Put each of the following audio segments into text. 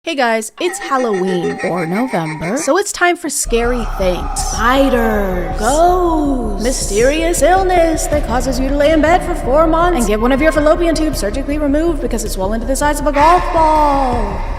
Hey guys, it's Halloween, or November, so it's time for scary things. Spiders, ghosts, mysterious illness that causes you to lay in bed for 4 months and get one of your fallopian tubes surgically removed because it's swollen to the size of a golf ball.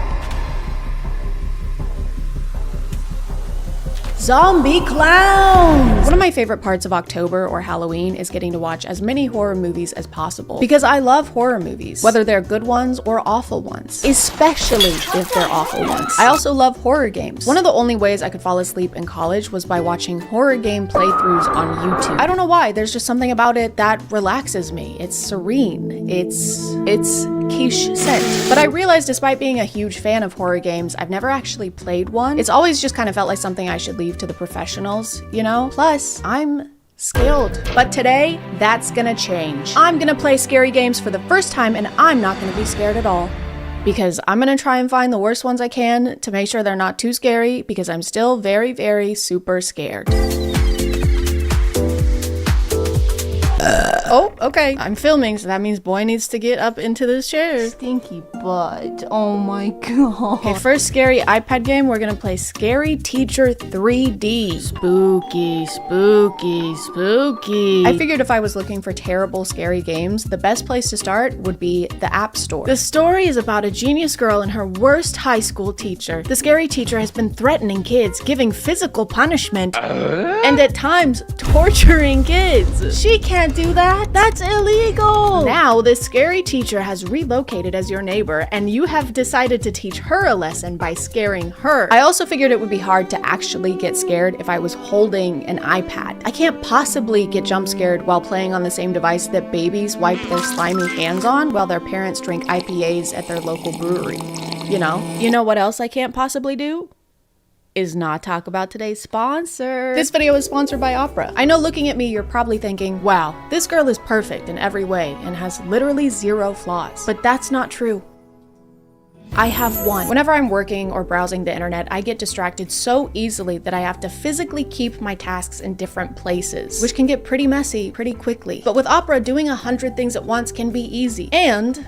Zombie clowns! One of my favorite parts of October or Halloween is getting to watch as many horror movies as possible. Because I love horror movies, whether they're good ones or awful ones. Especially if they're awful ones. I also love horror games. One of the only ways I could fall asleep in college was by watching horror game playthroughs on YouTube. I don't know why, there's just something about it that relaxes me. It's serene. It's quiche scent. But I realized despite being a huge fan of horror games, I've never actually played one. It's always just kind of felt like something I should leave to the professionals, you know? Plus, I'm skilled. But today, that's gonna change. I'm gonna play scary games for the first time and I'm not gonna be scared at all. Because I'm gonna try and find the worst ones I can to make sure they're not too scary because I'm still very, very super scared. Oh, okay. I'm filming, so that means boy needs to get up into this chair. Stinky butt. Oh my god. Okay, first scary iPad game, we're gonna play Scary Teacher 3D. Spooky, spooky, spooky. I figured if I was looking for terrible, scary games, the best place to start would be the App Store. The story is about a genius girl and her worst high school teacher. The scary teacher has been threatening kids, giving physical punishment, and at times torturing kids. She can't do that. That's illegal! Now, this scary teacher has relocated as your neighbor, and you have decided to teach her a lesson by scaring her. I also figured it would be hard to actually get scared if I was holding an iPad. I can't possibly get jump scared while playing on the same device that babies wipe their slimy hands on while their parents drink IPAs at their local brewery. You know what else I can't possibly do? Is not talk about today's sponsor. This video is sponsored by Opera. I know looking at me, you're probably thinking, wow, this girl is perfect in every way and has literally zero flaws. But that's not true. I have one. Whenever I'm working or browsing the internet, I get distracted so easily that I have to physically keep my tasks in different places, which can get pretty messy pretty quickly. But with Opera, doing 100 things at once can be easy and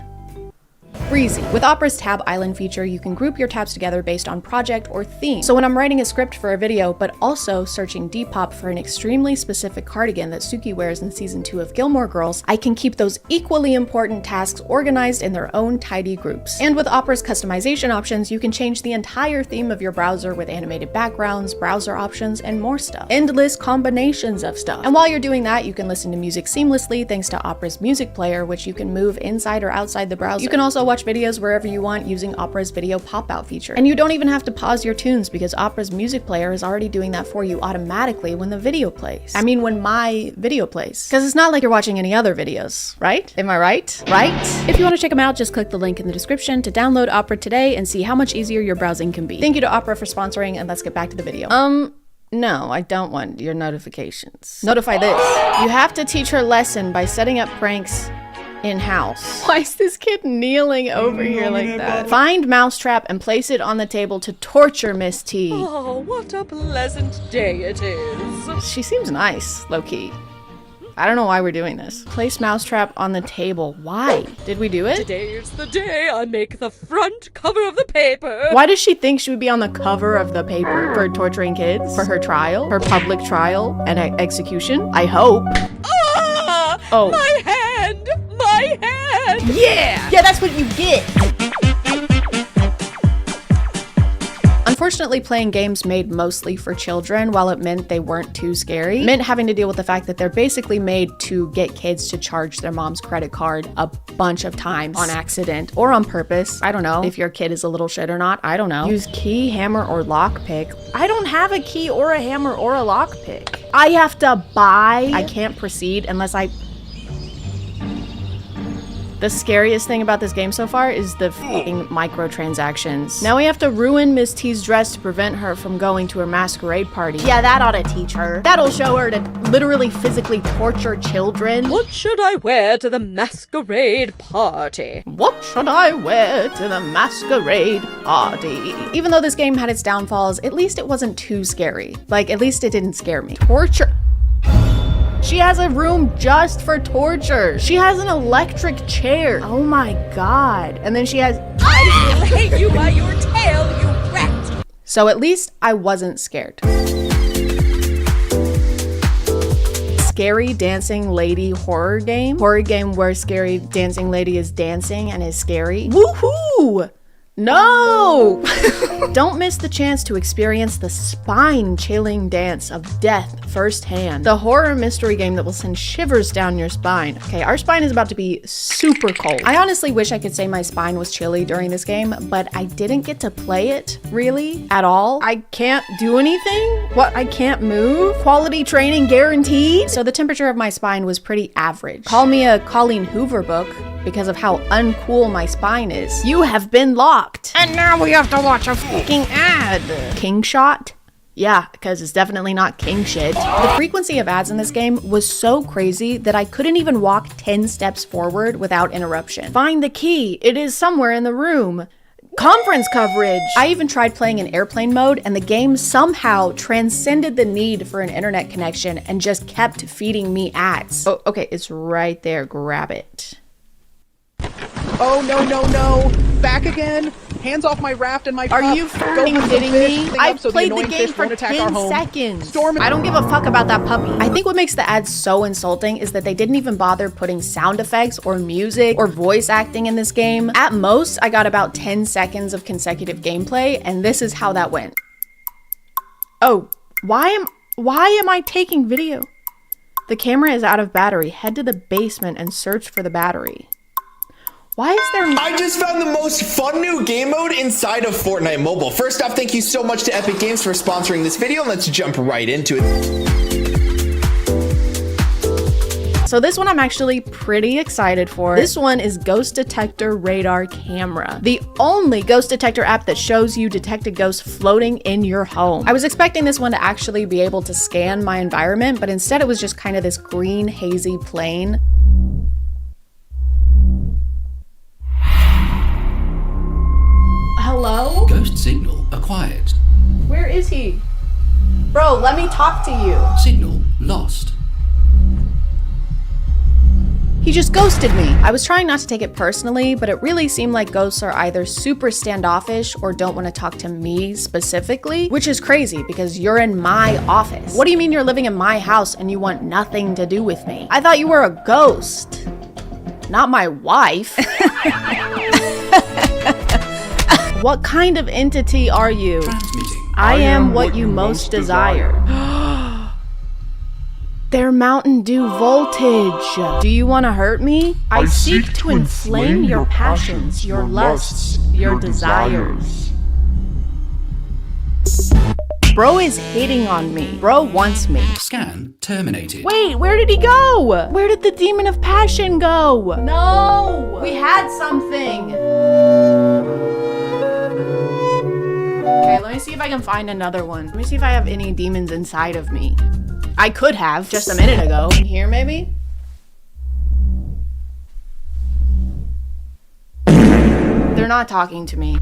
breezy. With Opera's Tab Island feature, you can group your tabs together based on project or theme. So when I'm writing a script for a video, but also searching Depop for an extremely specific cardigan that Suki wears in season 2 of Gilmore Girls, I can keep those equally important tasks organized in their own tidy groups. And with Opera's customization options, you can change the entire theme of your browser with animated backgrounds, browser options, and more stuff. Endless combinations of stuff. And while you're doing that, you can listen to music seamlessly thanks to Opera's music player, which you can move inside or outside the browser. You can also watch videos wherever you want using Opera's video pop-out feature. And you don't even have to pause your tunes because Opera's music player is already doing that for you automatically when the video plays. I mean, when my video plays. Because it's not like you're watching any other videos, right? Am I right? Right? If you want to check them out, just click the link in the description to download Opera today and see how much easier your browsing can be. Thank you to Opera for sponsoring, and let's get back to the video. No, I don't want your notifications. Notify this. You have to teach her lesson by setting up pranks in-house. Why is this kid kneeling over here like that? Find Mousetrap and place it on the table to torture Miss T. Oh, what a pleasant day it is. She seems nice, low-key. I don't know why we're doing this. Place Mousetrap on the table. Why? Did we do it? Today's the day I make the front cover of the paper. Why does she think she would be on the cover of the paper? For torturing kids? For her trial? Her public trial and execution? I hope. Ah! Oh. My hand! My hand! Yeah! Yeah, that's what you get! Unfortunately, playing games made mostly for children, while it meant they weren't too scary, meant having to deal with the fact that they're basically made to get kids to charge their mom's credit card a bunch of times on accident or on purpose. I don't know if your kid is a little shit or not. I don't know. Use key, hammer, or lockpick. I don't have a key or a hammer or a lockpick. I have to buy. I can't proceed unless I... The scariest thing about this game so far is the f***ing microtransactions. Now we have to ruin Miss T's dress to prevent her from going to her masquerade party. Yeah, that ought to teach her. That'll show her to literally physically torture children. What should I wear to the masquerade party? What should I wear to the masquerade party? Even though this game had its downfalls, at least it wasn't too scary. Like, at least it didn't scare me. Torture. She has a room just for torture. She has an electric chair. Oh my god. And then she has... I will hang you by your tail So at least I wasn't scared. Scary dancing lady horror game. Horror game where scary dancing lady is dancing and is scary. Woohoo! No! Don't miss the chance to experience the spine-chilling dance of death firsthand. The horror mystery game that will send shivers down your spine. Okay, our spine is about to be super cold. I honestly wish I could say my spine was chilly during this game, but I didn't get to play it, really, at all. I can't do anything? What, I can't move? Quality training guaranteed? So the temperature of my spine was pretty average. Call me a Colleen Hoover book because of how uncool my spine is. You have been locked. And now we have to watch a fucking ad. King shot? Yeah, because it's definitely not king shit. The frequency of ads in this game was so crazy that I couldn't even walk 10 steps forward without interruption. Find the key. It is somewhere in the room. Conference coverage. I even tried playing in airplane mode and the game somehow transcended the need for an internet connection and just kept feeding me ads. Oh, okay, it's right there. Grab it. Oh, no, no, no. Back again. Hands off my raft and my pup. Are you freaking kidding me? I played the game for 10 seconds. I don't give a fuck about that puppy. I think what makes the ads so insulting is that they didn't even bother putting sound effects or music or voice acting in this game. At most, I got about 10 seconds of consecutive gameplay, and this is how that went. Oh, why am I taking video? The camera is out of battery. Head to the basement and search for the battery. Why is there... I just found the most fun new game mode inside of Fortnite Mobile. First off, thank you so much to Epic Games for sponsoring this video. Let's jump right into it. So this one I'm actually pretty excited for. This one is Ghost Detector Radar Camera, the only ghost detector app that shows you detected ghosts floating in your home. I was expecting this one to actually be able to scan my environment, but instead it was just kind of this green hazy plane. Hello? Ghost signal acquired. Where is he? Bro, let me talk to you. Signal lost. He just ghosted me. I was trying not to take it personally, but it really seemed like ghosts are either super standoffish or don't want to talk to me specifically, which is crazy because you're in my office. What do you mean you're living in my house and you want nothing to do with me? I thought you were a ghost, not my wife. What kind of entity are you? Transmitting. I am what you most desire. They're Mountain Dew voltage. Do you want to hurt me? I seek to inflame your passions, your lusts, your desires. Bro is hitting on me. Bro wants me. Scan terminated. Wait, where did he go? Where did the demon of passion go? No! We had something. Okay, let me see if I can find another one. Let me see if I have any demons inside of me. I could have just a minute ago. In here, maybe? They're not talking to me.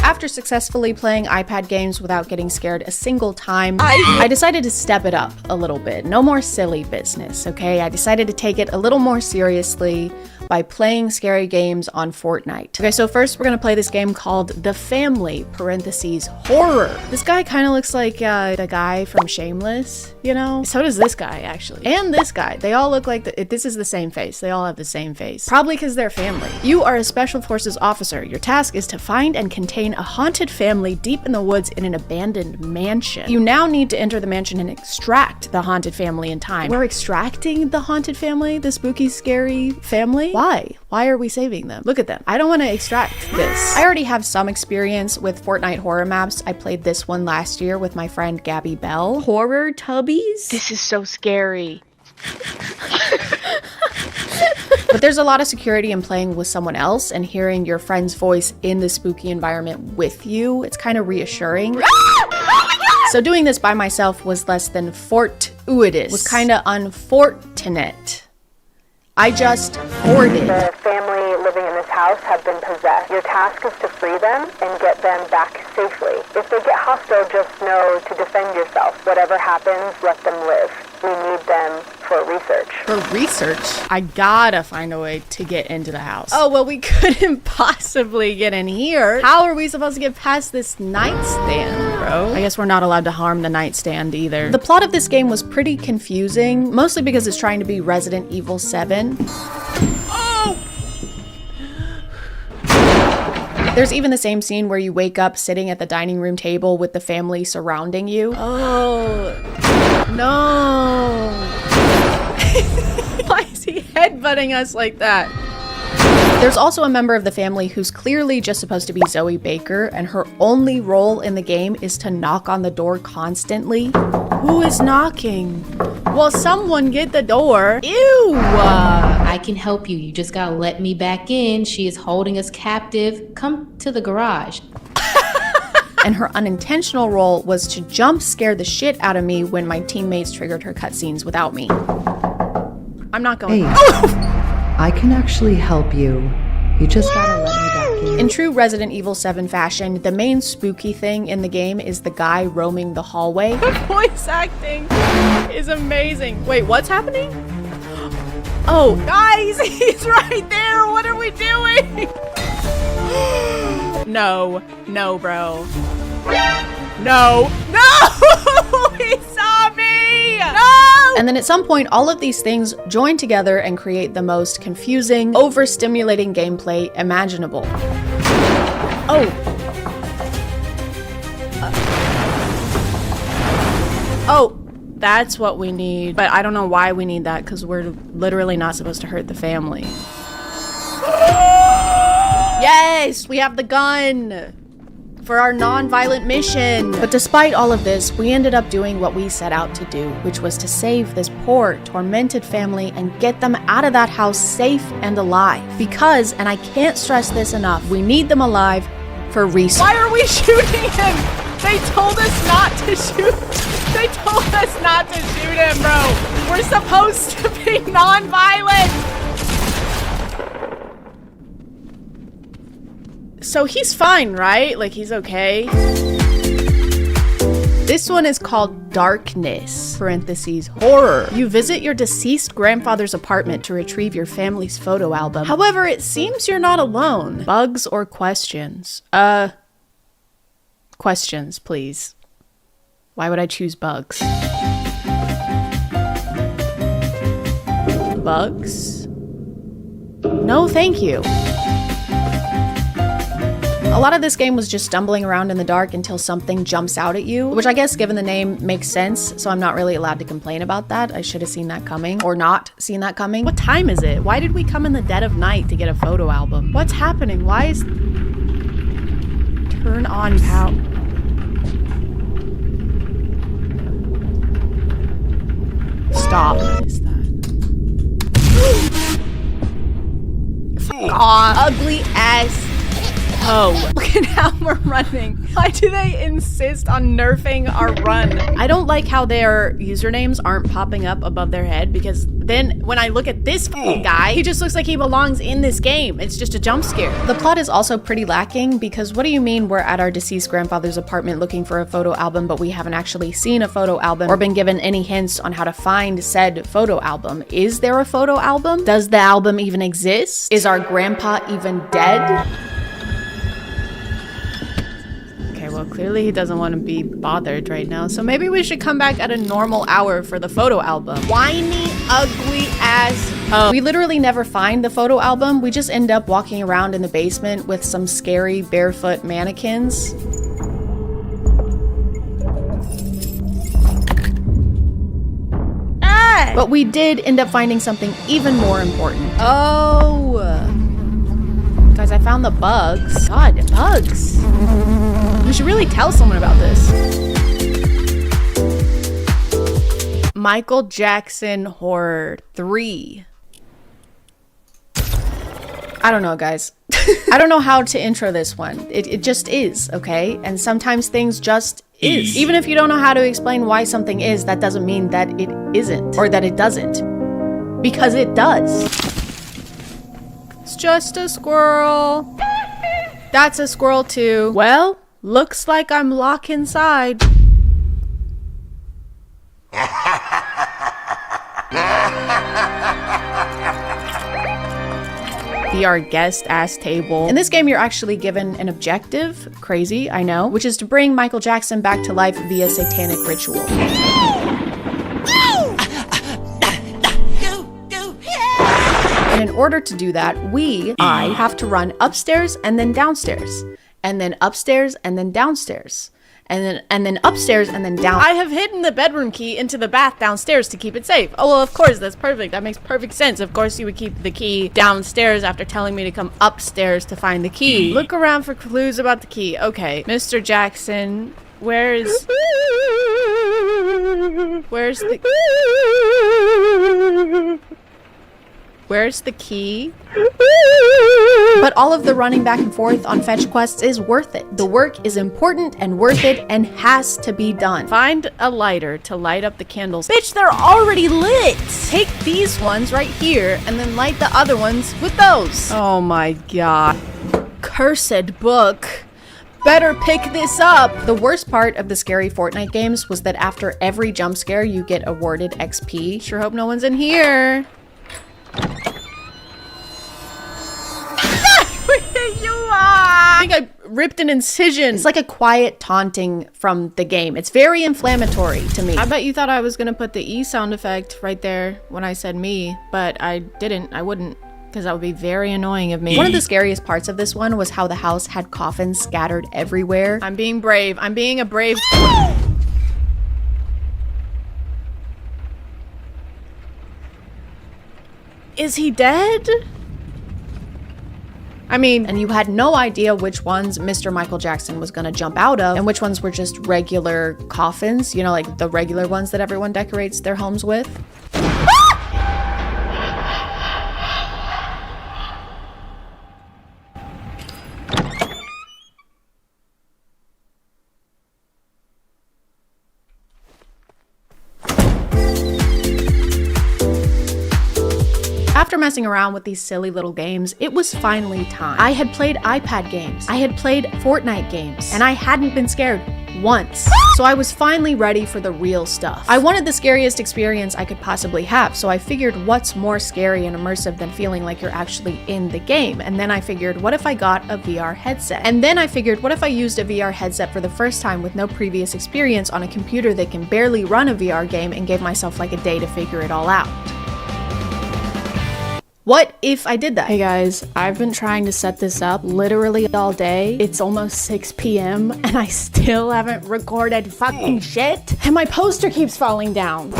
After successfully playing iPad games without getting scared a single time, I decided to step it up a little bit. No more silly business, okay? I decided to take it a little more seriously by playing scary games on Fortnite. Okay, so first we're gonna play this game called The Family, parentheses, horror. This guy kind of looks like the guy from Shameless, you know? So does this guy, actually. And this guy. They all look like, this is the same face. They all have the same face. Probably because they're family. You are a Special Forces officer. Your task is to find and contain a haunted family deep in the woods in an abandoned mansion. You now need to enter the mansion and extract the haunted family in time. We're extracting the haunted family? The spooky, scary family? Why? Why are we saving them? Look at them. I don't want to extract this. I already have some experience with Fortnite horror maps. I played this one last year with my friend Gabby Bell. Horror tubbies? This is so scary. But there's a lot of security in playing with someone else and hearing your friend's voice in the spooky environment with you. It's kind of reassuring. So doing this by myself was less than fortuitous. Was kind of unfortunate. I just hoarded. The family living in this house have been possessed. Your task is to free them and get them back safely. If they get hostile, just know to defend yourself. Whatever happens, let them live. We need them for a research. For research? I gotta find a way to get into the house. Oh, well, we couldn't possibly get in here. How are we supposed to get past this nightstand, bro? I guess we're not allowed to harm the nightstand either. The plot of this game was pretty confusing, mostly because it's trying to be Resident Evil 7. There's even the same scene where you wake up sitting at the dining room table with the family surrounding you. Oh, no. Why is he headbutting us like that? There's also a member of the family who's clearly just supposed to be Zoe Baker, and her only role in the game is to knock on the door constantly. Who is knocking? Well, someone get the door. Ew! I can help you. You just gotta let me back in. She is holding us captive. Come to the garage. And her unintentional role was to jump scare the shit out of me when my teammates triggered her cutscenes without me. I'm not going. Hey, I can actually help you. You just gotta let me back in. In true Resident Evil 7 fashion, the main spooky thing in the game is the guy roaming the hallway. The voice acting is amazing. Wait, what's happening? Oh, guys, he's right there. What are we doing? No, bro. No, he saw me. No! And then at some point, all of these things join together and create the most confusing, overstimulating gameplay imaginable. Oh, that's what we need. But I don't know why we need that, because we're literally not supposed to hurt the family. Yes, we have the gun for our non-violent mission. But despite all of this, we ended up doing what we set out to do, which was to save this poor, tormented family and get them out of that house safe and alive. Because, and I can't stress this enough, we need them alive for research. Why are we shooting him? They told us not to shoot. They told us not to shoot him, bro. We're supposed to be non-violent. So he's fine, right? Like, he's okay. This one is called Darkness, parentheses, horror. You visit your deceased grandfather's apartment to retrieve your family's photo album. However, it seems you're not alone. Bugs or questions? Questions, please. Why would I choose bugs? Bugs? No, thank you. A lot of this game was just stumbling around in the dark until something jumps out at you, which I guess given the name makes sense, so I'm not really allowed to complain about that. I should have seen that coming, or not seen that coming. What time is it? Why did we come in the dead of night to get a photo album? What's happening? Why is... Turn on power. Stop. What is that? Aw, ugly ass. Oh, look at how we're running. Why do they insist on nerfing our run? I don't like how their usernames aren't popping up above their head, because then when I look at this guy, he just looks like he belongs in this game. It's just a jump scare. The plot is also pretty lacking, because what do you mean we're at our deceased grandfather's apartment looking for a photo album, but we haven't actually seen a photo album or been given any hints on how to find said photo album? Is there a photo album? Does the album even exist? Is our grandpa even dead? Well, clearly he doesn't want to be bothered right now, so maybe we should come back at a normal hour for the photo album. Whiny, ugly ass. Oh, we literally never find the photo album. We just end up walking around in the basement with some scary barefoot mannequins. Ah! But we did end up finding something even more important. Oh. Guys, I found the bugs. God, bugs. We should really tell someone about this. Michael Jackson Horror 3. I don't know, guys. I don't know how to intro this one. It just is, okay? And sometimes things just is. Even if you don't know how to explain why something is, that doesn't mean that it isn't, or that it doesn't. Because it does. It's just a squirrel. That's a squirrel too. Well, looks like I'm locked inside. VR guest ass table. In this game, you're actually given an objective, crazy, I know, which is to bring Michael Jackson back to life via satanic ritual. And in order to do that, I have to run upstairs and then downstairs, and then upstairs and then downstairs. And then upstairs and then down. I have hidden the bedroom key into the bath downstairs to keep it safe. Oh, well, of course, that's perfect. That makes perfect sense. Of course, you would keep the key downstairs after telling me to come upstairs to find the key. Look around for clues about the key. Okay, Mr. Jackson, where's the key? But all of the running back and forth on fetch quests is worth it. The work is important and worth it and has to be done. Find a lighter to light up the candles. Bitch, they're already lit! Take these ones right here and then light the other ones with those. Oh my god. Cursed book. Better pick this up! The worst part of the scary Fortnite games was that after every jump scare, you get awarded XP. Sure hope no one's in here. You are! I think I ripped an incision. It's like a quiet taunting from the game. It's very inflammatory to me. I bet you thought I was gonna put the E sound effect right there when I said me, but I didn't. I wouldn't, because that would be very annoying of me. One of the scariest parts of this one was how the house had coffins scattered everywhere. I'm being brave. I'm being a brave... Is he dead? I mean, and you had no idea which ones Mr. Michael Jackson was gonna jump out of and which ones were just regular coffins, you know, like the regular ones that everyone decorates their homes with. After messing around with these silly little games, it was finally time. I had played iPad games, I had played Fortnite games, and I hadn't been scared once. So I was finally ready for the real stuff. I wanted the scariest experience I could possibly have, so I figured what's more scary and immersive than feeling like you're actually in the game? And then I figured, what if I got a VR headset? And then I figured, what if I used a VR headset for the first time with no previous experience on a computer that can barely run a VR game and gave myself like a day to figure it all out? What if I did that? Hey guys, I've been trying to set this up literally all day. It's almost 6 p.m. and I still haven't recorded fucking shit. And my poster keeps falling down.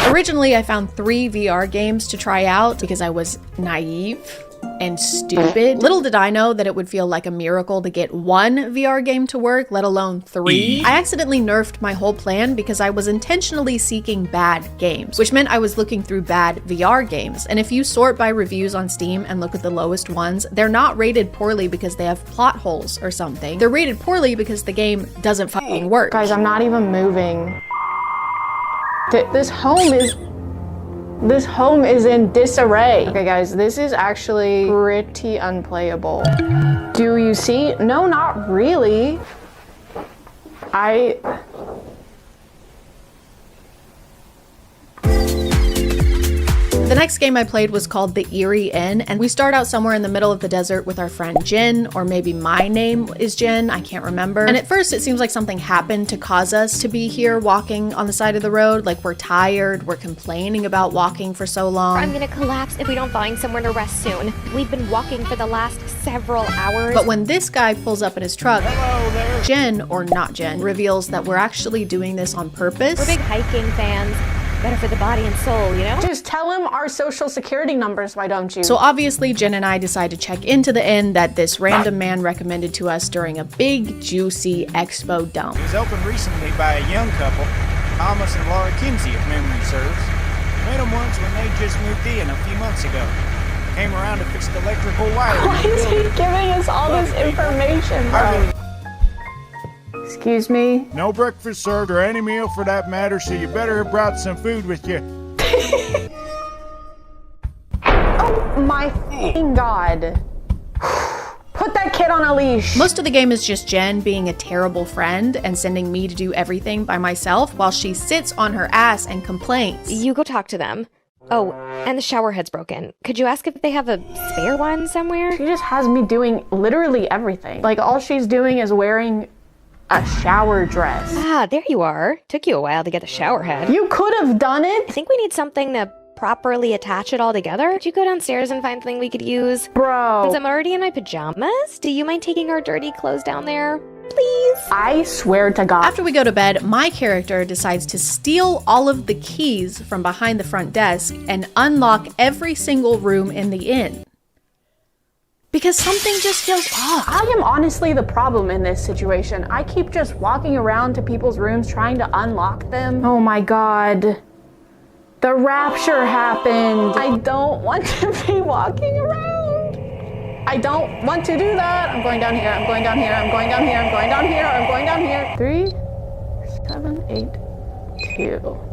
Originally, I found 3 VR games to try out because I was naive and stupid. Little did I know that it would feel like a miracle to get 1 VR game to work, let alone 3. I accidentally nerfed my whole plan because I was intentionally seeking bad games, which meant I was looking through bad VR games. And if you sort by reviews on Steam and look at the lowest ones, they're not rated poorly because they have plot holes or something. They're rated poorly because the game doesn't fucking work. Guys, I'm not even moving. This home is in disarray. Okay guys, this is actually pretty unplayable. Do you see? No, not really. The next game I played was called The Eerie Inn, and we start out somewhere in the middle of the desert with our friend Jen, or maybe my name is Jen, I can't remember. And at first it seems like something happened to cause us to be here walking on the side of the road, like we're tired, we're complaining about walking for so long. I'm gonna collapse if we don't find somewhere to rest soon. We've been walking for the last several hours. But when this guy pulls up in his truck, Jen, or not Jen, reveals that we're actually doing this on purpose. We're big hiking fans. Better for the body and soul, you know? Just tell him our social security numbers, why don't you? So obviously Jen and I decide to check into the inn that this random man recommended to us during a big, juicy expo dump. It was opened recently by a young couple, Thomas and Laura Kinsey, if memory serves. Met them once when they just moved in a few months ago. Came around to fix the electrical wiring. Why is he giving us all this information, bro? Excuse me? No breakfast served or any meal for that matter, so you better have brought some food with you. Oh my f***ing god. Put that kid on a leash. Most of the game is just Jen being a terrible friend and sending me to do everything by myself while she sits on her ass and complains. You go talk to them. Oh, and the shower head's broken. Could you ask if they have a spare one somewhere? She just has me doing literally everything. Like, all she's doing is wearing a shower dress. Ah, there you are. Took you a while to get the shower head. You could have done it. I think we need something to properly attach it all together. Could you go downstairs and find something we could use? Bro. Since I'm already in my pajamas, do you mind taking our dirty clothes down there? Please? I swear to God. After we go to bed, my character decides to steal all of the keys from behind the front desk and unlock every single room in the inn. Because something just feels off. I am honestly the problem in this situation. I keep just walking around to people's rooms trying to unlock them. Oh my God. The rapture happened. I don't want to be walking around. I don't want to do that. I'm going down here. I'm going down here. I'm going down here. I'm going down here. I'm going down here. 3, 7, 8, 2.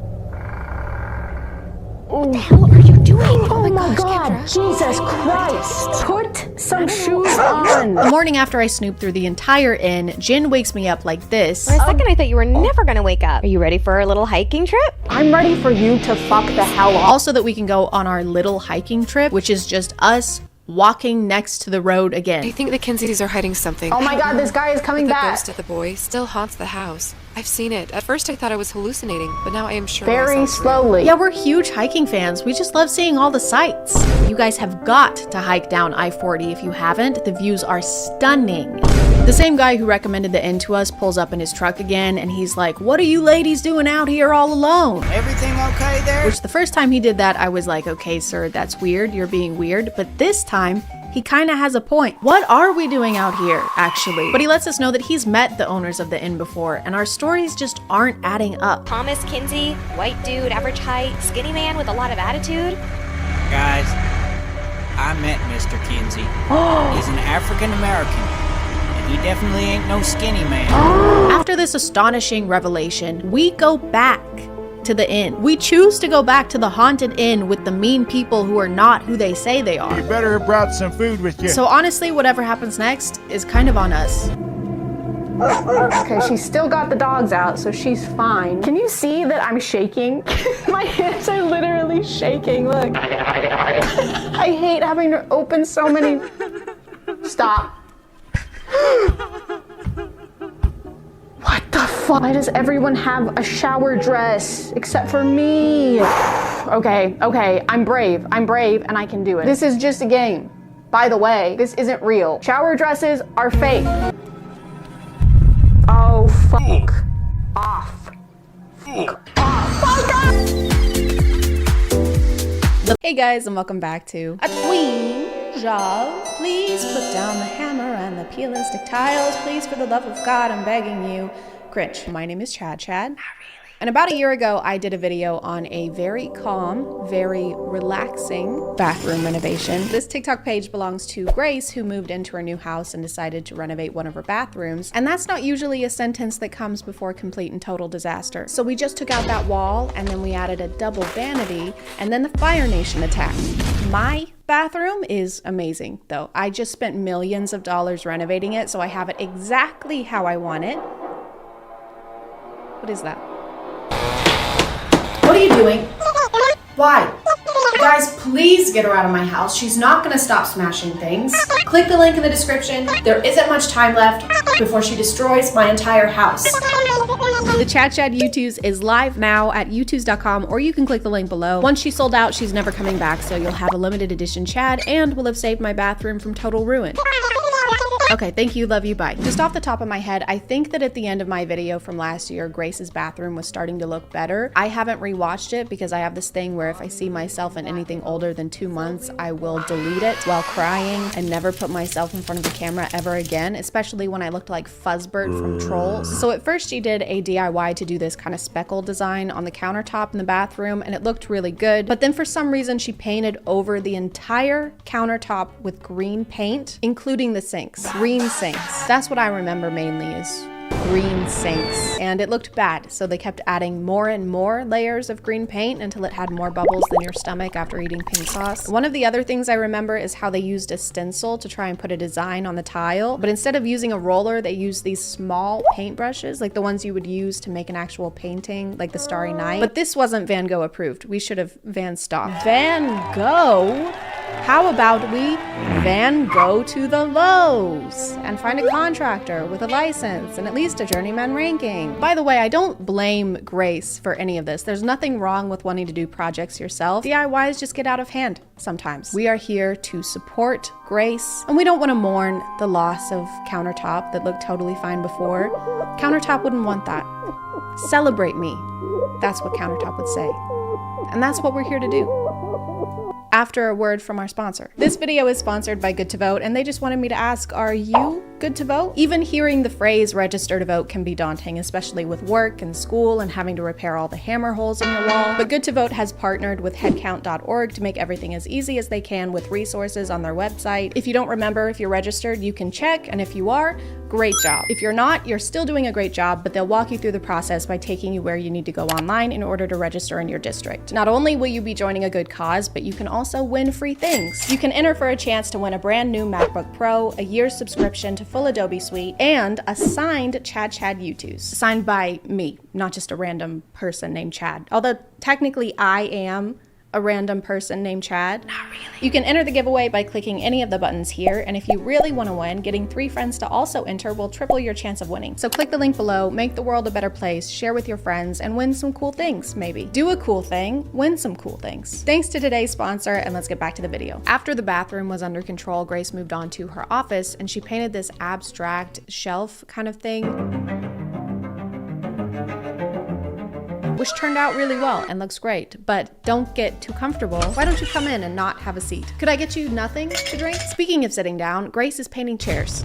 What the hell are you doing? Oh my God, Jesus Christ. Put some shoes on. The morning after I snoop through the entire inn, Jin wakes me up like this. For a second, I thought you were never gonna wake up. Are you ready for a little hiking trip? I'm ready for you to fuck the hell off. Also that we can go on our little hiking trip, which is just us walking next to the road again. I think the Kinseys are hiding something. Oh my God, this guy is coming back. The ghost of the boy still haunts the house. I've seen it. At first I thought I was hallucinating, but now I am sure very slowly. Yeah, we're huge hiking fans. We just love seeing all the sights. You guys have got to hike down I-40 if you haven't. The views are stunning. The same guy who recommended the inn to us pulls up in his truck again, and he's like, "What are you ladies doing out here all alone?" Everything okay there? Which the first time he did that, I was like, okay, sir, that's weird. You're being weird. But this time, he kind of has a point. What are we doing out here, actually? But he lets us know that he's met the owners of the inn before, and our stories just aren't adding up. Thomas Kinsey, white dude, average height, skinny man with a lot of attitude. Guys, I met Mr. Kinsey. He's an African American, and he definitely ain't no skinny man. After this astonishing revelation, we go back to the inn. We choose to go back to the haunted inn with the mean people who are not who they say they are. You better have brought some food with you. So honestly, whatever happens next is kind of on us. Okay, she's still got the dogs out, so she's fine. Can you see that I'm shaking? My hands are literally shaking, look. I hate having to open so many... Stop. What the fuck? Why does everyone have a shower dress except for me? Okay, I'm brave, and I can do it. This is just a game. By the way, this isn't real. Shower dresses are fake. Oh, fuck off. Hey guys, and welcome back to A Queen Job. Please put down the hammer and the peel and stick tiles. Please, for the love of God, I'm begging you. Cringe. My name is ChadChad. And about a year ago, I did a video on a very calm, very relaxing bathroom renovation. This TikTok page belongs to Grace, who moved into her new house and decided to renovate one of her bathrooms. And that's not usually a sentence that comes before complete and total disaster. So we just took out that wall, and then we added a double vanity, and then the Fire Nation attacked. My bathroom is amazing, though. I just spent millions of dollars renovating it, so I have it exactly how I want it. What is that? What are you doing? Why? Guys, please get her out of my house. She's not gonna stop smashing things. Click the link in the description. There isn't much time left before she destroys my entire house. The ChadChad YouTubes is live now at youtubes.com, or you can click the link below. Once she's sold out, she's never coming back, so you'll have a limited edition Chad and will have saved my bathroom from total ruin. Okay, thank you, love you, bye. Just off the top of my head, I think that at the end of my video from last year, Grace's bathroom was starting to look better. I haven't rewatched it because I have this thing where if I see myself in anything older than 2 months, I will delete it while crying and never put myself in front of the camera ever again, especially when I looked like Fuzzbert from Trolls. So at first she did a DIY to do this kind of speckle design on the countertop in the bathroom, and it looked really good. But then for some reason, she painted over the entire countertop with green paint, including the sinks. Green sinks. That's what I remember mainly is green sinks, and it looked bad, so they kept adding more and more layers of green paint until it had more bubbles than your stomach after eating pink sauce. One of the other things I remember is how they used a stencil to try and put a design on the tile, but instead of using a roller, they used these small paintbrushes, like the ones you would use to make an actual painting, like the Starry Night. But this wasn't Van Gogh approved. We should have Van stopped. Van Gogh? How about we Van Gogh to the Lowe's and find a contractor with a license and at least a journeyman ranking? By the way, I don't blame Grace for any of this. There's nothing wrong with wanting to do projects yourself. DIYs just get out of hand sometimes. We are here to support Grace, and we don't want to mourn the loss of Countertop that looked totally fine before. Countertop wouldn't want that. Celebrate me. That's what Countertop would say. And that's what we're here to do. After a word from our sponsor. This video is sponsored by Good to Vote, and they just wanted me to ask, are you good to vote? Even hearing the phrase register to vote can be daunting, especially with work and school and having to repair all the hammer holes in your wall. But Good to Vote has partnered with headcount.org to make everything as easy as they can with resources on their website. If you don't remember if you're registered, you can check, and if you are, great job. If you're not, you're still doing a great job, but they'll walk you through the process by taking you where you need to go online in order to register in your district. Not only will you be joining a good cause, but you can also win free things. You can enter for a chance to win a brand new MacBook Pro, a year's subscription to full Adobe Suite, and a signed ChadChad U2s. Signed by me, not just a random person named Chad. Although technically I am a random person named Chad. Not really. You can enter the giveaway by clicking any of the buttons here, and if you really want to win, getting 3 friends to also enter will triple your chance of winning. So click the link below, make the world a better place, share with your friends, and win some cool things, maybe. Do a cool thing, win some cool things. Thanks to today's sponsor, and let's get back to the video. After the bathroom was under control, Grace moved on to her office, and she painted this abstract shelf kind of thing, which turned out really well and looks great, but don't get too comfortable. Why don't you come in and not have a seat? Could I get you nothing to drink? Speaking of sitting down, Grace is painting chairs.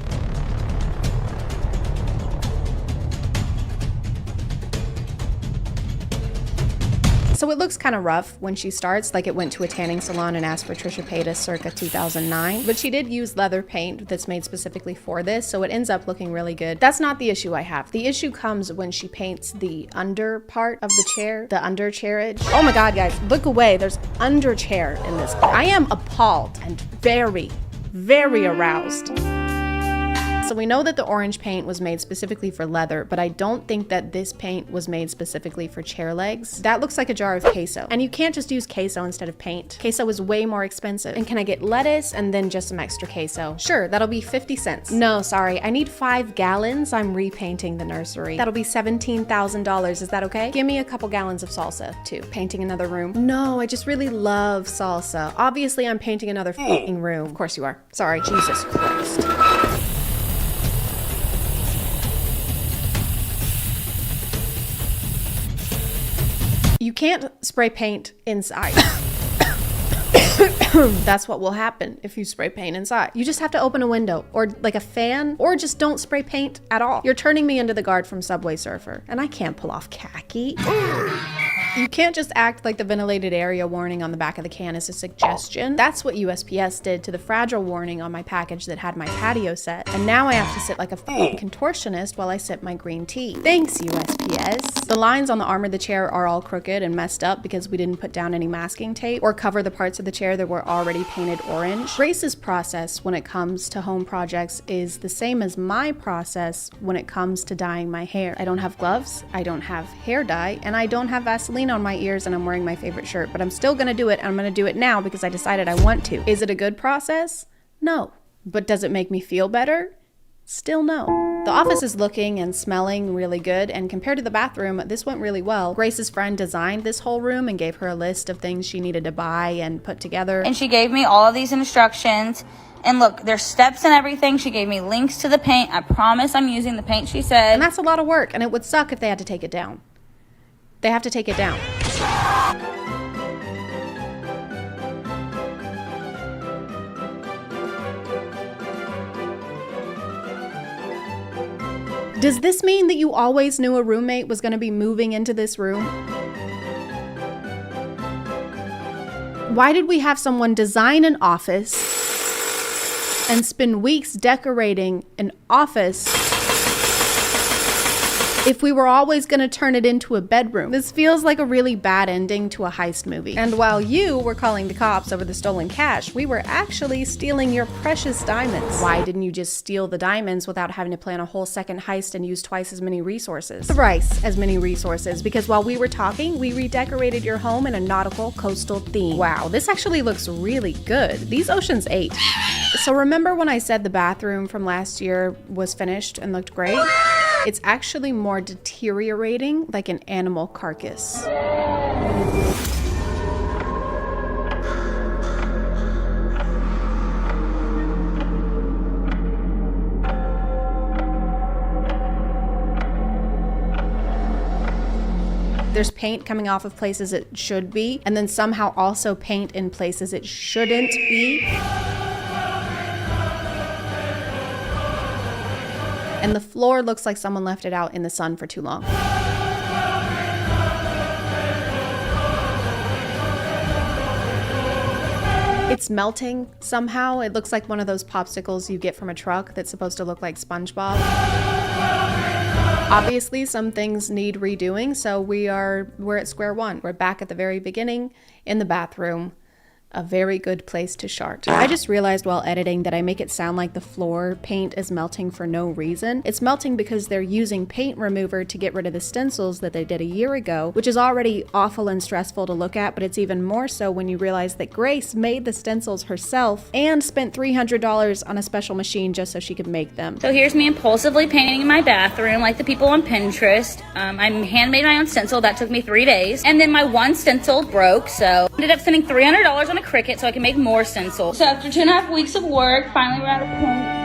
So it looks kind of rough when she starts, like it went to a tanning salon and asked for Trisha Paytas circa 2009. But she did use leather paint that's made specifically for this, so it ends up looking really good. That's not the issue I have. The issue comes when she paints the under part of the chair, the under chairage. Oh my God, guys, look away. There's under chair in this. I am appalled and very, very aroused. So we know that the orange paint was made specifically for leather, but I don't think that this paint was made specifically for chair legs. That looks like a jar of queso. And you can't just use queso instead of paint. Queso is way more expensive. And can I get lettuce and then just some extra queso? Sure, that'll be 50 cents. No, sorry, I need 5 gallons. I'm repainting the nursery. That'll be $17,000. Is that okay? Give me a couple gallons of salsa too. Painting another room. No, I just really love salsa. Obviously, I'm painting another f***ing room. Of course you are. Sorry, Jesus Christ. You can't spray paint inside. That's what will happen if you spray paint inside. You just have to open a window or like a fan, or just don't spray paint at all. You're turning me into the guard from Subway Surfer, and I can't pull off khaki. You can't just act like the ventilated area warning on the back of the can is a suggestion. That's what USPS did to the fragile warning on my package that had my patio set. And now I have to sit like a contortionist while I sip my green tea. Thanks, USPS. The lines on the arm of the chair are all crooked and messed up because we didn't put down any masking tape or cover the parts of the chair that were already painted orange. Grace's process when it comes to home projects is the same as my process when it comes to dyeing my hair. I don't have gloves, I don't have hair dye, and I don't have Vaseline on my ears, and I'm wearing my favorite shirt, but I'm still gonna do it, and I'm gonna do it now because I decided I want to. Is it a good process? No. But does it make me feel better? Still no. The office is looking and smelling really good, and compared to the bathroom, this went really well. Grace's friend designed this whole room and gave her a list of things she needed to buy and put together. And she gave me all of these instructions. And look, there's steps and everything. She gave me links to the paint. I promise I'm using the paint she said. And that's a lot of work, and it would suck if they had to take it down. They have to take it down. Does this mean that you always knew a roommate was going to be moving into this room? Why did we have someone design an office and spend weeks decorating an office if we were always gonna turn it into a bedroom? This feels like a really bad ending to a heist movie. And while you were calling the cops over the stolen cash, we were actually stealing your precious diamonds. Why didn't you just steal the diamonds without having to plan a whole second heist and use twice as many resources? Thrice as many resources, because while we were talking, we redecorated your home in a nautical coastal theme. Wow, this actually looks really good. These Ocean's 8. So remember when I said the bathroom from last year was finished and looked great? It's actually more deteriorating like an animal carcass. There's paint coming off of places it should be, and then somehow also paint in places it shouldn't be. And the floor looks like someone left it out in the sun for too long. It's melting somehow. It looks like one of those popsicles you get from a truck that's supposed to look like SpongeBob. Obviously, some things need redoing, so we're at square one. We're back at the very beginning in the bathroom. A very good place to start. I just realized while editing that I make it sound like the floor paint is melting for no reason. It's melting because they're using paint remover to get rid of the stencils that they did a year ago, which is already awful and stressful to look at, but it's even more so when you realize that Grace made the stencils herself and spent $300 on a special machine just so she could make them. So here's me impulsively painting in my bathroom like the people on Pinterest. I handmade my own stencil. That took me 3 days. And then my one stencil broke, so I ended up spending $300 on a Cricut so I can make more stencils. So after 2.5 weeks of work, finally we're out of paint.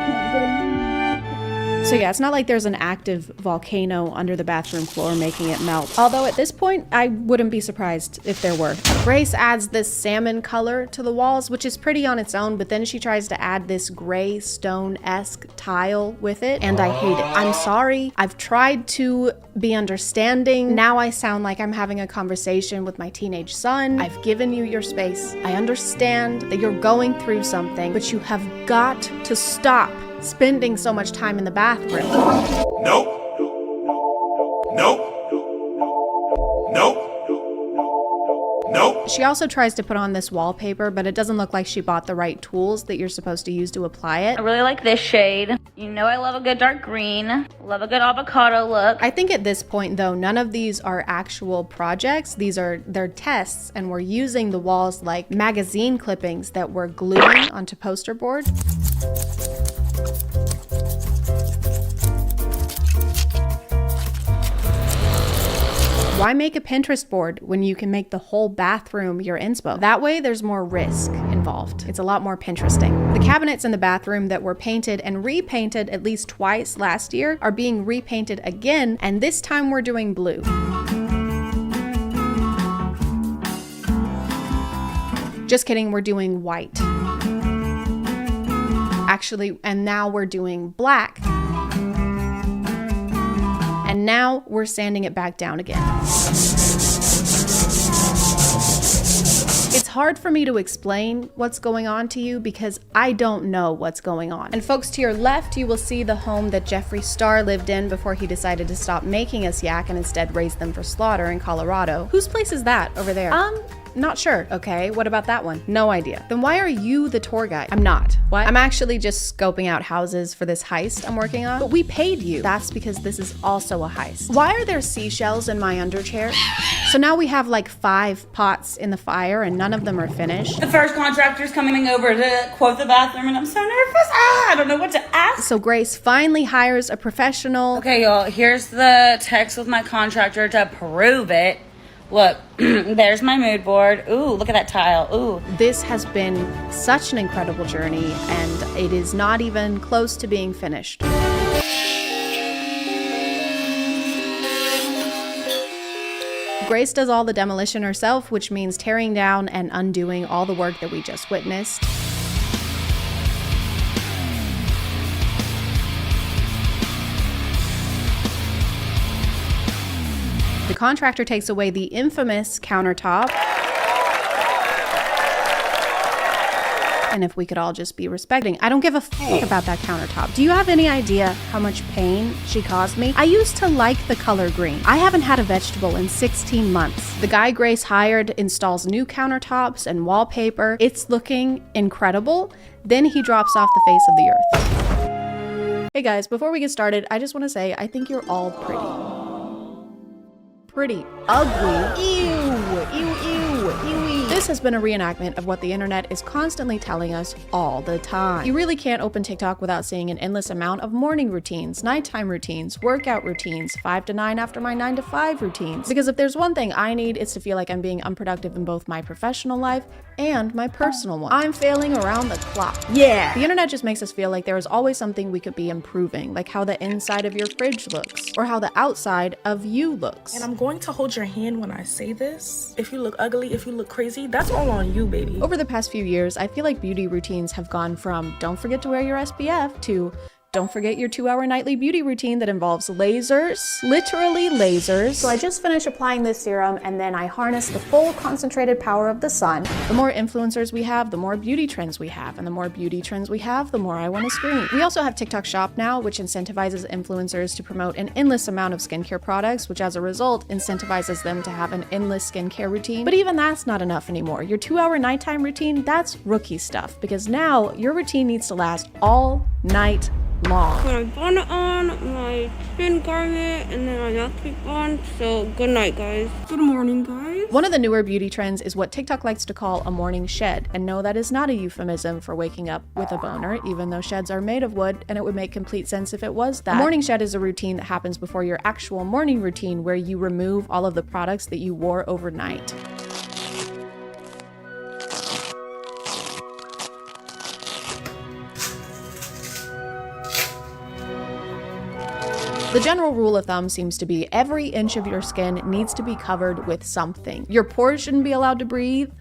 So yeah, it's not like there's an active volcano under the bathroom floor making it melt. Although at this point, I wouldn't be surprised if there were. Grace adds this salmon color to the walls, which is pretty on its own, but then she tries to add this gray stone-esque tile with it, and I hate it. I'm sorry. I've tried to be understanding. Now I sound like I'm having a conversation with my teenage son. I've given you your space. I understand that you're going through something, but you have got to stop spending so much time in the bathroom. Nope. Nope. Nope. Nope. She also tries to put on this wallpaper, but it doesn't look like she bought the right tools that you're supposed to use to apply it. I really like this shade. You know I love a good dark green. Love a good avocado look. I think at this point though, none of these are actual projects. They're tests, and we're using the walls like magazine clippings that we're gluing onto poster board. Why make a Pinterest board when you can make the whole bathroom your inspo? That way there's more risk involved. It's a lot more Pinteresting. The cabinets in the bathroom that were painted and repainted at least twice last year are being repainted again, and this time we're doing blue. Just kidding, we're doing white. Actually, and now we're doing black. And now we're sanding it back down again. It's hard for me to explain what's going on to you because I don't know what's going on. And folks, to your left, you will see the home that Jeffree Star lived in before he decided to stop making us yak and instead raise them for slaughter in Colorado. Whose place is that over there? Not sure. Okay, what about that one? No idea. Then why are you the tour guide? I'm not. What? I'm actually just scoping out houses for this heist I'm working on. But we paid you. That's because this is also a heist. Why are there seashells in my underchair? So now we have like 5 pots in the fire and none of them are finished. The first contractor's coming over to quote the bathroom and I'm so nervous. I don't know what to ask. So Grace finally hires a professional. Okay, y'all, here's the text with my contractor to prove it. Look, there's my mood board. Ooh, look at that tile. Ooh. This has been such an incredible journey, and it is not even close to being finished. Grace does all the demolition herself, which means tearing down and undoing all the work that we just witnessed. The contractor takes away the infamous countertop. And if we could all just be respecting. I don't give a fuck about that countertop. Do you have any idea how much pain she caused me? I used to like the color green. I haven't had a vegetable in 16 months. The guy Grace hired installs new countertops and wallpaper. It's looking incredible. Then he drops off the face of the earth. Hey guys, before we get started, I just want to say I think you're all pretty ugly. Ew. This has been a reenactment of what the internet is constantly telling us all the time. You really can't open TikTok without seeing an endless amount of morning routines, nighttime routines, workout routines, 5 to 9 after my 9 to 5 routines. Because if there's one thing I need, it's to feel like I'm being unproductive in both my professional life and my personal one. I'm failing around the clock. Yeah. The internet just makes us feel like there is always something we could be improving, like how the inside of your fridge looks, or how the outside of you looks. And I'm going to hold your hand when I say this. If you look ugly, if you look crazy, that's all on you, baby. Over the past few years, I feel like beauty routines have gone from don't forget to wear your SPF to don't forget your 2-hour nightly beauty routine that involves lasers, literally lasers. So I just finished applying this serum and then I harness the full concentrated power of the sun. The more influencers we have, the more beauty trends we have. And the more beauty trends we have, the more I want to scream. We also have TikTok Shop now, which incentivizes influencers to promote an endless amount of skincare products, which as a result incentivizes them to have an endless skincare routine. But even that's not enough anymore. Your 2-hour nighttime routine, that's rookie stuff, because now your routine needs to last all night long. Put my bonnet on, my skin garment, and then my nail clip on. So good night, guys. Good morning, guys. One of the newer beauty trends is what TikTok likes to call a morning shed. And no, that is not a euphemism for waking up with a boner, even though sheds are made of wood, and it would make complete sense if it was that. A morning shed is a routine that happens before your actual morning routine, where you remove all of the products that you wore overnight. The general rule of thumb seems to be every inch of your skin needs to be covered with something. Your pores shouldn't be allowed to breathe.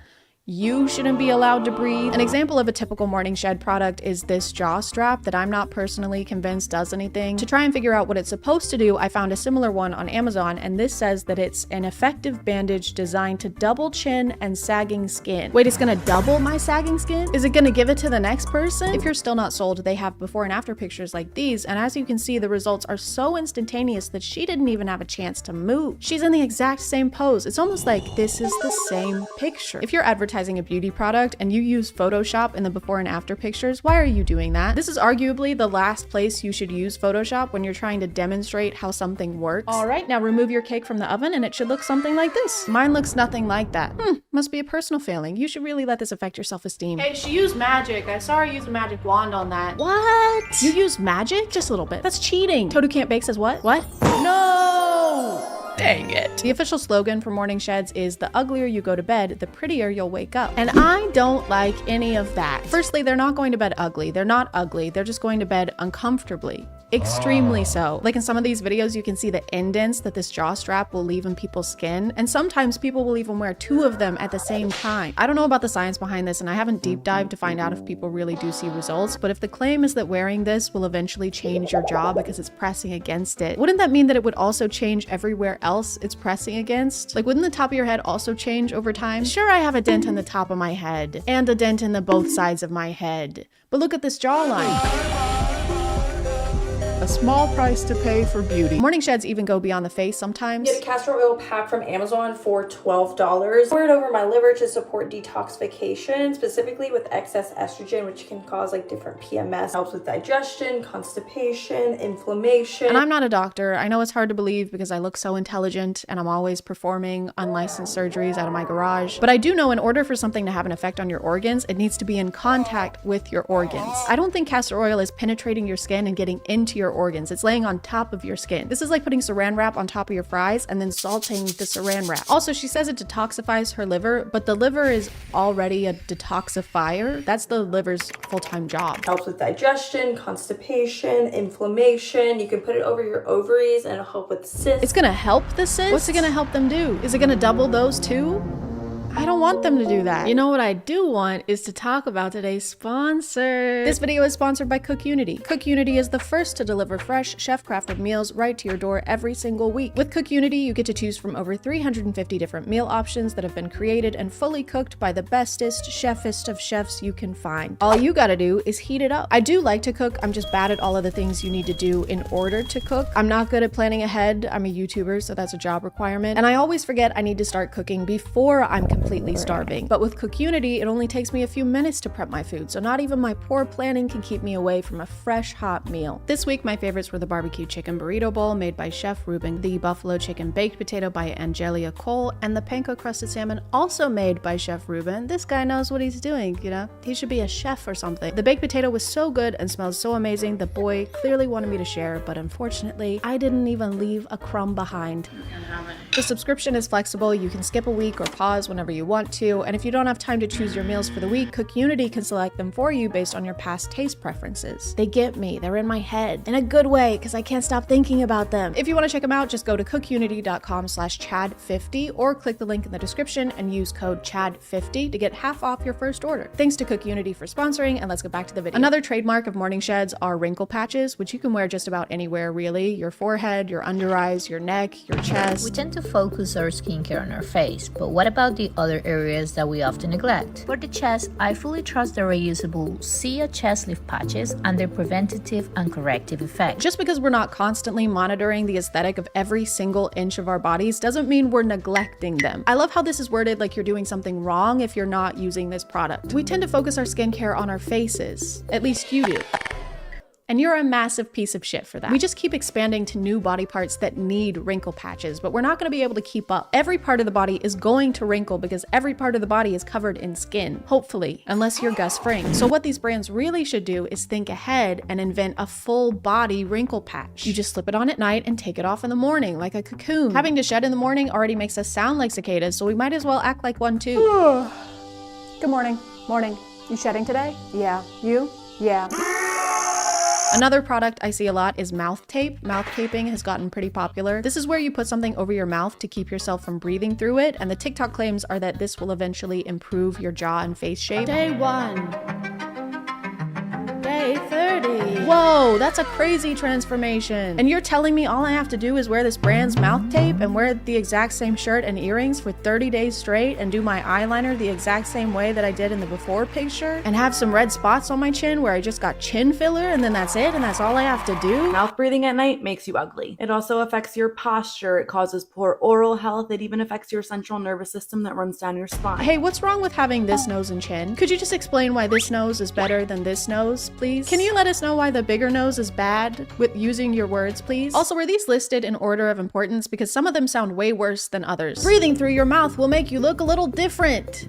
You shouldn't be allowed to breathe. An example of a typical morning shed product is this jaw strap that I'm not personally convinced does anything. To try and figure out what it's supposed to do, I found a similar one on Amazon, and this says that it's an effective bandage designed to double chin and sagging skin. Wait, it's gonna double my sagging skin? Is it gonna give it to the next person? If you're still not sold, they have before and after pictures like these, and as you can see, the results are so instantaneous that she didn't even have a chance to move. She's in the exact same pose. It's almost like this is the same picture. If you're advertising a beauty product and you use Photoshop in the before and after pictures, why are you doing that? This is arguably the last place you should use Photoshop when you're trying to demonstrate how something works. All right, now remove your cake from the oven and it should look something like this. Mine looks nothing like that. Must be a personal failing. You should really let this affect your self-esteem. Hey, she used magic. I saw her use a magic wand on that. What? You used magic? Just a little bit. That's cheating. Toad Who Can't Bake says what? What? No! Dang it. The official slogan for morning sheds is the uglier you go to bed, the prettier you'll wake up. And I don't like any of that. Firstly, they're not going to bed ugly. They're not ugly. They're just going to bed uncomfortably. Extremely so. Like in some of these videos, you can see the indents that this jaw strap will leave in people's skin. And sometimes people will even wear 2 of them at the same time. I don't know about the science behind this, and I haven't deep dived to find out if people really do see results. But if the claim is that wearing this will eventually change your jaw because it's pressing against it, wouldn't that mean that it would also change everywhere else it's pressing against? Like, wouldn't the top of your head also change over time? Sure, I have a dent in the top of my head and a dent in the both sides of my head. But look at this jawline. A small price to pay for beauty. Morning sheds even go beyond the face sometimes. Get a castor oil pack from Amazon for $12. Pour it over my liver to support detoxification, specifically with excess estrogen, which can cause like different PMS. Helps with digestion, constipation, inflammation. And I'm not a doctor. I know it's hard to believe because I look so intelligent and I'm always performing unlicensed surgeries out of my garage. But I do know in order for something to have an effect on your organs, it needs to be in contact with your organs. I don't think castor oil is penetrating your skin and getting into your organs. It's laying on top of your skin. This is like putting saran wrap on top of your fries and then salting the saran wrap. Also, she says it detoxifies her liver, but the liver is already a detoxifier. That's the liver's full-time job. Helps with digestion, constipation, inflammation. You can put it over your ovaries and it'll help with cysts. It's gonna help the cysts? What's it gonna help them do? Is it gonna double those too? I don't want them to do that. You know what I do want is to talk about today's sponsor. This video is sponsored by CookUnity. CookUnity is the first to deliver fresh, chef-crafted meals right to your door every single week. With CookUnity, you get to choose from over 350 different meal options that have been created and fully cooked by the bestest, chefest of chefs you can find. All you gotta do is heat it up. I do like to cook, I'm just bad at all of the things you need to do in order to cook. I'm not good at planning ahead. I'm a YouTuber, so that's a job requirement. And I always forget I need to start cooking before I'm completely starving. But with CookUnity, it only takes me a few minutes to prep my food, so not even my poor planning can keep me away from a fresh, hot meal. This week, my favorites were the barbecue chicken burrito bowl made by Chef Ruben, the buffalo chicken baked potato by Angelia Cole, and the panko crusted salmon also made by Chef Ruben. This guy knows what he's doing, you know? He should be a chef or something. The baked potato was so good and smells so amazing, the boy clearly wanted me to share, but unfortunately, I didn't even leave a crumb behind. The subscription is flexible. You can skip a week or pause whenever you want to, and if you don't have time to choose your meals for the week, CookUnity can select them for you based on your past taste preferences. They get me. They're in my head. In a good way, because I can't stop thinking about them. If you want to check them out, just go to cookunity.com/chad50 or click the link in the description and use code CHAD50 to get half off your first order. Thanks to CookUnity for sponsoring, and let's get back to the video. Another trademark of Morning Sheds are wrinkle patches, which you can wear just about anywhere really. Your forehead, your under eyes, your neck, your chest. We tend to focus our skincare on our face, but what about the other areas that we often neglect? For the chest, I fully trust the reusable Sia chest lift patches and their preventative and corrective effect. Just because we're not constantly monitoring the aesthetic of every single inch of our bodies doesn't mean we're neglecting them. I love how this is worded like you're doing something wrong if you're not using this product. We tend to focus our skincare on our faces. At least you do. And you're a massive piece of shit for that. We just keep expanding to new body parts that need wrinkle patches, but we're not gonna be able to keep up. Every part of the body is going to wrinkle because every part of the body is covered in skin, hopefully, unless you're Gus Fring. So what these brands really should do is think ahead and invent a full body wrinkle patch. You just slip it on at night and take it off in the morning, like a cocoon. Having to shed in the morning already makes us sound like cicadas, so we might as well act like one too. Good morning. Morning. You shedding today? Yeah. You? Yeah. Another product I see a lot is mouth tape. Mouth taping has gotten pretty popular. This is where you put something over your mouth to keep yourself from breathing through it, and the TikTok claims are that this will eventually improve your jaw and face shape. Day 1. Day 30. Whoa, that's a crazy transformation. And you're telling me all I have to do is wear this brand's mouth tape and wear the exact same shirt and earrings for 30 days straight and do my eyeliner the exact same way that I did in the before picture and have some red spots on my chin where I just got chin filler and then that's it and that's all I have to do? Mouth breathing at night makes you ugly. It also affects your posture, it causes poor oral health, it even affects your central nervous system that runs down your spine. Hey, what's wrong with having this nose and chin? Could you just explain why this nose is better than this nose, please? Can you let us know why the bigger nose is bad with using your words, please? Also, were these listed in order of importance? Because some of them sound way worse than others. Breathing through your mouth will make you look a little different.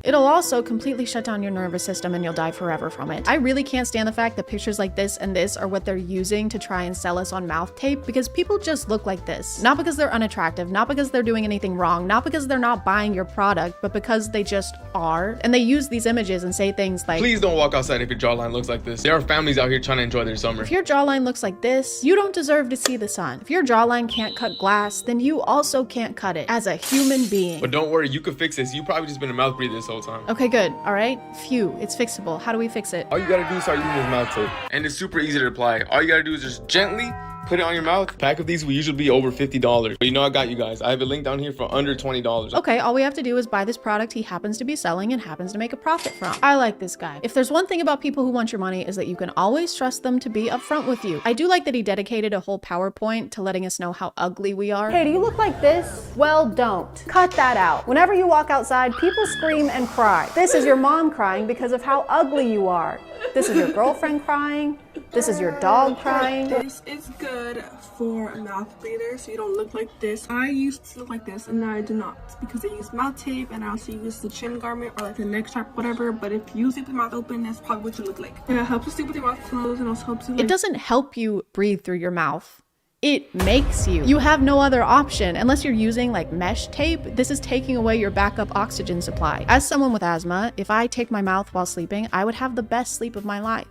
It'll also completely shut down your nervous system and you'll die forever from it. I really can't stand the fact that pictures like this and this are what they're using to try and sell us on mouth tape because people just look like this. Not because they're unattractive, not because they're doing anything wrong, not because they're not buying your product, but because they just are. And they use these images and say things like, please don't walk outside if your jawline looks like this. There are families out here trying to enjoy their summer. If your jawline looks like this, you don't deserve to see the sun. If your jawline can't cut glass, then you also can't cut it as a human being. But don't worry, you can fix this. You've probably just been a mouth breather this whole time. Okay, good. All right. Phew, it's fixable. How do we fix it? All you gotta do is start using this mouth tape. And it's super easy to apply. All you gotta do is just gently put it on your mouth. Pack of these will usually be over $50. But you know I got you guys. I have a link down here for under $20. Okay, all we have to do is buy this product he happens to be selling and happens to make a profit from. I like this guy. If there's one thing about people who want your money is that you can always trust them to be upfront with you. I do like that he dedicated a whole PowerPoint to letting us know how ugly we are. Hey, do you look like this? Well, don't. Cut that out. Whenever you walk outside, people scream and cry. This is your mom crying because of how ugly you are. This is your girlfriend crying. This is your dog crying. This is good for a mouth breather so you don't look like this. I used to look like this and now I do not because I use mouth tape and I also use the chin garment or like the neck strap, whatever. But if you sleep with your mouth open, that's probably what you look like. And it helps you sleep with your mouth closed and also helps you It doesn't help you breathe through your mouth. It makes you. You have no other option. Unless you're using like mesh tape, this is taking away your backup oxygen supply. As someone with asthma, if I take my mouth while sleeping, I would have the best sleep of my life.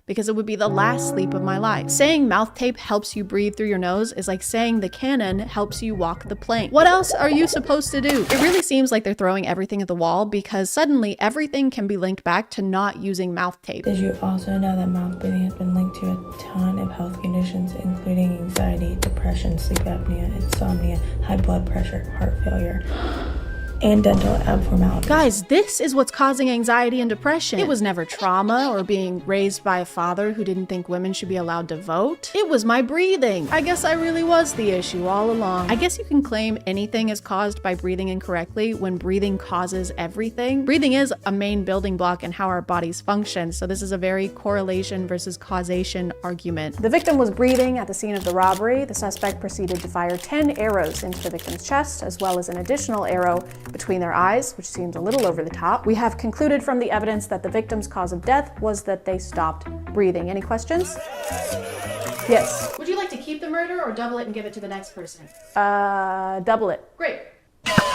because it would be the last sleep of my life. Saying mouth tape helps you breathe through your nose is like saying the cannon helps you walk the plank. What else are you supposed to do? It really seems like they're throwing everything at the wall because suddenly everything can be linked back to not using mouth tape. Did you also know that mouth breathing has been linked to a ton of health conditions, including anxiety, depression, sleep apnea, insomnia, high blood pressure, heart failure, and dental abnormalities? Guys, this is what's causing anxiety and depression. It was never trauma or being raised by a father who didn't think women should be allowed to vote. It was my breathing. I guess I really was the issue all along. I guess you can claim anything is caused by breathing incorrectly when breathing causes everything. Breathing is a main building block in how our bodies function, so this is a very correlation versus causation argument. The victim was breathing at the scene of the robbery. The suspect proceeded to fire 10 arrows into the victim's chest, as well as an additional arrow between their eyes, which seems a little over the top. We have concluded from the evidence that the victim's cause of death was that they stopped breathing. Any questions? Yes. Would you like to keep the murder or double it and give it to the next person? Double it. Great.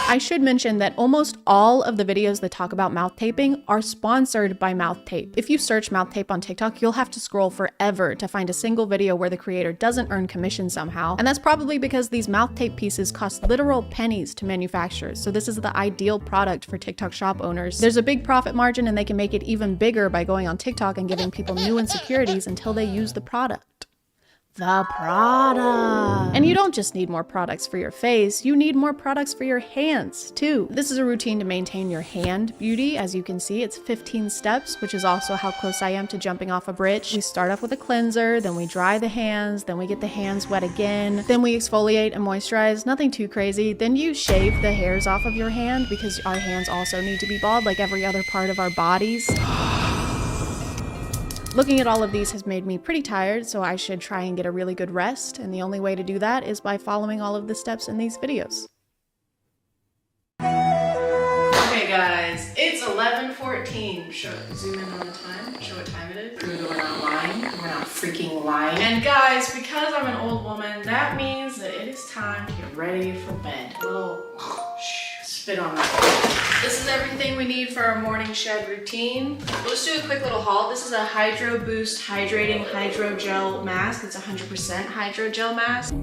I should mention that almost all of the videos that talk about mouth taping are sponsored by mouth tape. If you search mouth tape on TikTok, you'll have to scroll forever to find a single video where the creator doesn't earn commission somehow. And that's probably because these mouth tape pieces cost literal pennies to manufacture. So this is the ideal product for TikTok shop owners. There's a big profit margin and they can make it even bigger by going on TikTok and giving people new insecurities until they use the product. The product. And you don't just need more products for your face, you need more products for your hands too. This is a routine to maintain your hand beauty. As you can see, it's 15 steps, which is also how close I am to jumping off a bridge. We start off with a cleanser, then we dry the hands, then we get the hands wet again, then we exfoliate and moisturize, nothing too crazy. Then you shave the hairs off of your hand because our hands also need to be bald like every other part of our bodies. Looking at all of these has made me pretty tired, so I should try and get a really good rest, and the only way to do that is by following all of the steps in these videos. Okay guys, it's 11:14. Zoom in on the time, show what time it is. We're not lying, we're not freaking lying. And guys, because I'm an old woman, that means that it is time to get ready for bed. A little spit on that. This is everything we need for our morning shed routine. We'll just do a quick little haul. This is a Hydro Boost Hydrating Hydrogel Mask. It's 100% hydrogel mask.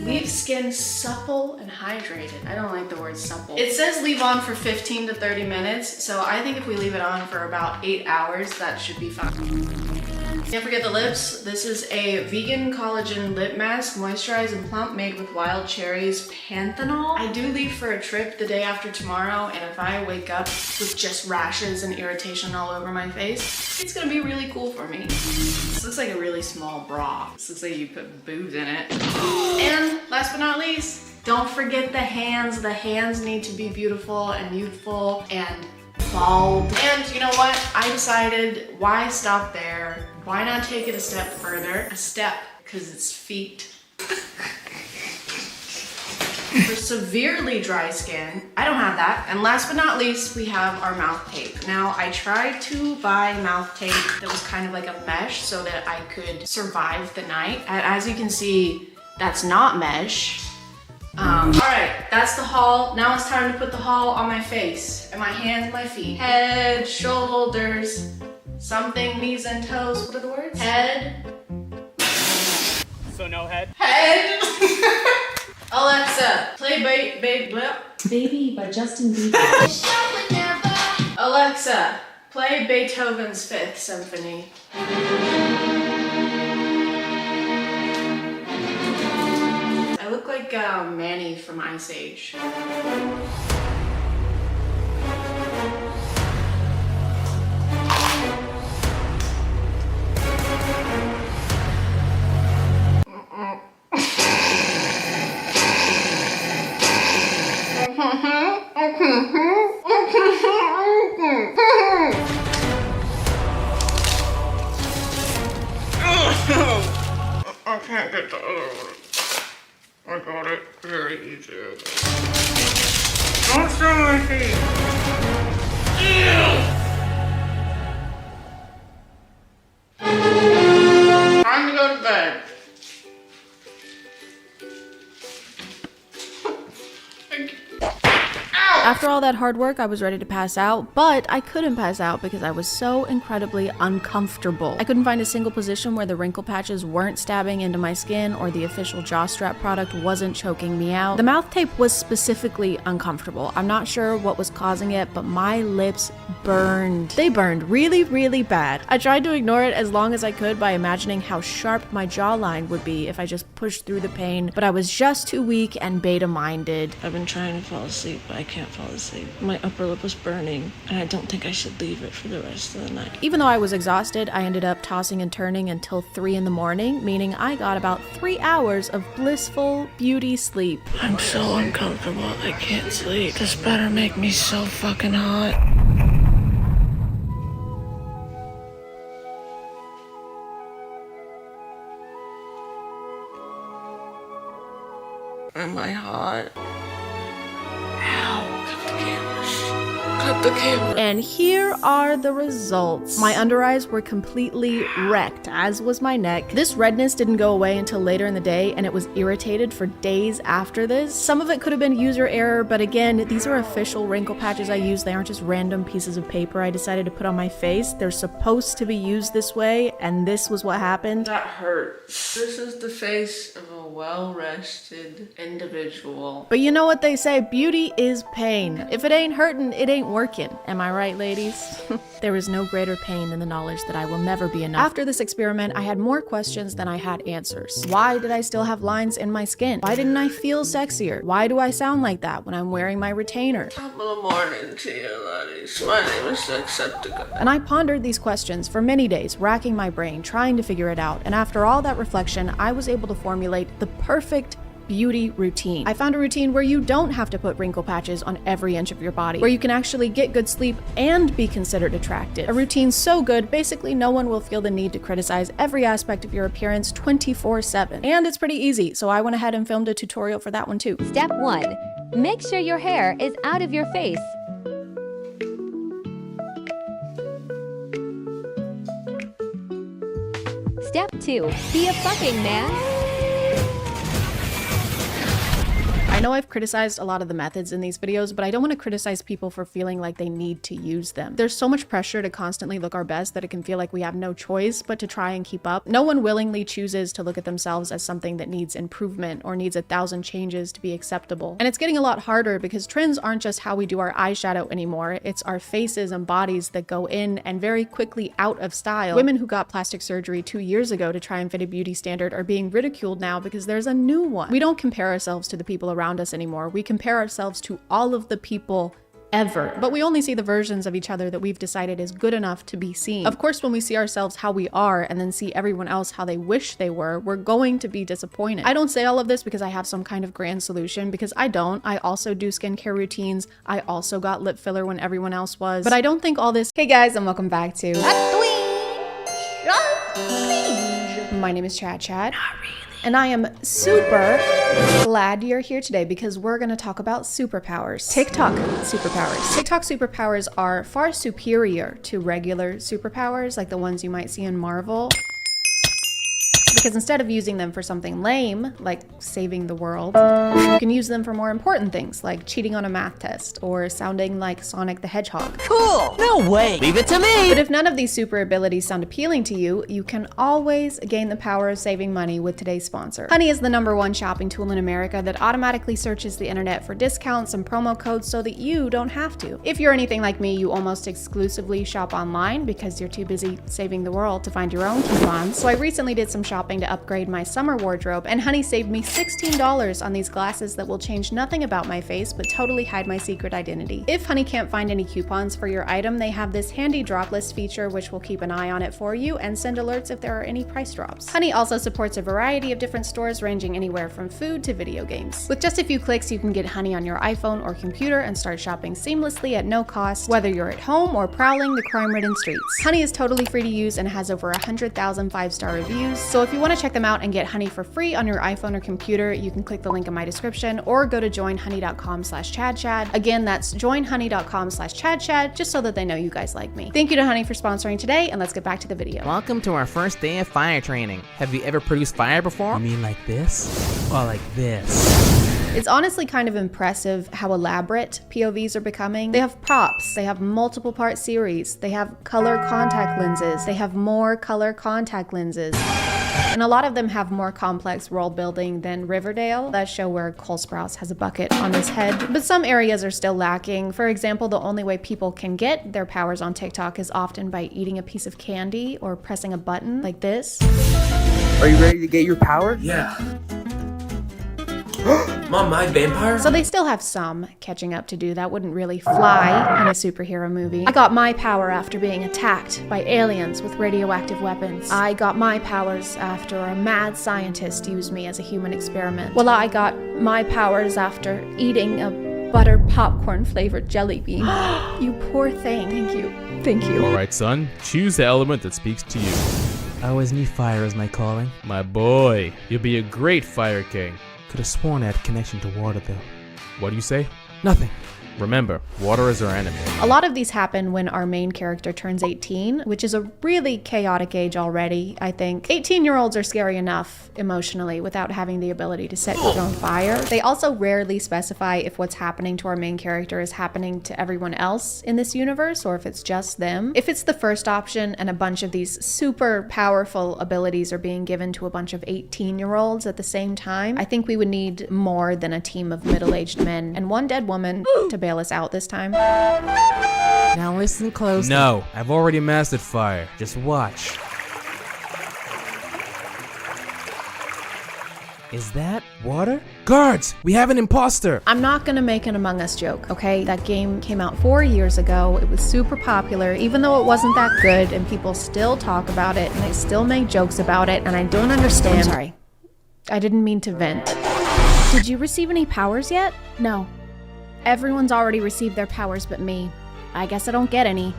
Leave skin supple and hydrated. I don't like the word supple. It says leave on for 15 to 30 minutes, so I think if we leave it on for about 8 hours, that should be fine. Can't forget the lips. This is a vegan collagen lip mask, moisturized and plump, made with wild cherries panthenol. I do leave for a trip the day after tomorrow, and if I wake up with just rashes and irritation all over my face, it's gonna be really cool for me. This looks like a really small bra. This looks like you put boobs in it. And last but not least, don't forget the hands. The hands need to be beautiful and youthful and bald. And you know what? I decided, why stop there? Why not take it a step further? A step, because it's feet. For severely dry skin, I don't have that. And last but not least, we have our mouth tape. Now, I tried to buy mouth tape that was kind of like a mesh so that I could survive the night. And as you can see, that's not mesh. All right, that's the haul. Now it's time to put the haul on my face and my hands and my feet. Head, shoulders, something, knees and toes. What are the words? Head. So no head? Head. Alexa, play Baby by Justin Bieber. Alexa, play Beethoven's Fifth Symphony. I look like Manny from Ice Age. I can't get the other one. I got it very easy. Don't show my feet. Ew. Time to go to bed. After all all that hard work, I was ready to pass out, but I couldn't pass out because I was so incredibly uncomfortable. I couldn't find a single position where the wrinkle patches weren't stabbing into my skin or the official jaw strap product wasn't choking me out. The mouth tape was specifically uncomfortable. I'm not sure what was causing it, but my lips burned. They burned really, really bad. I tried to ignore it as long as I could by imagining how sharp my jawline would be if I just pushed through the pain, but I was just too weak and beta-minded. I've been trying to fall asleep, but I can't fall asleep. My upper lip was burning, and I don't think I should leave it for the rest of the night. Even though I was exhausted, I ended up tossing and turning until 3 in the morning, meaning I got about 3 hours of blissful beauty sleep. I'm so uncomfortable, I can't sleep. This better make me so fucking hot. Am I hot? Ow, cut the cameras. Cut the camera. And here are the results. My under eyes were completely wrecked, as was my neck. This redness didn't go away until later in the day, and it was irritated for days after this. Some of it could have been user error, but again, these are official wrinkle patches I use. They aren't just random pieces of paper I decided to put on my face. They're supposed to be used this way, and this was what happened. That hurts. This is the face of a well-rested individual. But you know what they say, beauty is pain. If it ain't hurting, it ain't working. Am I right, ladies? There is no greater pain than the knowledge that I will never be enough. After this experiment, I had more questions than I had answers. Why did I still have lines in my skin? Why didn't I feel sexier? Why do I sound like that when I'm wearing my retainer? Top of the morning to you, ladies. My name is Acceptica. And I pondered these questions for many days, racking my brain, trying to figure it out. And after all that reflection, I was able to formulate the perfect beauty routine. I found a routine where you don't have to put wrinkle patches on every inch of your body, where you can actually get good sleep and be considered attractive. A routine so good, basically no one will feel the need to criticize every aspect of your appearance 24/7. And it's pretty easy, so I went ahead and filmed a tutorial for that one too. Step 1. Make sure your hair is out of your face. Step 2. Be a fucking man. I know I've criticized a lot of the methods in these videos, but I don't want to criticize people for feeling like they need to use them. There's so much pressure to constantly look our best that it can feel like we have no choice but to try and keep up. No one willingly chooses to look at themselves as something that needs improvement or needs 1,000 changes to be acceptable. And it's getting a lot harder because trends aren't just how we do our eyeshadow anymore. It's our faces and bodies that go in and very quickly out of style. Women who got plastic surgery 2 years ago to try and fit a beauty standard are being ridiculed now because there's a new one. We don't compare ourselves to the people around us anymore. We compare ourselves to all of the people ever, but we only see the versions of each other that we've decided is good enough to be seen. Of course, when we see ourselves how we are and then see everyone else how they wish they were, we're going to be disappointed. I don't say all of this because I have some kind of grand solution, because I don't. I also do skincare routines. I also got lip filler when everyone else was, but I don't think all this— Hey guys, and welcome back to My name is ChadChad. And I am super glad you're here today because we're going to talk about superpowers. TikTok superpowers. TikTok superpowers are far superior to regular superpowers like the ones you might see in Marvel. Because instead of using them for something lame, like saving the world, you can use them for more important things, like cheating on a math test or sounding like Sonic the Hedgehog. Cool! No way! Leave it to me! But if none of these super abilities sound appealing to you, you can always gain the power of saving money with today's sponsor. Honey is the #1 shopping tool in America that automatically searches the internet for discounts and promo codes so that you don't have to. If you're anything like me, you almost exclusively shop online because you're too busy saving the world to find your own coupons. So I recently did some shopping to upgrade my summer wardrobe, and Honey saved me $16 on these glasses that will change nothing about my face but totally hide my secret identity. If Honey can't find any coupons for your item, they have this handy drop list feature which will keep an eye on it for you and send alerts if there are any price drops. Honey also supports a variety of different stores ranging anywhere from food to video games. With just a few clicks, you can get Honey on your iPhone or computer and start shopping seamlessly at no cost, whether you're at home or prowling the crime-ridden streets. Honey is totally free to use and has over 100,000 5-star reviews, so if you want to check them out and get Honey for free on your iPhone or computer, you can click the link in my description or go to joinhoney.com/ChadChad. Again, that's joinhoney.com/ChadChad, just so that they know you guys like me. Thank you to Honey for sponsoring today, and let's get back to the video. Welcome to our first day of fire training. Have you ever produced fire before? You mean like this? Or like this? It's honestly kind of impressive how elaborate POVs are becoming. They have props, they have multiple part series, they have color contact lenses, they have more color contact lenses. And a lot of them have more complex world building than Riverdale, that show where Cole Sprouse has a bucket on his head. But some areas are still lacking. For example, the only way people can get their powers on TikTok is often by eating a piece of candy or pressing a button like this. Are you ready to get your power? Yeah. Mom, my vampire? So they still have some catching up to do that wouldn't really fly in a superhero movie. I got my power after being attacked by aliens with radioactive weapons. I got my powers after a mad scientist used me as a human experiment. Well, I got my powers after eating a butter popcorn flavored jelly bean. You poor thing. Thank you. Thank you. Alright, son. Choose the element that speaks to you. I always knew fire is my calling. My boy, you'll be a great fire king. Could have sworn I had connection to water though. What do you say? Nothing. Remember, water is our enemy. A lot of these happen when our main character turns 18, which is a really chaotic age already, I think. 18-year-olds are scary enough emotionally without having the ability to set people on fire. They also rarely specify if what's happening to our main character is happening to everyone else in this universe or if it's just them. If it's the first option and a bunch of these super powerful abilities are being given to a bunch of 18-year-olds at the same time, I think we would need more than a team of middle-aged men and one dead woman to bail us out this time. Now listen close. No, I've already mastered fire. Just watch. Is that water? Guards, we have an imposter. I'm not gonna make an Among Us joke, okay? That game came out 4 years ago. It was super popular, even though it wasn't that good, and people still talk about it, and they still make jokes about it, and I don't understand. I'm sorry. I didn't mean to vent. Did you receive any powers yet? No. Everyone's already received their powers but me. I guess I don't get any.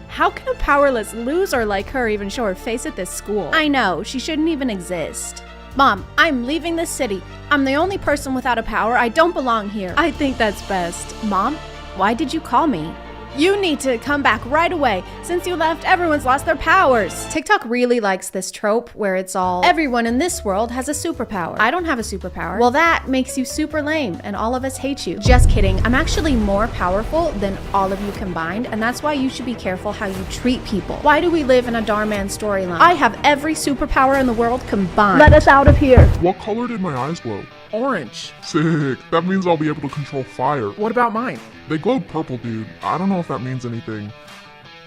How can a powerless loser like her even show her face at this school? I know, she shouldn't even exist. Mom, I'm leaving this city. I'm the only person without a power. I don't belong here. I think that's best. Mom, why did you call me? You need to come back right away. Since you left, everyone's lost their powers. TikTok really likes this trope where it's all, everyone in this world has a superpower. I don't have a superpower. Well, that makes you super lame and all of us hate you. Just kidding. I'm actually more powerful than all of you combined, and that's why you should be careful how you treat people. Why do we live in a Darman storyline? I have every superpower in the world combined. Let us out of here. What color did my eyes glow? Orange. Sick. That means I'll be able to control fire. What about mine? They glowed purple, dude. I don't know if that means anything.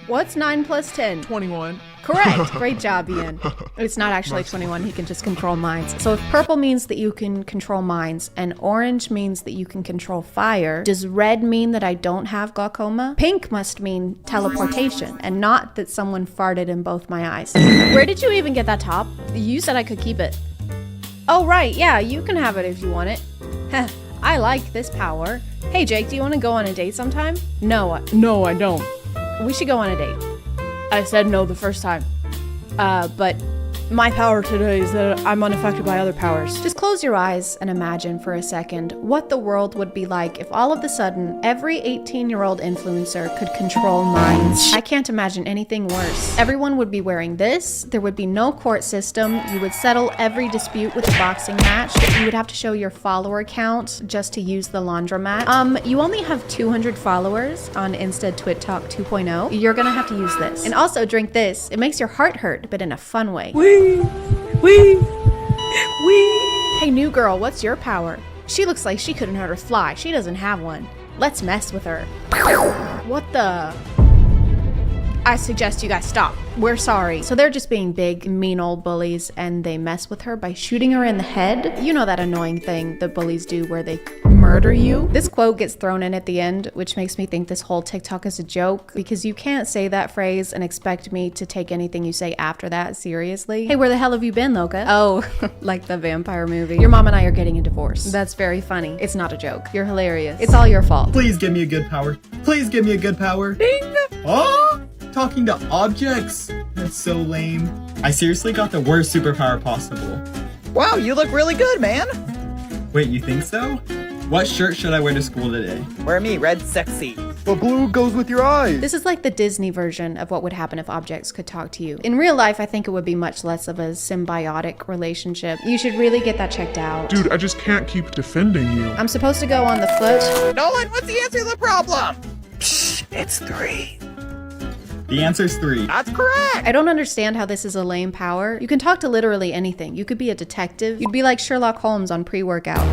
What's 9 plus 10? 21. Correct. Great job, Ian. It's not actually 21. He can just control minds. So if purple means that you can control minds and orange means that you can control fire, does red mean that I don't have glaucoma? Pink must mean teleportation and not that someone farted in both my eyes. Where did you even get that top? You said I could keep it. Oh, right. Yeah, you can have it if you want it. Heh, I like this power. Hey, Jake, do you want to go on a date sometime? No, I don't. We should go on a date. I said no the first time. But my power today is that I'm unaffected by other powers. Just close your eyes and imagine for a second what the world would be like if all of a sudden every 18-year-old influencer could control minds. I can't imagine anything worse. Everyone would be wearing this. There would be no court system. You would settle every dispute with a boxing match. You would have to show your follower count just to use the laundromat. You only have 200 followers on Insta TwitTok 2.0. You're gonna have to use this. And also drink this. It makes your heart hurt, but in a fun way. Wee! Hey, new girl, what's your power? She looks like she couldn't hurt a fly. She doesn't have one. Let's mess with her. What the? I suggest you guys stop. We're sorry. So they're just being big, mean old bullies, and they mess with her by shooting her in the head. You know that annoying thing the bullies do where they murder you? This quote gets thrown in at the end, which makes me think this whole TikTok is a joke, because you can't say that phrase and expect me to take anything you say after that seriously. Hey, where the hell have you been, Loka? Oh, like the vampire movie. Your mom and I are getting a divorce. That's very funny. It's not a joke. You're hilarious. It's all your fault. Please give me a good power. Please give me a good power. Ding! Oh! Talking to objects? That's so lame. I seriously got the worst superpower possible. Wow, you look really good, man. Wait, you think so? What shirt should I wear to school today? Wear me, red sexy. But blue goes with your eyes. This is like the Disney version of what would happen if objects could talk to you. In real life, I think it would be much less of a symbiotic relationship. You should really get that checked out. Dude, I just can't keep defending you. I'm supposed to go on the foot. Nolan, what's the answer to the problem? Psh, it's 3. The answer's 3. That's correct. I don't understand how this is a lame power. You can talk to literally anything. You could be a detective. You'd be like Sherlock Holmes on pre-workout.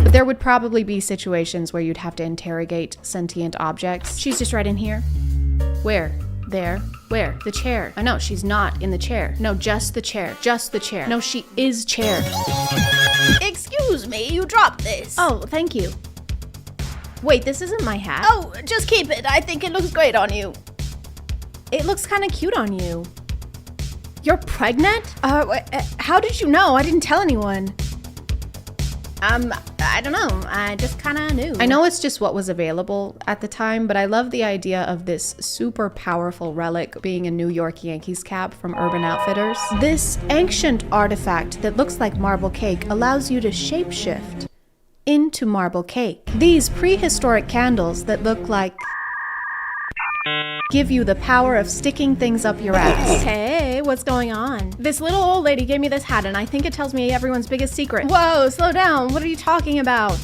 But there would probably be situations where you'd have to interrogate sentient objects. She's just right in here. Where? There. Where? The chair. I know, she's not in the chair. No, just the chair. Just the chair. No, she is chair. Excuse me, you dropped this. Oh, thank you. Wait, this isn't my hat. Oh, just keep it. I think it looks great on you. It looks kind of cute on you. You're pregnant? How did you know? I didn't tell anyone. I don't know. I just kind of knew. I know it's just what was available at the time, but I love the idea of this super powerful relic being a New York Yankees cap from Urban Outfitters. This ancient artifact that looks like marble cake allows you to shapeshift into marble cake. These prehistoric candles that look like give you the power of sticking things up your ass. Hey, what's going on? This little old lady gave me this hat and I think it tells me everyone's biggest secret. Whoa, slow down. What are you talking about?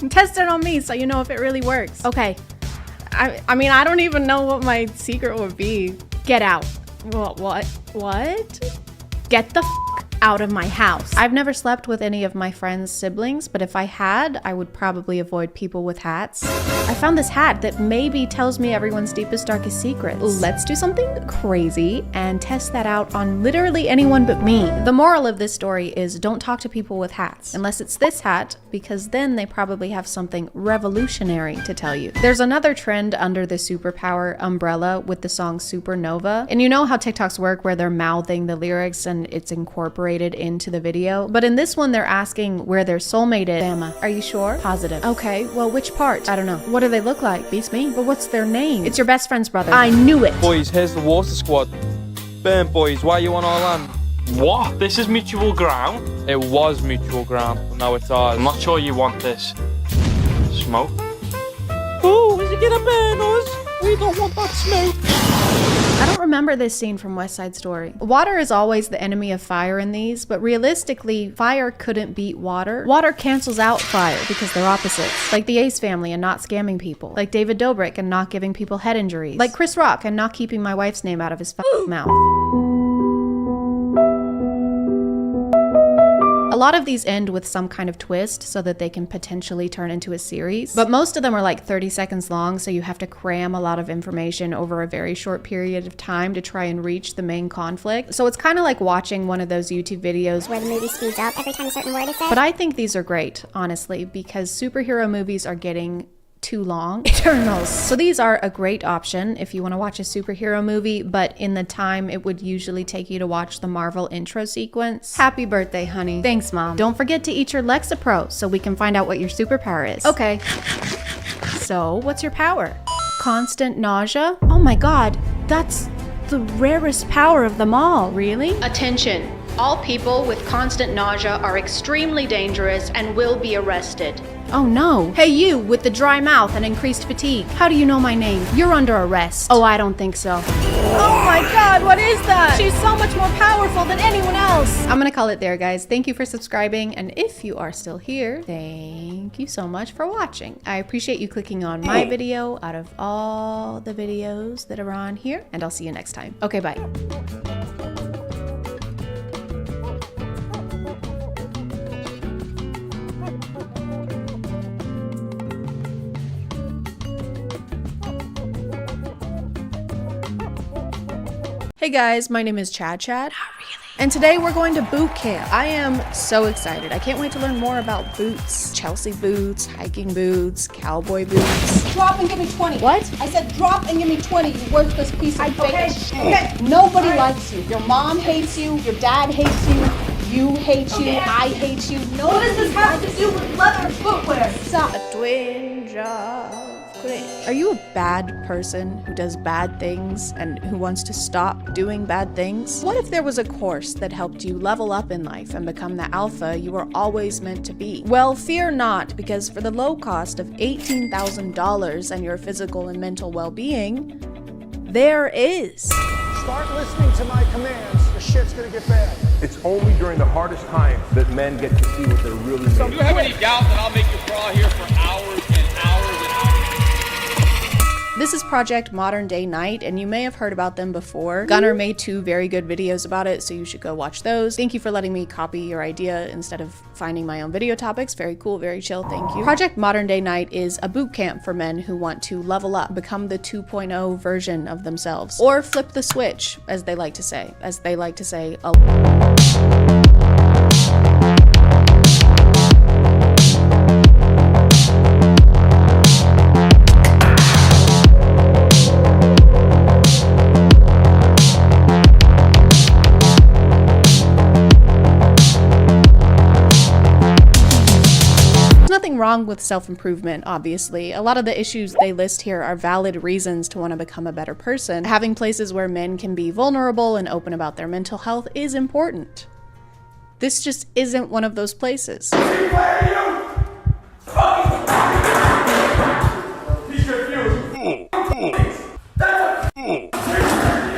Test it on me so you know if it really works. Okay. I mean, I don't even know what my secret would be. Get out. What? Get the f out of my house. I've never slept with any of my friends' siblings, but if I had, I would probably avoid people with hats. I found this hat that maybe tells me everyone's deepest, darkest secrets. Let's do something crazy and test that out on literally anyone but me. The moral of this story is don't talk to people with hats, unless it's this hat, because then they probably have something revolutionary to tell you. There's another trend under the superpower umbrella with the song Supernova. And you know how TikToks work where they're mouthing the lyrics and it's incorporated into the video. But in this one, they're asking where their soulmate is. Bama. Are you sure? Positive. Okay, well, which part? I don't know. What do they look like? Beats me. But what's their name? It's your best friend's brother. I knew it. Boys, here's the water squad. Burn, boys, why are you on our land? What? This is mutual ground? It was mutual ground, but now it's ours. I'm not sure you want this. Smoke? Oh, is it gonna burn us? We don't want that smoke. I don't remember this scene from West Side Story. Water is always the enemy of fire in these, but realistically, fire couldn't beat water. Water cancels out fire because they're opposites. Like the Ace family and not scamming people. Like David Dobrik and not giving people head injuries. Like Chris Rock and not keeping my wife's name out of his mouth. A lot of these end with some kind of twist so that they can potentially turn into a series, but most of them are like 30 seconds long, so you have to cram a lot of information over a very short period of time to try and reach the main conflict. So it's kind of like watching one of those YouTube videos where the movie speeds up every time a certain word is said. But I think these are great, honestly, because superhero movies are getting too long. Eternals. So these are a great option if you want to watch a superhero movie, but in the time it would usually take you to watch the Marvel intro sequence. Happy birthday, honey. Thanks, Mom. Don't forget to eat your Lexapro so we can find out what your superpower is. Okay. So, what's your power? Constant nausea? Oh my god, that's the rarest power of them all. Really? Attention. All people with constant nausea are extremely dangerous and will be arrested. Oh no. Hey you, with the dry mouth and increased fatigue. How do you know my name? You're under arrest. Oh, I don't think so. Oh my god, what is that? She's so much more powerful than anyone else. I'm gonna call it there, guys. Thank you for subscribing, and if you are still here, thank you so much for watching. I appreciate you clicking on my video out of all the videos that are on here, and I'll see you next time. Okay, bye. Hey guys, my name is ChadChad. And today we're going to boot camp. I am so excited. I can't wait to learn more about boots. Chelsea boots, hiking boots, cowboy boots. Drop and give me 20. What? I said drop and give me 20, you worthless piece of fish. Okay. Nobody likes you. Your mom hates you, your dad hates you hate you, I hate you. What does this have to do with leather footwear? Stop. A twinge of Are you a bad person who does bad things and who wants to stop doing bad things? What if there was a course that helped you level up in life and become the alpha you were always meant to be? Well, fear not, because for the low cost of $18,000 and your physical and mental well-being, there is. Start listening to my commands. The shit's gonna get bad. It's only during the hardest times that men get to see what they're really made of. Do you have any doubt that I'll make you crawl here for hours and hours and hours? This is Project Modern Day Night, and you may have heard about them before. Gunnar made 2 very good videos about it, so you should go watch those. Thank you for letting me copy your idea instead of finding my own video topics. Very cool, very chill, thank you. Project Modern Day Night is a boot camp for men who want to level up, become the 2.0 version of themselves, or flip the switch, as they like to say. Wrong with self-improvement, obviously. A lot of the issues they list here are valid reasons to want to become a better person. Having places where men can be vulnerable and open about their mental health is important. This just isn't one of those places.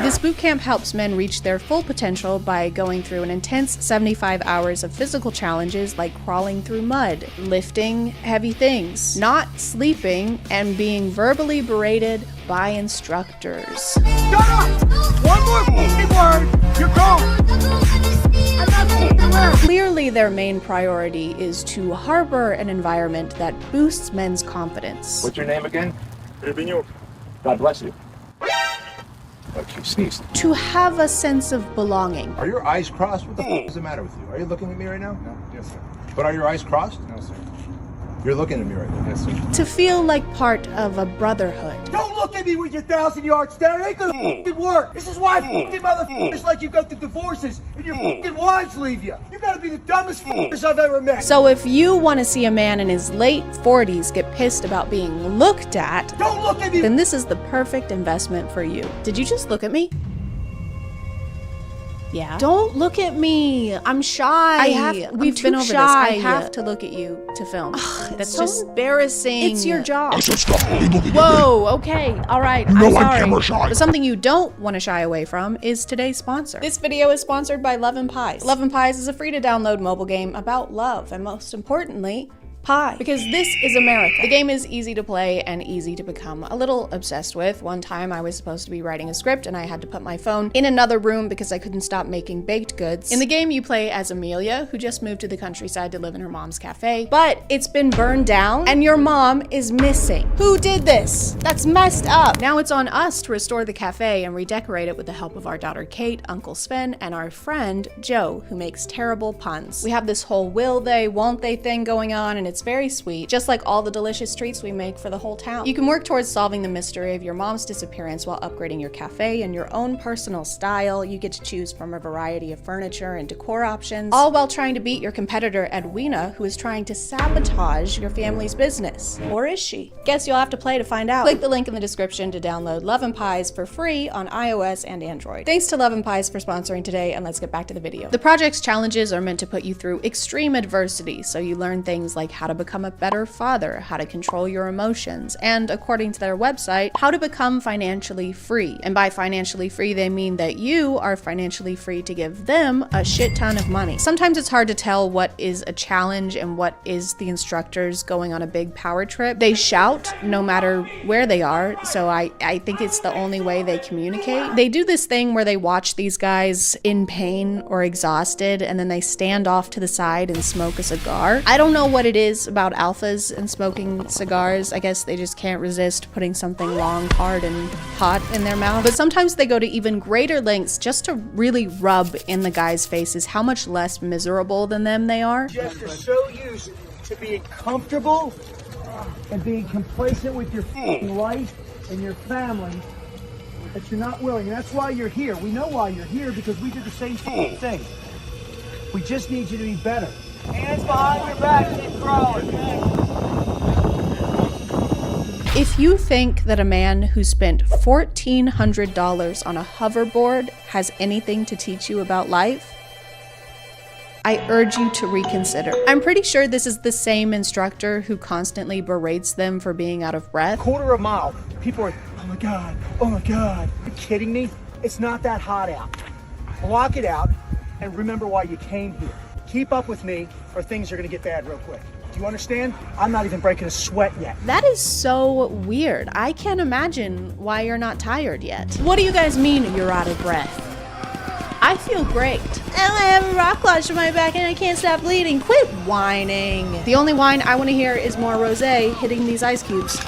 This bootcamp helps men reach their full potential by going through an intense 75 hours of physical challenges like crawling through mud, lifting heavy things, not sleeping, and being verbally berated by instructors. Shut up! One more word, you're gone! Clearly, their main priority is to harbor an environment that boosts men's confidence. What's your name again? God bless you. Like you sneezed. To have a sense of belonging. Are your eyes crossed? What the f is the matter with you? Are you looking at me right now? No. Yes, sir. But are your eyes crossed? No, sir. You're looking at me right now. Yes, sir. To feel like part of a brotherhood. Don't look at me with your 1,000-yard stare. It ain't gonna f***ing work. This is why f***ing motherfuckers like you go through divorces and your f***ing wives leave you. You gotta be the dumbest f***ers I've ever met. So if you want to see a man in his late 40s get pissed about being looked at, don't look at me, then this is the perfect investment for you. Did you just look at me? Yeah. Don't look at me. I'm shy. We've been over this. I have to look at you to film. That's so just embarrassing. It's your job. I said stop. Whoa, okay. All right. You know I'm sorry. I'm camera shy. But something you don't want to shy away from is today's sponsor. This video is sponsored by Love and Pies. Love and Pies is a free to download mobile game about love and, most importantly, pie. Because this is America. The game is easy to play and easy to become a little obsessed with. One time I was supposed to be writing a script and I had to put my phone in another room because I couldn't stop making baked goods. In the game you play as Amelia, who just moved to the countryside to live in her mom's cafe, but it's been burned down and your mom is missing. Who did this? That's messed up. Now it's on us to restore the cafe and redecorate it with the help of our daughter Kate, Uncle Sven, and our friend Joe, who makes terrible puns. We have this whole will they, won't they thing going on, and it's very sweet, just like all the delicious treats we make for the whole town. You can work towards solving the mystery of your mom's disappearance while upgrading your cafe in your own personal style. You get to choose from a variety of furniture and decor options, all while trying to beat your competitor Edwina, who is trying to sabotage your family's business. Or is she? Guess you'll have to play to find out. Click the link in the description to download Love and Pies for free on iOS and Android. Thanks to Love and Pies for sponsoring today, and let's get back to the video. The project's challenges are meant to put you through extreme adversity, so you learn things like how to become a better father, how to control your emotions, and according to their website, how to become financially free. And by financially free, they mean that you are financially free to give them a shit ton of money. Sometimes it's hard to tell what is a challenge and what is the instructors going on a big power trip. They shout no matter where they are, so I think it's the only way they communicate. They do this thing where they watch these guys in pain or exhausted, and then they stand off to the side and smoke a cigar. I don't know what it is about alphas and smoking cigars. I guess they just can't resist putting something long, hard, and hot in their mouth. But sometimes they go to even greater lengths just to really rub in the guys' faces how much less miserable than them they are. Just are so used to being comfortable and being complacent with your life and your family that you're not willing. And that's why you're here. We know why you're here, because we did the same thing. We just need you to be better. Hands behind your back, keep crawling. If you think that a man who spent $1,400 on a hoverboard has anything to teach you about life, I urge you to reconsider. I'm pretty sure this is the same instructor who constantly berates them for being out of breath. Quarter of a mile. People are, oh my God, oh my God. Are you kidding me? It's not that hot out. Block it out and remember why you came here. Keep up with me or things are gonna get bad real quick. Do you understand? I'm not even breaking a sweat yet. That is so weird. I can't imagine why you're not tired yet. What do you guys mean you're out of breath? I feel great. And I have a rock lodge in my back and I can't stop bleeding. Quit whining. The only whine I want to hear is more rosé hitting these ice cubes.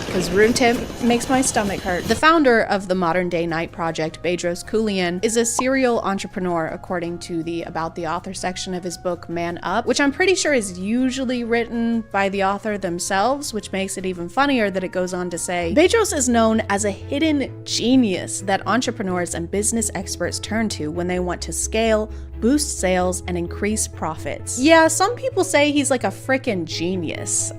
Because room temp makes my stomach hurt. The founder of the Modern Day Night Project, Bedros Keuilian, is a serial entrepreneur according to the About the Author section of his book Man Up, which I'm pretty sure is usually written by the author themselves, which makes it even funnier that it goes on to say, Bedros is known as a hidden genius that entrepreneurs and business experts turn to when they want to scale, boost sales, and increase profits. Yeah, some people say he's like a frickin' genius.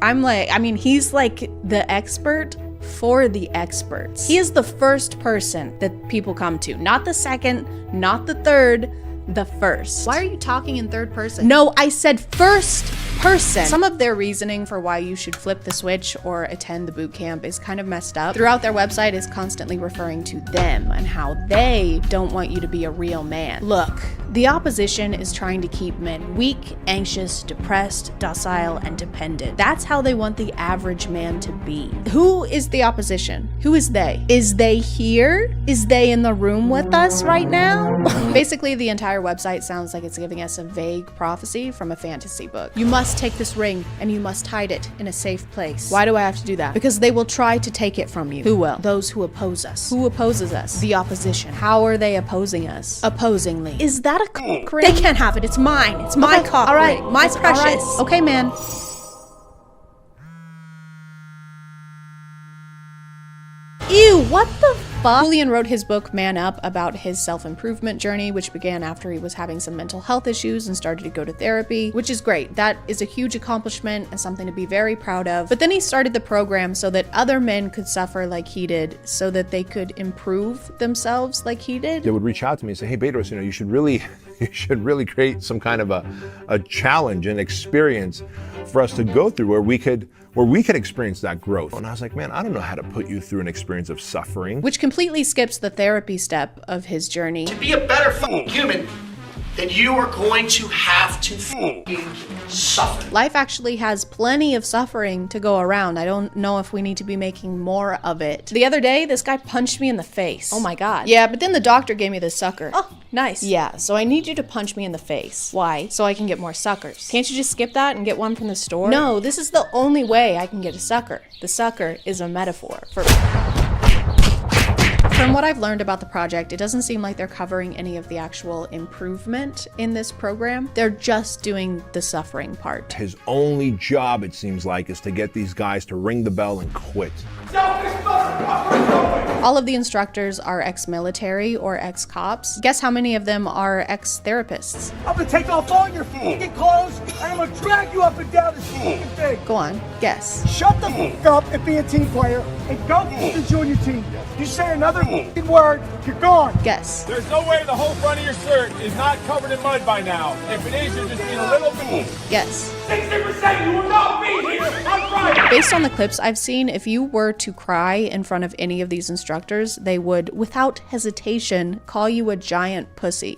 He's like the expert for the experts. He is the first person that people come to. Not the second, not the third, the first. Why are you talking in third person? No, I said first person. Some of their reasoning for why you should flip the switch or attend the boot camp is kind of messed up. Throughout their website is constantly referring to them and how they don't want you to be a real man. Look, the opposition is trying to keep men weak, anxious, depressed, docile, and dependent. That's how they want the average man to be. Who is the opposition? Who is they? Is they here? Is they in the room with us right now? Basically, the entire website sounds like it's giving us a vague prophecy from a fantasy book. You must take this ring and you must hide it in a safe place. Why do I have to do that? Because they will try to take it from you. Who will? Those who oppose us. Who opposes us? The opposition. How are they opposing us? Opposingly. Is that a cock ring? They can't have it. It's mine. It's my cock ring. All right, my precious. Right. Okay, man. Ew, what the fuck? Keuilian wrote his book Man Up about his self-improvement journey, which began after he was having some mental health issues and started to go to therapy, which is great. That is a huge accomplishment and something to be very proud of. But then he started the program so that other men could suffer like he did, so that they could improve themselves like he did. They would reach out to me and say, hey, Bedros, you should really create some kind of a challenge and experience for us to go through where we could experience that growth. And I was like, man, I don't know how to put you through an experience of suffering. Which completely skips the therapy step of his journey. To be a better human, then you are going to have to suffer. Life actually has plenty of suffering to go around. I don't know if we need to be making more of it. The other day, this guy punched me in the face. Oh my God. Yeah, but then the doctor gave me this sucker. Oh, nice. Yeah, so I need you to punch me in the face. Why? So I can get more suckers. Can't you just skip that and get one from the store? No, this is the only way I can get a sucker. The sucker is a metaphor for... From what I've learned about the project, it doesn't seem like they're covering any of the actual improvement in this program. They're just doing the suffering part. His only job, it seems like, is to get these guys to ring the bell and quit. All of the instructors are ex-military or ex-cops. Guess how many of them are ex-therapists? I'm gonna take off all your f***ing clothes and I'm gonna drag you up and down this f***ing thing. Go on, guess. Shut the f*** up and be a team player and go to join your team. You say another f***ing word, you're gone. Guess. There's no way the whole front of your shirt is not covered in mud by now. If it is, you're just being a little bit. Guess. 60% you will not be here on Friday. Based on the clips I've seen, if you were to cry in front of any of these instructors, they would, without hesitation, call you a giant pussy.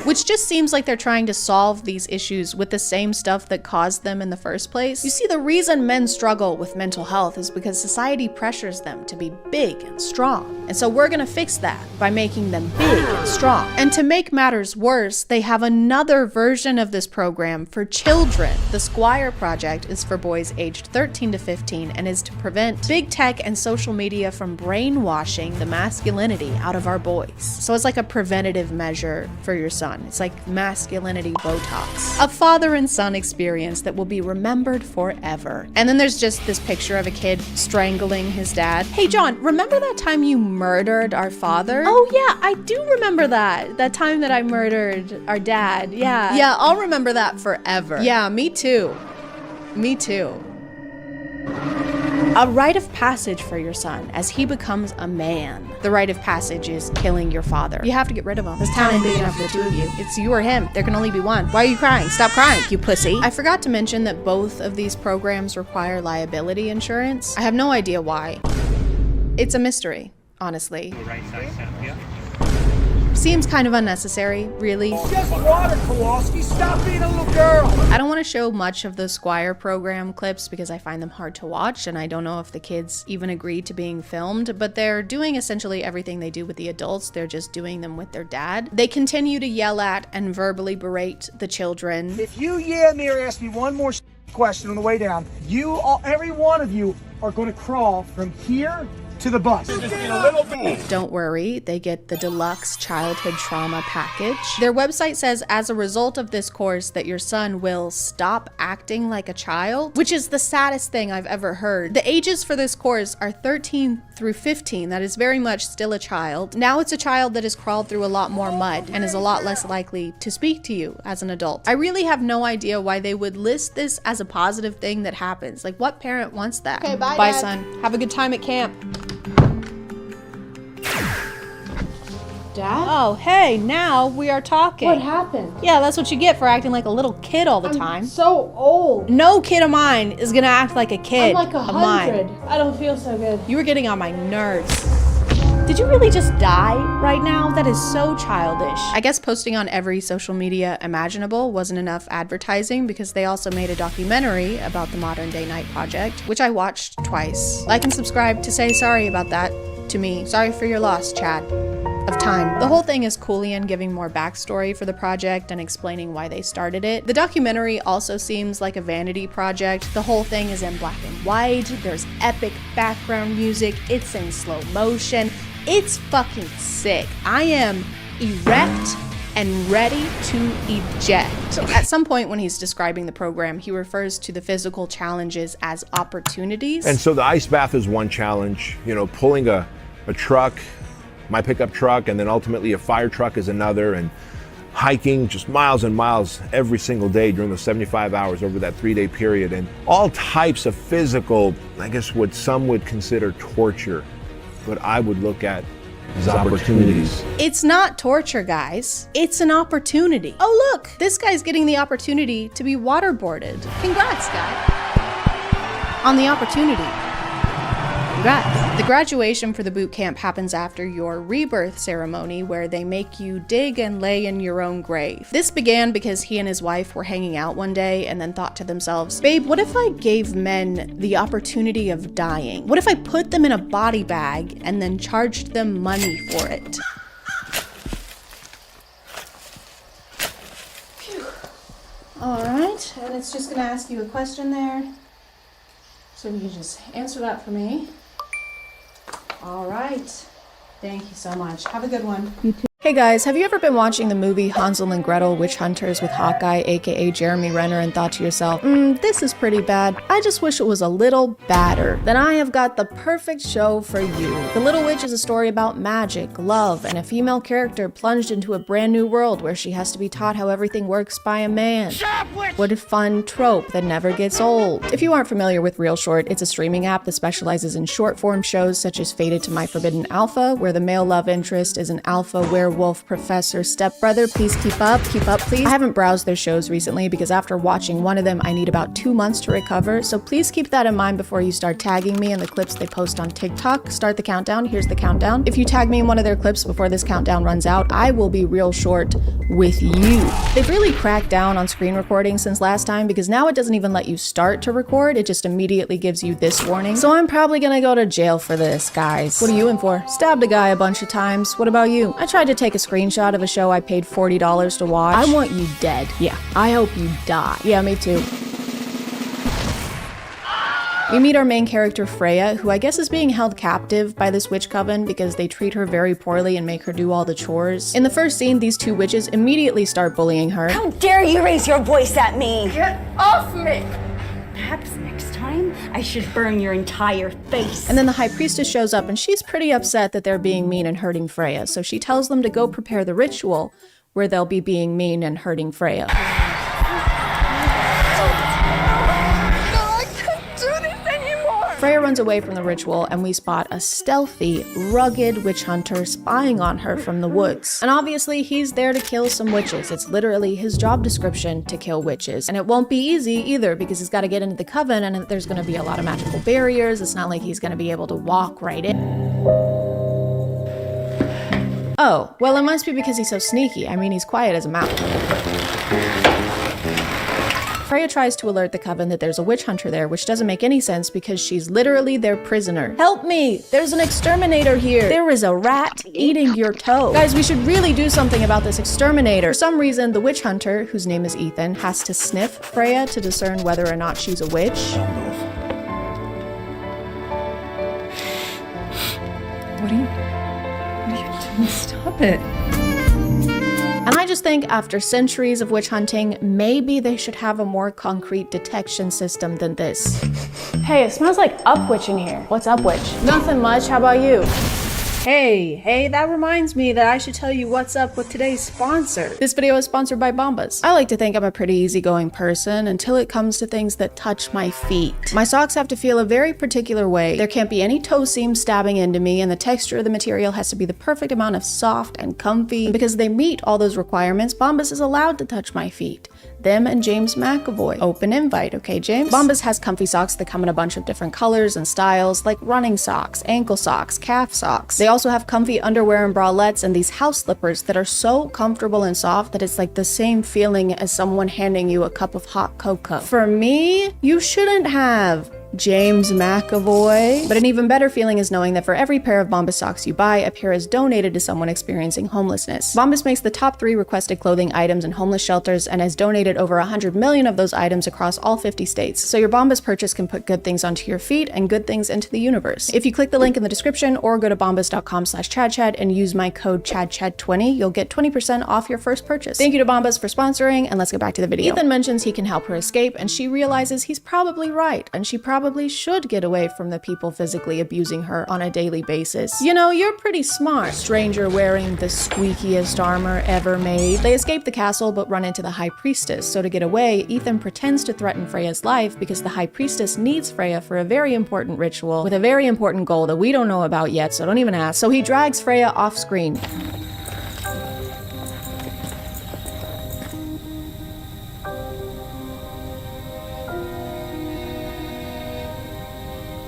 Which just seems like they're trying to solve these issues with the same stuff that caused them in the first place. You see, the reason men struggle with mental health is because society pressures them to be big and strong. And so we're gonna fix that by making them big and strong. And to make matters worse, they have another version of this program for children. The Squire Project is for boys aged 13 to 15 and is to prevent big tech and social media from brainwashing the masculinity out of our boys. So it's like a preventative measure for your son. It's like masculinity Botox. A father and son experience that will be remembered forever. And then there's just this picture of a kid strangling his dad. Hey John, remember that time you murdered our father? Oh yeah, I do remember that. That time that I murdered our dad. Yeah, I'll remember that forever. Yeah, me too. Me too. A rite of passage for your son as he becomes a man. The rite of passage is killing your father. You have to get rid of him. This town ain't big enough for the two of you. It's you or him. There can only be one. Why are you crying? Stop crying, you pussy. I forgot to mention that both of these programs require liability insurance. I have no idea why. It's a mystery, honestly. Seems kind of unnecessary, really. It's just water, Kowalski. Stop being a little girl. I don't want to show much of the Squire program clips because I find them hard to watch, and I don't know if the kids even agree to being filmed, but they're doing essentially everything they do with the adults. They're just doing them with their dad. They continue to yell at and verbally berate the children. If you yell at me or ask me one more question on the way down, every one of you are going to crawl from here to the bus. Don't worry, they get the deluxe childhood trauma package. Their website says as a result of this course that your son will stop acting like a child, which is the saddest thing I've ever heard. The ages for this course are 13 through 15. That is very much still a child. Now it's a child that has crawled through a lot more mud and is a lot less likely to speak to you as an adult. I really have no idea why they would list this as a positive thing that happens. Like, what parent wants that? Okay, bye, Bye, Dad. son. Have a good time at camp. Dad? Oh, hey, now we are talking. What happened? Yeah, that's what you get for acting like a little kid all the I'm time. so old. No kid of mine is gonna act like a kid I'm like of mine. 100. I don't feel so good. You were getting on my nerves. Did you really just die right now? That is so childish. I guess posting on every social media imaginable wasn't enough advertising because they also made a documentary about the Modern Day Night Project, which I watched twice. Like and subscribe to say sorry about that to me. Sorry for your loss, Chad. Of time. The whole thing is Coolian giving more backstory for the project and explaining why they started it. The documentary also seems like a vanity project. The whole thing is in black and white. There's epic background music. It's in slow motion. It's fucking sick. I am erect and ready to eject. At some point when he's describing the program, he refers to the physical challenges as opportunities. And so the ice bath is one challenge, you know, pulling a truck, my pickup truck, and then ultimately a fire truck is another, and hiking just miles and miles every single day during those 75 hours over that 3-day period, and all types of physical, I guess what some would consider torture, but I would look at as opportunities. It's not torture, guys. It's an opportunity. Oh, look, this guy's getting the opportunity to be waterboarded. Congrats, guy. On the opportunity. Congrats. The graduation for the boot camp happens after your rebirth ceremony where they make you dig and lay in your own grave. This began because he and his wife were hanging out one day and then thought to themselves, babe, what if I gave men the opportunity of dying? What if I put them in a body bag and then charged them money for it? Phew. All right, and it's just gonna ask you a question there. So you can just answer that for me. All right. Thank you so much. Have a good one. You too. Hey guys, have you ever been watching the movie Hansel and Gretel Witch Hunters with Hawkeye, aka Jeremy Renner, and thought to yourself, this is pretty bad. I just wish it was a little badder. Then I have got the perfect show for you. The Little Witch is a story about magic, love, and a female character plunged into a brand new world where she has to be taught how everything works by a man. What a fun trope that never gets old. If you aren't familiar with Real Short, it's a streaming app that specializes in short form shows such as Fated to My Forbidden Alpha, where the male love interest is an alpha werewolf professor stepbrother. Please keep up please. I haven't browsed their shows recently because after watching one of them I need about 2 months to recover, so please keep that in mind before you start tagging me in the clips they post on TikTok. Start the countdown. Here's the countdown. If you tag me in one of their clips before this countdown runs out, I will be Real Short with you. They've really cracked down on screen recording since last time because now it doesn't even let you start to record, it just immediately gives you this warning. So I'm probably gonna go to jail for this, guys. What are you in for? Stabbed a guy a bunch of times. What about you? I tried to take a screenshot of a show I paid $40 to watch. I want you dead. Yeah, I hope you die. Yeah, me too. We meet our main character Freya, who I guess is being held captive by this witch coven because they treat her very poorly and make her do all the chores. In the first scene, these two witches immediately start bullying her. How dare you raise your voice at me? Get off me! Perhaps next time I should burn your entire face. And then the high priestess shows up and she's pretty upset that they're being mean and hurting Freya, so she tells them to go prepare the ritual where they'll be being mean and hurting Freya. Freya runs away from the ritual and we spot a stealthy, rugged witch hunter spying on her from the woods. And obviously he's there to kill some witches. It's literally his job description to kill witches. And it won't be easy either because he's got to get into the coven and there's going to be a lot of magical barriers. It's not like he's going to be able to walk right in. Oh, well it must be because he's so sneaky. I mean, he's quiet as a mouse. Freya tries to alert the coven that there's a witch hunter there, which doesn't make any sense because she's literally their prisoner. Help me! There's an exterminator here! There is a rat eating your toe. Guys, we should really do something about this exterminator. For some reason, the witch hunter, whose name is Ethan, has to sniff Freya to discern whether or not she's a witch. What are you doing? Stop it. And I just think after centuries of witch hunting, maybe they should have a more concrete detection system than this. Hey, it smells like Upwitch in here. What's Upwitch? Nothing much, how about you? Hey, that reminds me that I should tell you what's up with today's sponsor. This video is sponsored by Bombas. I like to think I'm a pretty easygoing person until it comes to things that touch my feet. My socks have to feel a very particular way. There can't be any toe seams stabbing into me, and the texture of the material has to be the perfect amount of soft and comfy. And because they meet all those requirements, Bombas is allowed to touch my feet. Them and James McAvoy. Open invite, okay, James? Bombas has comfy socks that come in a bunch of different colors and styles, like running socks, ankle socks, calf socks. They also have comfy underwear and bralettes and these house slippers that are so comfortable and soft that it's like the same feeling as someone handing you a cup of hot cocoa. For me, you shouldn't have James McAvoy. But an even better feeling is knowing that for every pair of Bombas socks you buy, a pair is donated to someone experiencing homelessness. Bombas makes the top 3 requested clothing items in homeless shelters and has donated over 100 million of those items across all 50 states. So your Bombas purchase can put good things onto your feet and good things into the universe. If you click the link in the description or go to bombas.com/ChadChad and use my code ChadChad20, you'll get 20% off your first purchase. Thank you to Bombas for sponsoring, and let's get back to the video. Ethan mentions he can help her escape, and she realizes he's probably right, and she probably should get away from the people physically abusing her on a daily basis. You know, you're pretty smart, stranger wearing the squeakiest armor ever made. They escape the castle but run into the High Priestess, so to get away, Ethan pretends to threaten Freya's life because the High Priestess needs Freya for a very important ritual with a very important goal that we don't know about yet, so don't even ask. So he drags Freya off screen.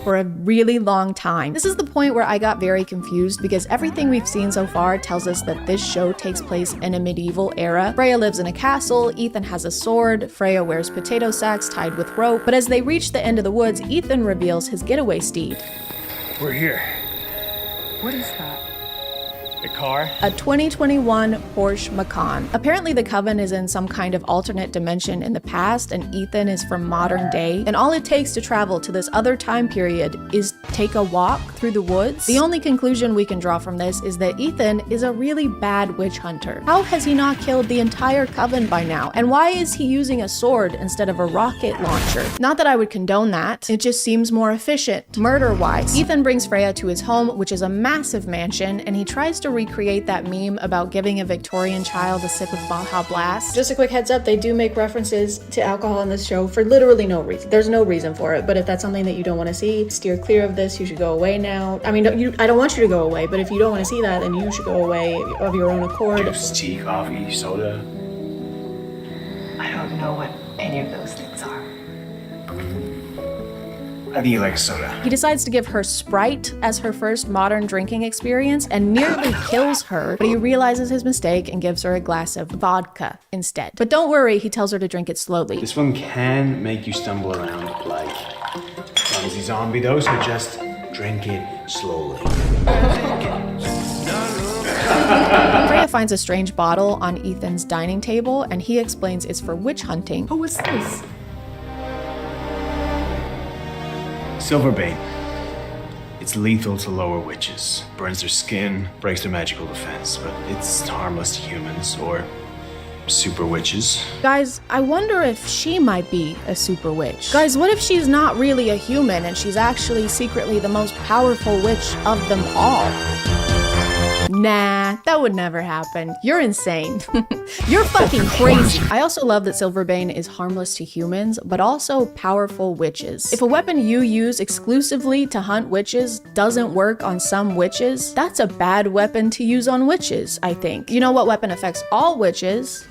For a really long time. This is the point where I got very confused because everything we've seen so far tells us that this show takes place in a medieval era. Freya lives in a castle, Ethan has a sword, Freya wears potato sacks tied with rope, but as they reach the end of the woods, Ethan reveals his getaway steed. We're here. What is that? The car? A 2021 Porsche Macan. Apparently the Coven is in some kind of alternate dimension in the past and Ethan is from modern day, and all it takes to travel to this other time period is take a walk through the woods. The only conclusion we can draw from this is that Ethan is a really bad witch hunter. How has he not killed the entire Coven by now? And why is he using a sword instead of a rocket launcher? Not that I would condone that, it just seems more efficient, murder-wise. Ethan brings Freya to his home, which is a massive mansion, and he tries to recreate that meme about giving a Victorian child a sip of Baja Blast. Just a quick heads up, they do make references to alcohol in this show for literally no reason. There's no reason for it, but if that's something that you don't want to see, steer clear of this. You should go away now. I mean, I don't want you to go away, but if you don't want to see that, then you should go away of your own accord. Juice, tea, coffee, soda. I don't know what any of those things are. I think you like soda. He decides to give her Sprite as her first modern drinking experience and nearly kills her, but he realizes his mistake and gives her a glass of vodka instead. But don't worry, he tells her to drink it slowly. This one can make you stumble around like clumsy zombie though, so just drink it slowly. Freya finds a strange bottle on Ethan's dining table and he explains it's for witch hunting. Who is this? Silverbait. It's lethal to lower witches. Burns their skin, breaks their magical defense, but it's harmless to humans or super witches. Guys, I wonder if she might be a super witch. Guys, what if she's not really a human and she's actually secretly the most powerful witch of them all? Nah, that would never happen. You're insane. You're fucking crazy. I also love that Silverbane is harmless to humans, but also powerful witches. If a weapon you use exclusively to hunt witches doesn't work on some witches, that's a bad weapon to use on witches, I think. You know what weapon affects all witches?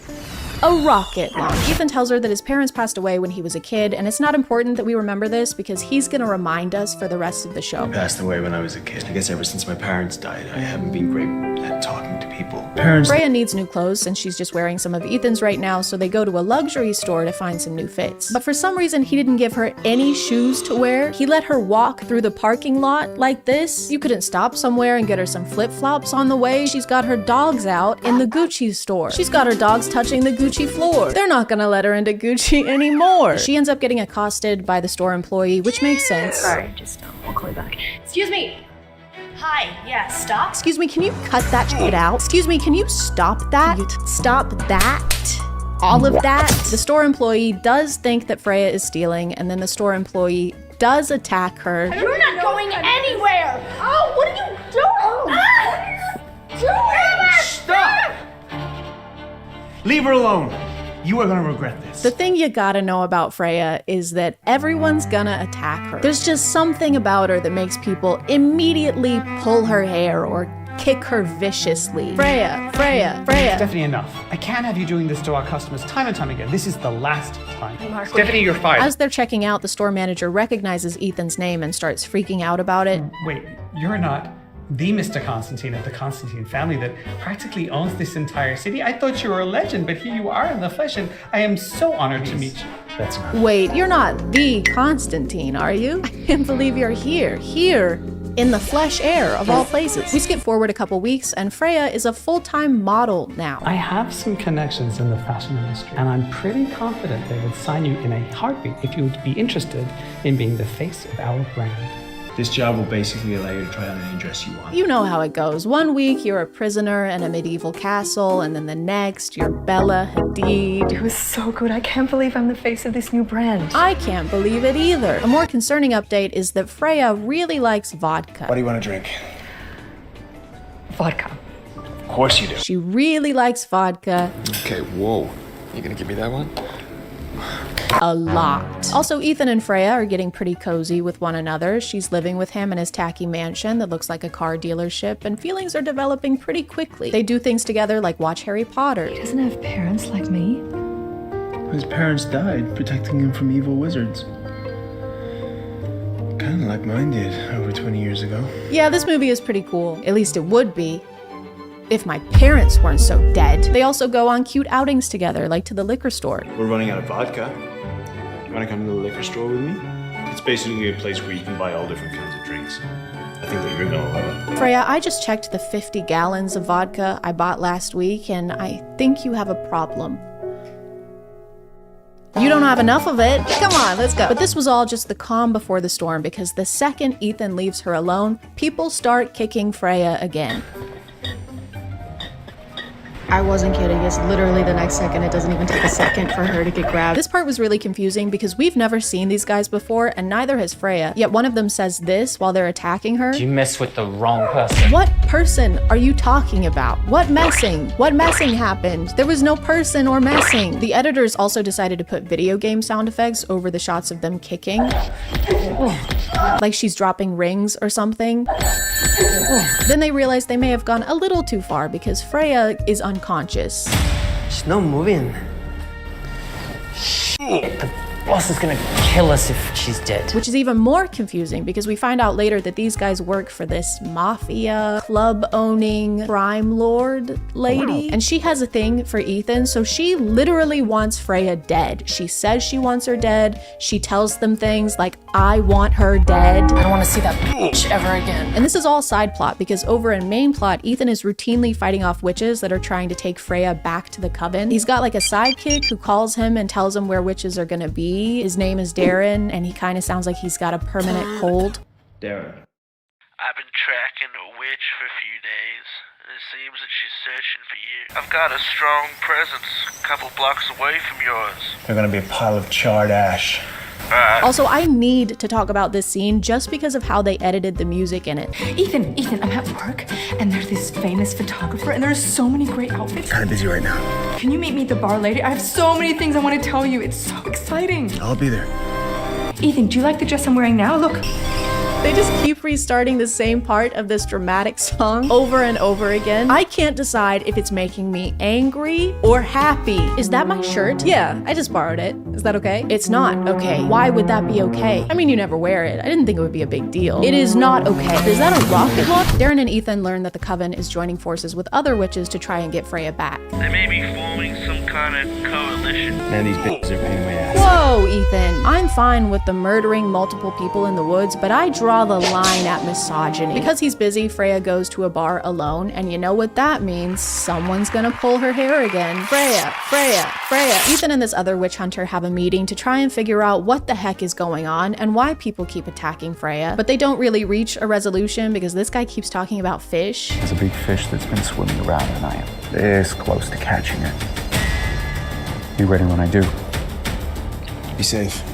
A rocket launcher. Ethan tells her that his parents passed away when he was a kid, and it's not important that we remember this because he's gonna remind us for the rest of the show. I passed away when I was a kid. I guess ever since my parents died, I haven't been great at talking to people. Freya needs new clothes since she's just wearing some of Ethan's right now, so they go to a luxury store to find some new fits. But for some reason, he didn't give her any shoes to wear. He let her walk through the parking lot like this. You couldn't stop somewhere and get her some flip-flops on the way. She's got her dogs out in the Gucci store. She's got her dogs touching the Gucci floor. They're not gonna let her into Gucci anymore. She ends up getting accosted by the store employee, which makes sense. Sorry, just I'll call you back. Excuse me. Hi, yeah, stop. Excuse me, can you cut that shit out? Excuse me, can you stop that? Stop that? All of that? The store employee does think that Freya is stealing, and then the store employee does attack her. You're not going anywhere. Oh, what are you doing? What are you doing? Stop! Leave her alone. You are gonna regret this. The thing you gotta know about Freya is that everyone's gonna attack her. There's just something about her that makes people immediately pull her hair or kick her viciously. Freya. Stephanie, enough. I can't have you doing this to our customers time and time again. This is the last time. Stephanie, you're fired. As they're checking out, the store manager recognizes Ethan's name and starts freaking out about it. Wait, you're not the Mr. Constantine of the Constantine family that practically owns this entire city? I thought you were a legend, but here you are in the flesh, and I am so honored to meet you. That's not. Wait, you're not the Constantine, are you? I can't believe you're here in the flesh air of all places. We skip forward a couple weeks, and Freya is a full-time model now. I have some connections in the fashion industry, and I'm pretty confident they would sign you in a heartbeat if you would be interested in being the face of our brand. This job will basically allow you to try on any dress you want. You know how it goes. One week you're a prisoner in a medieval castle, and then the next you're Bella Hadid. It was so good. I can't believe I'm the face of this new brand. I can't believe it either. A more concerning update is that Freya really likes vodka. What do you want to drink? Vodka. Of course you do. She really likes vodka. Okay, whoa. You gonna give me that one? A lot. Also, Ethan and Freya are getting pretty cozy with one another. She's living with him in his tacky mansion that looks like a car dealership, and feelings are developing pretty quickly. They do things together like watch Harry Potter. He doesn't have parents like me. His parents died protecting him from evil wizards. Kind of like mine did over 20 years ago. Yeah, this movie is pretty cool. At least it would be if my parents weren't so dead. They also go on cute outings together, like to the liquor store. We're running out of vodka. You want to come to the liquor store with me? It's basically a place where you can buy all different kinds of drinks. I think that you're gonna love it. Freya, I just checked the 50 gallons of vodka I bought last week, and I think you have a problem. You don't have enough of it. Come on, let's go. But this was all just the calm before the storm, because the second Ethan leaves her alone, people start kicking Freya again. I wasn't kidding. It's literally the next second. It doesn't even take a second for her to get grabbed. This part was really confusing because we've never seen these guys before, and neither has Freya. Yet one of them says this while they're attacking her. You messed with the wrong person. What person are you talking about? What messing? What messing happened? There was no person or messing. The editors also decided to put video game sound effects over the shots of them kicking. Like she's dropping rings or something. Then they realized they may have gone a little too far because Freya is unconscious. She's not moving. Shit, the boss is gonna kill us if she's dead. Which is even more confusing because we find out later that these guys work for this mafia, club-owning, crime lord lady. And she has a thing for Ethan, so she literally wants Freya dead. She says she wants her dead. She tells them things like, I want her dead. I don't want to see that bitch ever again. And this is all side plot because over in main plot, Ethan is routinely fighting off witches that are trying to take Freya back to the coven. He's got like a sidekick who calls him and tells him where witches are gonna be. His name is Darren, and he kind of sounds like he's got a permanent cold. Darren. I've been tracking a witch for a few days, and it seems that she's searching for you. I've got a strong presence a couple blocks away from yours. They're gonna be a pile of charred ash. Also, I need to talk about this scene just because of how they edited the music in it. Ethan, I'm at work, and there's this famous photographer, and there's so many great outfits. Kind of busy right now. Can you meet me at the bar later? I have so many things I want to tell you. It's so exciting. I'll be there. Ethan, do you like the dress I'm wearing now? Look. They just keep restarting the same part of this dramatic song over and over again. I can't decide if it's making me angry or happy. Is that my shirt? Yeah, I just borrowed it. Is that okay? It's not okay. Why would that be okay? I mean, you never wear it. I didn't think it would be a big deal. It is not okay. Is that a rocket look? Darren and Ethan learn that the Coven is joining forces with other witches to try and get Freya back. They may be forming some kind of coalition. Man, these bitches are paying my ass. Whoa, Ethan. I'm fine with the murdering multiple people in the woods, but I draw the line at misogyny. Because he's busy, Freya goes to a bar alone, and you know what that means. Someone's gonna pull her hair again. Freya, Freya, Freya. Ethan and this other witch hunter have a meeting to try and figure out what the heck is going on and why people keep attacking Freya. But they don't really reach a resolution because this guy keeps talking about fish. There's a big fish that's been swimming around, and I am this close to catching it. Be ready when I do. Be safe.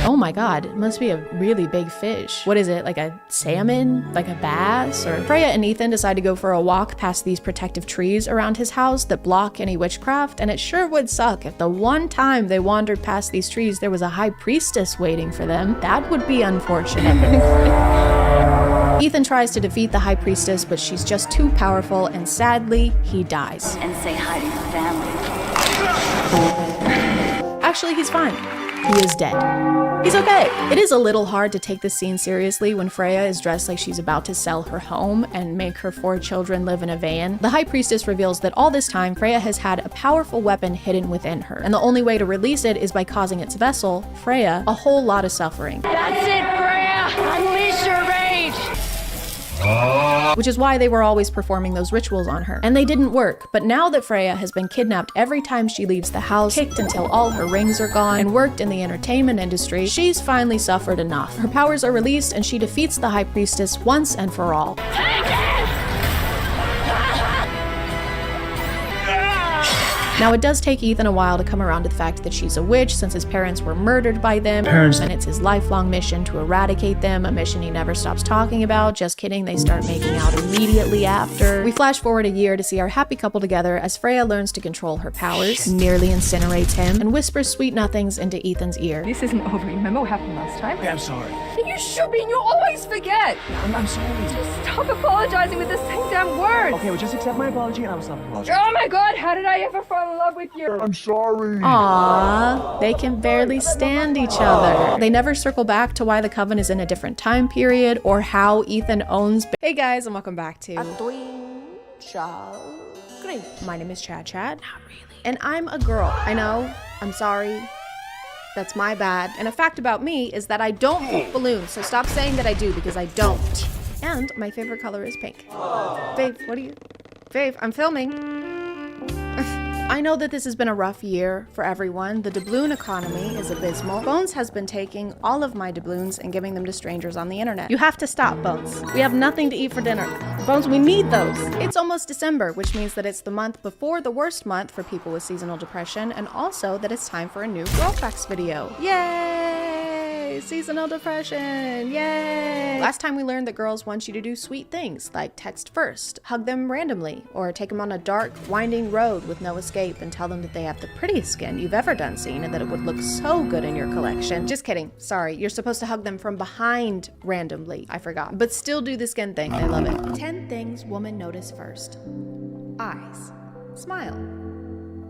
Oh my god, it must be a really big fish. What is it, like a salmon? Like a bass? Or Freya and Ethan decide to go for a walk past these protective trees around his house that block any witchcraft, and it sure would suck if the one time they wandered past these trees there was a high priestess waiting for them. That would be unfortunate. Ethan tries to defeat the high priestess, but she's just too powerful, and sadly, he dies. And say hi to your family. Actually, he's fine. He is dead. He's okay. It is a little hard to take this scene seriously when Freya is dressed like she's about to sell her home and make her 4 children live in a van. The high priestess reveals that all this time Freya has had a powerful weapon hidden within her, and the only way to release it is by causing its vessel, Freya, a whole lot of suffering. That's it, Freya! Unleash your rage! Which is why they were always performing those rituals on her. And they didn't work, but now that Freya has been kidnapped every time she leaves the house, kicked until all her rings are gone, and worked in the entertainment industry, she's finally suffered enough. Her powers are released and she defeats the high priestess once and for all. Now, it does take Ethan a while to come around to the fact that she's a witch since his parents were murdered by them, and it's his lifelong mission to eradicate them, a mission he never stops talking about. Just kidding, they start making out immediately after. We flash forward a year to see our happy couple together as Freya learns to control her powers, nearly incinerates him, and whispers sweet nothings into Ethan's ear. This isn't over. Remember what happened last time? Okay, I'm sorry. You should be, and you always forget. I'm sorry. Just stop apologizing with the same damn words. Okay, well, just accept my apology and I will stop apologizing. Oh my god, how did I ever fall in love with you? I'm sorry. Aww, they can barely stand each other. They never circle back to why the Coven is in a different time period or how Ethan owns. Hey guys, and welcome back to My name is ChadChad. Not really. And I'm a girl. I know. I'm sorry. That's my bad. And a fact about me is that I don't poop balloons, so stop saying that I do because I don't. And my favorite color is pink. Babe, what are you? Babe, I'm filming. I know that this has been a rough year for everyone. The doubloon economy is abysmal. Bones has been taking all of my doubloons and giving them to strangers on the internet. You have to stop, Bones. We have nothing to eat for dinner. Bones, we need those. It's almost December, which means that it's the month before the worst month for people with seasonal depression, and also that it's time for a new Girl Facts video. Yay! Seasonal depression, yay! Last time we learned that girls want you to do sweet things, like text first, hug them randomly, or take them on a dark, winding road with no escape and tell them that they have the prettiest skin you've ever done seen and that it would look so good in your collection. Just kidding, sorry, you're supposed to hug them from behind randomly, I forgot. But still do the skin thing, I love it. 10 things women notice first. Eyes. Smile.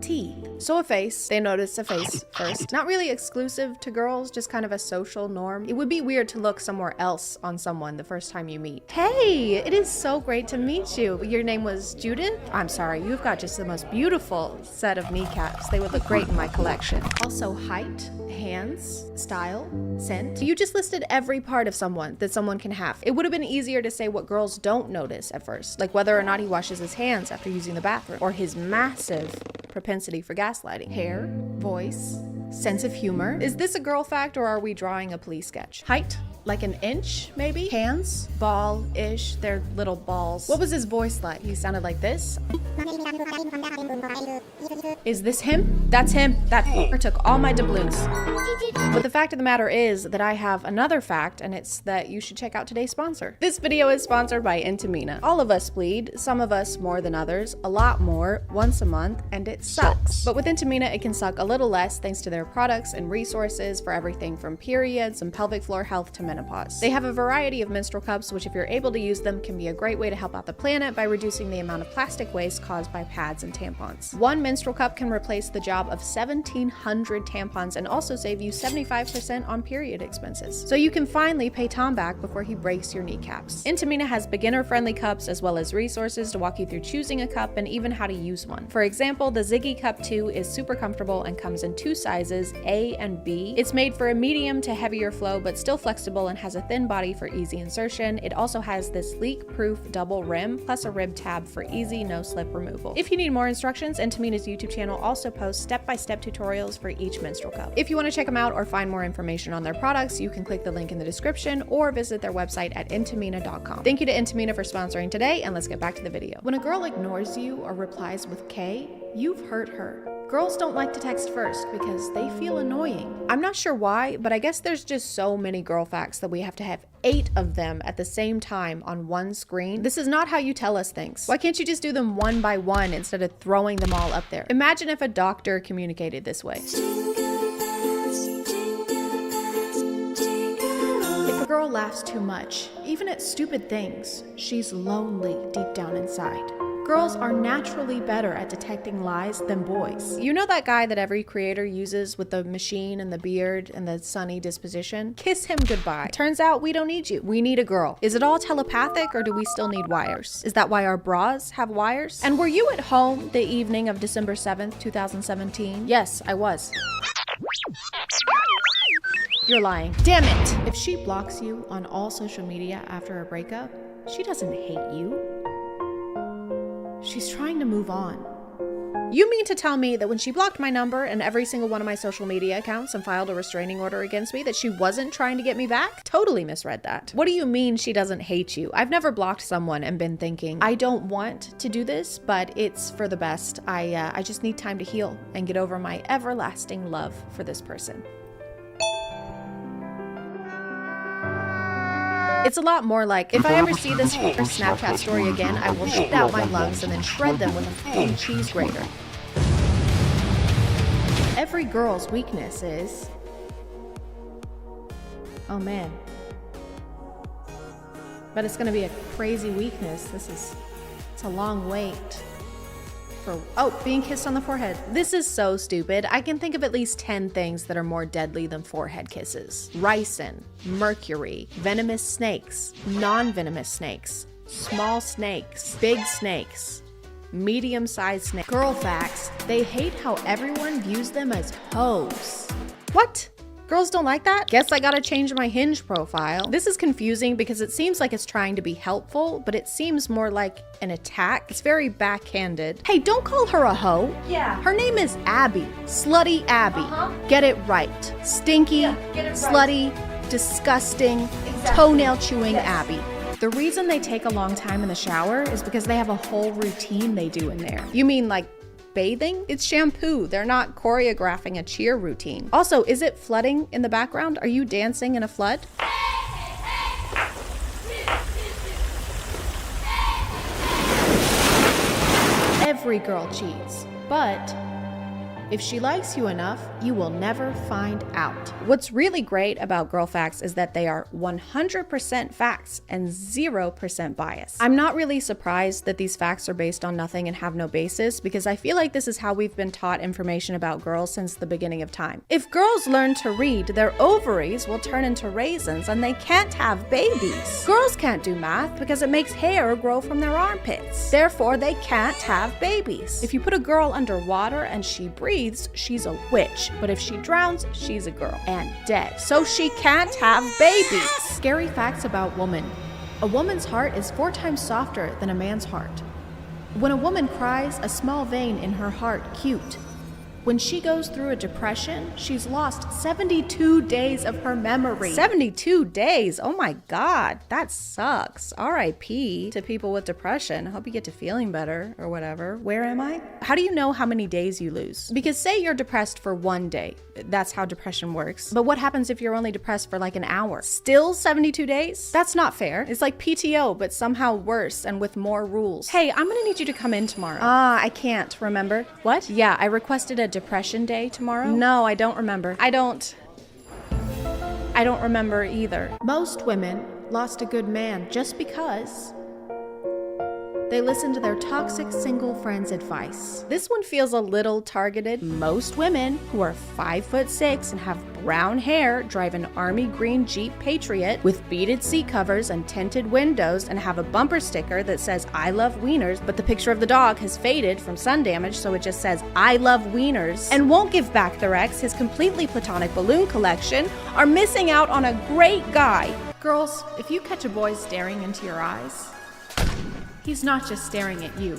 Teeth. So a face, they notice a face first. Not really exclusive to girls, just kind of a social norm. It would be weird to look somewhere else on someone the first time you meet. Hey, it is so great to meet you. Your name was Judith? I'm sorry, you've got just the most beautiful set of kneecaps. They would look great in my collection. Also height, hands, style, scent. You just listed every part of someone that someone can have. It would have been easier to say what girls don't notice at first, like whether or not he washes his hands after using the bathroom, or his massive propensity for gaslighting. Hair, voice, sense of humor. Is this a girl fact or are we drawing a police sketch? Height, like an inch, maybe? Hands, ball-ish, they're little balls. What was his voice like? He sounded like this. Is this him? That's him. That took all my doubloons. But the fact of the matter is that I have another fact, and it's that you should check out today's sponsor. This video is sponsored by Intimina. All of us bleed, some of us more than others, a lot more, once a month, and it sucks. But with Intimina, it can suck a little less thanks to their products and resources for everything from periods and pelvic floor health to menopause. They have a variety of menstrual cups, which if you're able to use them, can be a great way to help out the planet by reducing the amount of plastic waste caused by pads and tampons. One menstrual cup can replace the job of 1,700 tampons and also save you 75% on period expenses. So you can finally pay Tom back before he breaks your kneecaps. Intimina has beginner-friendly cups as well as resources to walk you through choosing a cup and even how to use one. For example, the Ziggy Cup 2 is super comfortable and comes in 2 sizes, A and B. It's made for a medium to heavier flow but still flexible and has a thin body for easy insertion. It also has this leak-proof double rim plus a rib tab for easy no-slip removal. If you need more instructions, Intimina's YouTube channel also posts step-by-step tutorials for each menstrual cup. If you want to check them out or find more information on their products, you can click the link in the description or visit their website at intimina.com. Thank you to Intimina for sponsoring today, and let's get back to the video. When a girl ignores you or replies with K, you've hurt her. Girls don't like to text first because they feel annoying. I'm not sure why, but I guess there's just so many girl facts that we have to have 8 of them at the same time on one screen. This is not how you tell us things. Why can't you just do them one by one instead of throwing them all up there? Imagine if a doctor communicated this way. If a girl laughs too much, even at stupid things, she's lonely deep down inside. Girls are naturally better at detecting lies than boys. You know that guy that every creator uses with the machine and the beard and the sunny disposition? Kiss him goodbye. Turns out we don't need you. We need a girl. Is it all telepathic or do we still need wires? Is that why our bras have wires? And were you at home the evening of December 7th, 2017? Yes, I was. You're lying. Damn it! If she blocks you on all social media after a breakup, she doesn't hate you. She's trying to move on. You mean to tell me that when she blocked my number and every single one of my social media accounts and filed a restraining order against me that she wasn't trying to get me back? Totally misread that. What do you mean she doesn't hate you? I've never blocked someone and been thinking, I don't want to do this, but it's for the best. I just need time to heal and get over my everlasting love for this person. It's a lot more like, if I ever see this Snapchat story again, I will shit out my lungs and then shred them with a fucking cheese grater. Every girl's weakness is... Oh man. But it's gonna be a crazy weakness. It's a long wait. Being kissed on the forehead. This is so stupid. I can think of at least 10 things that are more deadly than forehead kisses. Ricin, mercury, venomous snakes, non-venomous snakes, small snakes, big snakes, medium-sized snakes. Girl facts, they hate how everyone views them as hoes. What? Girls don't like that? Guess I gotta change my Hinge profile. This is confusing because it seems like it's trying to be helpful, but it seems more like an attack. It's very backhanded. Hey, don't call her a hoe. Yeah. Her name is Abby. Slutty Abby. Get it right. Stinky, slutty, disgusting, toenail chewing Abby. The reason they take a long time in the shower is because they have a whole routine they do in there. You mean like bathing? It's shampoo. They're not choreographing a cheer routine. Also, is it flooding in the background? Are you dancing in a flood? Every girl cheats, but if she likes you enough, you will never find out. What's really great about girl facts is that they are 100% facts and 0% bias. I'm not really surprised that these facts are based on nothing and have no basis, because I feel like this is how we've been taught information about girls since the beginning of time. If girls learn to read, their ovaries will turn into raisins and they can't have babies. Girls can't do math because it makes hair grow from their armpits. Therefore, they can't have babies. If you put a girl underwater and she breathes, she's a witch, but if she drowns, she's a girl and dead. So she can't have babies. Scary facts about women. A woman's heart is 4 times softer than a man's heart. When a woman cries, a small vein in her heart cute. When she goes through a depression, she's lost 72 days of her memory. 72 days? Oh my God, that sucks. R.I.P. to people with depression. I hope you get to feeling better or whatever. Where am I? How do you know how many days you lose? Because say you're depressed for 1 day. That's how depression works. But what happens if you're only depressed for like an hour? Still 72 days? That's not fair. It's like PTO, but somehow worse and with more rules. Hey, I'm gonna need you to come in tomorrow. I can't, remember? What? Yeah, I requested a depression day tomorrow. No, I don't remember. I don't remember either. Most women lost a good man just because they listened to their toxic single friend's advice. This one feels a little targeted. Most women who are 5'6" and have brown hair drive an army green Jeep Patriot with beaded seat covers and tinted windows and have a bumper sticker that says I love wieners, but the picture of the dog has faded from sun damage, so it just says I love wieners, and won't give back their ex his completely platonic balloon collection, are missing out on a great guy. Girls, if you catch a boy staring into your eyes, he's not just staring at you.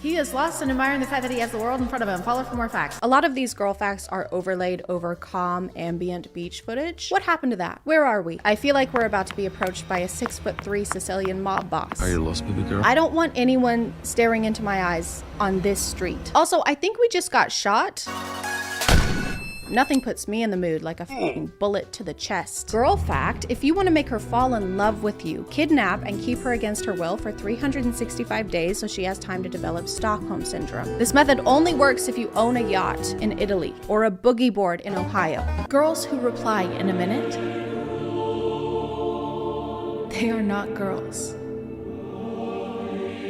He is lost and admiring the fact that he has the world in front of him. Follow for more facts. A lot of these girl facts are overlaid over calm, ambient beach footage. What happened to that? Where are we? I feel like we're about to be approached by a 6'3" Sicilian mob boss. Are you lost, baby girl? I don't want anyone staring into my eyes on this street. Also, I think we just got shot. Nothing puts me in the mood like a fucking bullet to the chest. Girl fact, if you want to make her fall in love with you, kidnap and keep her against her will for 365 days so she has time to develop Stockholm Syndrome. This method only works if you own a yacht in Italy or a boogie board in Ohio. Girls who reply in a minute, they are not girls.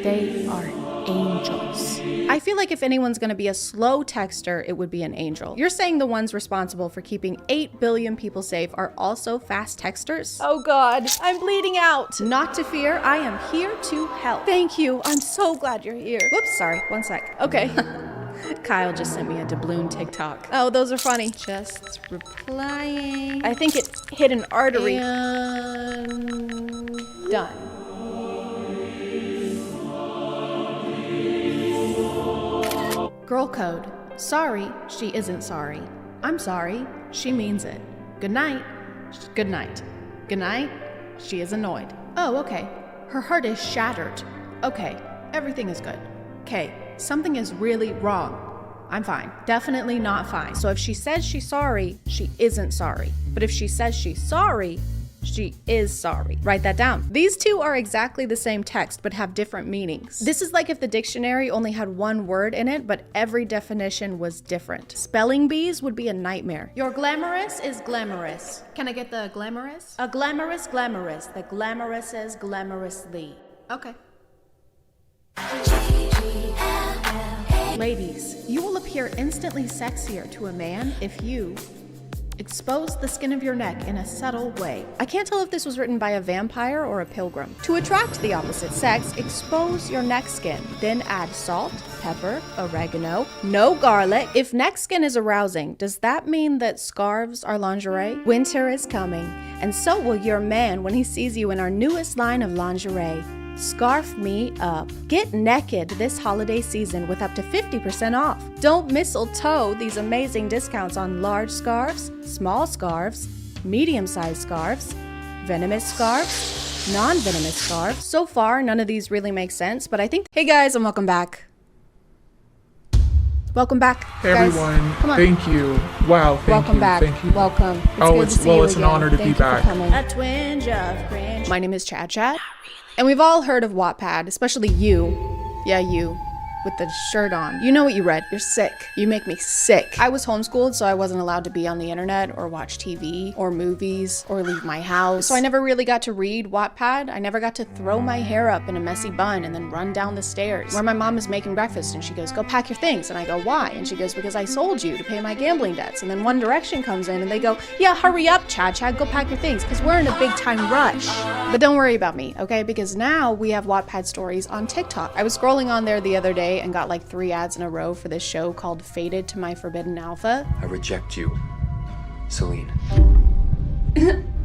They are angels. I feel like if anyone's gonna be a slow texter, it would be an angel. You're saying the ones responsible for keeping 8 billion people safe are also fast texters? Oh God, I'm bleeding out. Not to fear, I am here to help. Thank you, I'm so glad you're here. Whoops, sorry, 1 sec. Okay. Kyle just sent me a doubloon TikTok. Oh, those are funny. Just replying. I think it hit an artery. And done. Girl code. Sorry, she isn't sorry. I'm sorry, she means it. Good night. Good night. Good night. She is annoyed. Oh, okay. Her heart is shattered. Okay, everything is good. Okay, something is really wrong. I'm fine. Definitely not fine. So if she says she's sorry, she isn't sorry. But if she says she's sorry, she is sorry. Write that down. These two are exactly the same text, but have different meanings. This is like if the dictionary only had one word in it, but every definition was different. Spelling bees would be a nightmare. Your glamorous is glamorous. Can I get the glamorous? A glamorous glamorous. The glamorous is glamorously. Okay. Ladies, you will appear instantly sexier to a man if you expose the skin of your neck in a subtle way. I can't tell if this was written by a vampire or a pilgrim. To attract the opposite sex, expose your neck skin. Then add salt, pepper, oregano, no garlic. If neck skin is arousing, does that mean that scarves are lingerie? Winter is coming, and so will your man when he sees you in our newest line of lingerie. Scarf me up. Get naked this holiday season with up to 50% off. Don't mistletoe these amazing discounts on large scarves, small scarves, medium-sized scarves, venomous scarves, non-venomous scarves. So far, none of these really make sense, but I think... Hey guys, and welcome back. Welcome back, Hey guys. everyone, Come on. thank you. Wow, thank Welcome you, back. thank you. Welcome. It's Oh, good it's- to see well, you it's an again. honor to Thank be you for back. coming. A twinge of cringe. My name is ChadChad, and we've all heard of Wattpad, especially you. Yeah, you. With the shirt on. You know what you read. You're sick. You make me sick. I was homeschooled, so I wasn't allowed to be on the internet or watch TV or movies or leave my house. So I never really got to read Wattpad. I never got to throw my hair up in a messy bun and then run down the stairs where my mom is making breakfast and she goes, go pack your things. And I go, why? And she goes, because I sold you to pay my gambling debts. And then One Direction comes in and they go, yeah, hurry up, ChadChad, go pack your things because we're in a big time rush. But don't worry about me, okay? Because now we have Wattpad stories on TikTok. I was scrolling on there the other day and got like 3 ads in a row for this show called Fated to My Forbidden Alpha. I reject you, Celine.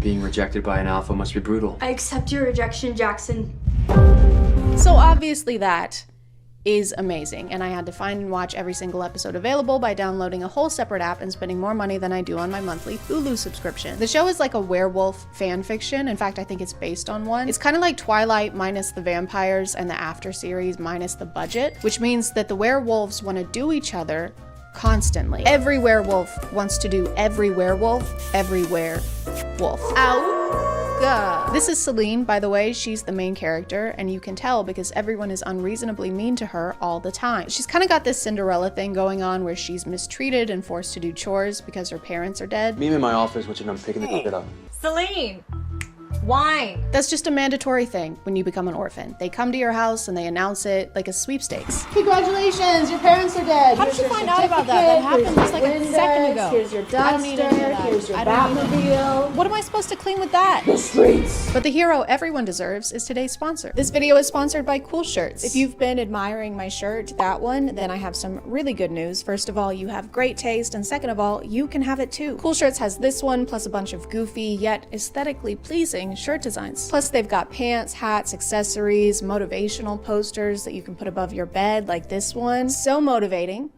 Being rejected by an alpha must be brutal. I accept your rejection, Jackson. So obviously that is amazing, and I had to find and watch every single episode available by downloading a whole separate app and spending more money than I do on my monthly Hulu subscription. The show is like a werewolf fan fiction. In fact, I think it's based on one. It's kind of like Twilight minus the vampires and the After series minus the budget, which means that the werewolves want to do each other constantly. Every werewolf wants to do every werewolf everywhere wolf. Ow! This is Celine, by the way. She's the main character, and you can tell because everyone is unreasonably mean to her all the time. She's kind of got this Cinderella thing going on where she's mistreated and forced to do chores because her parents are dead. Meet me in my office, which I'm picking the shit up. Celine! Wine! That's just a mandatory thing when you become an orphan. They come to your house and they announce it like a sweepstakes. Congratulations, your parents are dead. How did you find out about that? That happened just like a second ago. Here's your I don't need any of duster, that. here's your I don't need any of Batmobile. that. What am I supposed to clean with that? The streets. But the hero everyone deserves is today's sponsor. This video is sponsored by Cool Shirts. If you've been admiring my shirt, that one, then I have some really good news. First of all, you have great taste, and second of all, you can have it too. Cool Shirts has this one plus a bunch of goofy yet aesthetically pleasing shirt designs. Plus they've got pants, hats, accessories, motivational posters that you can put above your bed like this one. So motivating.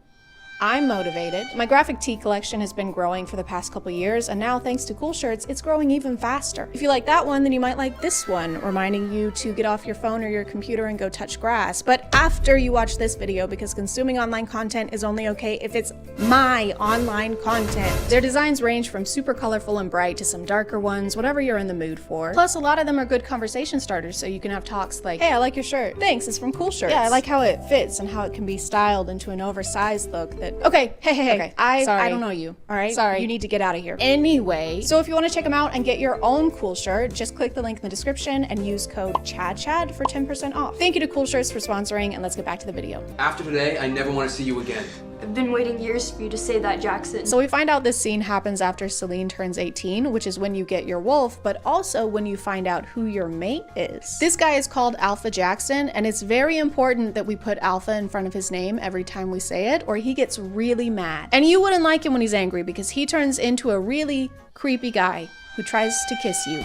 I'm motivated. My graphic tee collection has been growing for the past couple years, and now thanks to Cool Shirts, it's growing even faster. If you like that one, then you might like this one, reminding you to get off your phone or your computer and go touch grass. But after you watch this video, because consuming online content is only okay if it's my online content. Their designs range from super colorful and bright to some darker ones, whatever you're in the mood for. Plus, a lot of them are good conversation starters, so you can have talks like, hey, I like your shirt. Thanks, it's from Cool Shirts. Yeah, I like how it fits and how it can be styled into an oversized look that okay, hey. Okay. I don't know you. All right. Sorry. You need to get out of here. Anyway, so if you want to check them out and get your own cool shirt, just click the link in the description and use code ChadChad for 10% off. Thank you to Cool Shirts for sponsoring, and let's get back to the video. After today, I never want to see you again. I've been waiting years for you to say that, Jackson. So we find out this scene happens after Celine turns 18, which is when you get your wolf, but also when you find out who your mate is. This guy is called Alpha Jackson, and it's very important that we put Alpha in front of his name every time we say it, or he gets really mad. And you wouldn't like him when he's angry because he turns into a really creepy guy who tries to kiss you.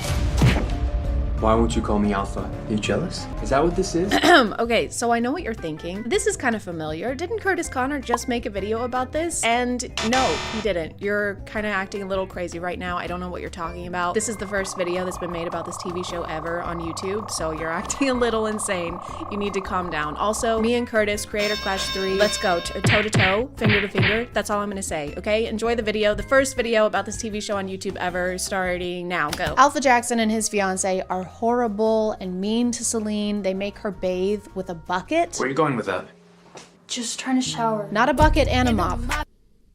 Why won't you call me Alpha? Are you jealous? Is that what this is? Okay, so I know what you're thinking. This is kind of familiar. Didn't Curtis Connor just make a video about this? And no, he didn't. You're kind of acting a little crazy right now. I don't know what you're talking about. This is the first video that's been made about this TV show ever on YouTube, so you're acting a little insane. You need to calm down. Also, me and Curtis, Creator Clash 3, let's go toe to toe, finger to finger. That's all I'm gonna say, okay? Enjoy the video. The first video about this TV show on YouTube ever, starting now. Go. Alpha Jackson and his fiance are horrible and mean to Celine. They make her bathe with a bucket. Where are you going with that? Just trying to shower. Not a bucket and a mop.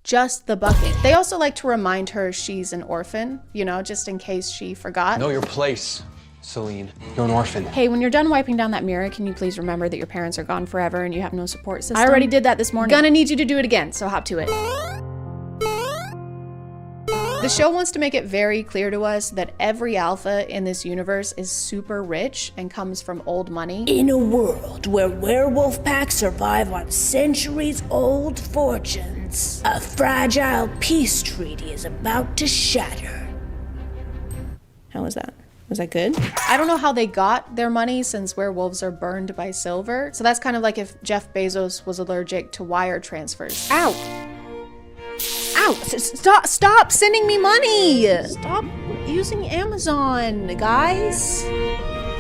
Just the bucket. They also like to remind her she's an orphan, you know, just in case she forgot. Know your place, Celine. You're an orphan. Hey, when you're done wiping down that mirror, can you please remember that your parents are gone forever and you have no support system? I already did that this morning. Gonna need you to do it again, so hop to it. The show wants to make it very clear to us that every alpha in this universe is super rich and comes from old money. In a world where werewolf packs survive on centuries-old fortunes, a fragile peace treaty is about to shatter. How was that? Was that good? I don't know how they got their money since werewolves are burned by silver. So that's kind of like if Jeff Bezos was allergic to wire transfers. Ow! Ow! Stop sending me money! Stop using Amazon, guys.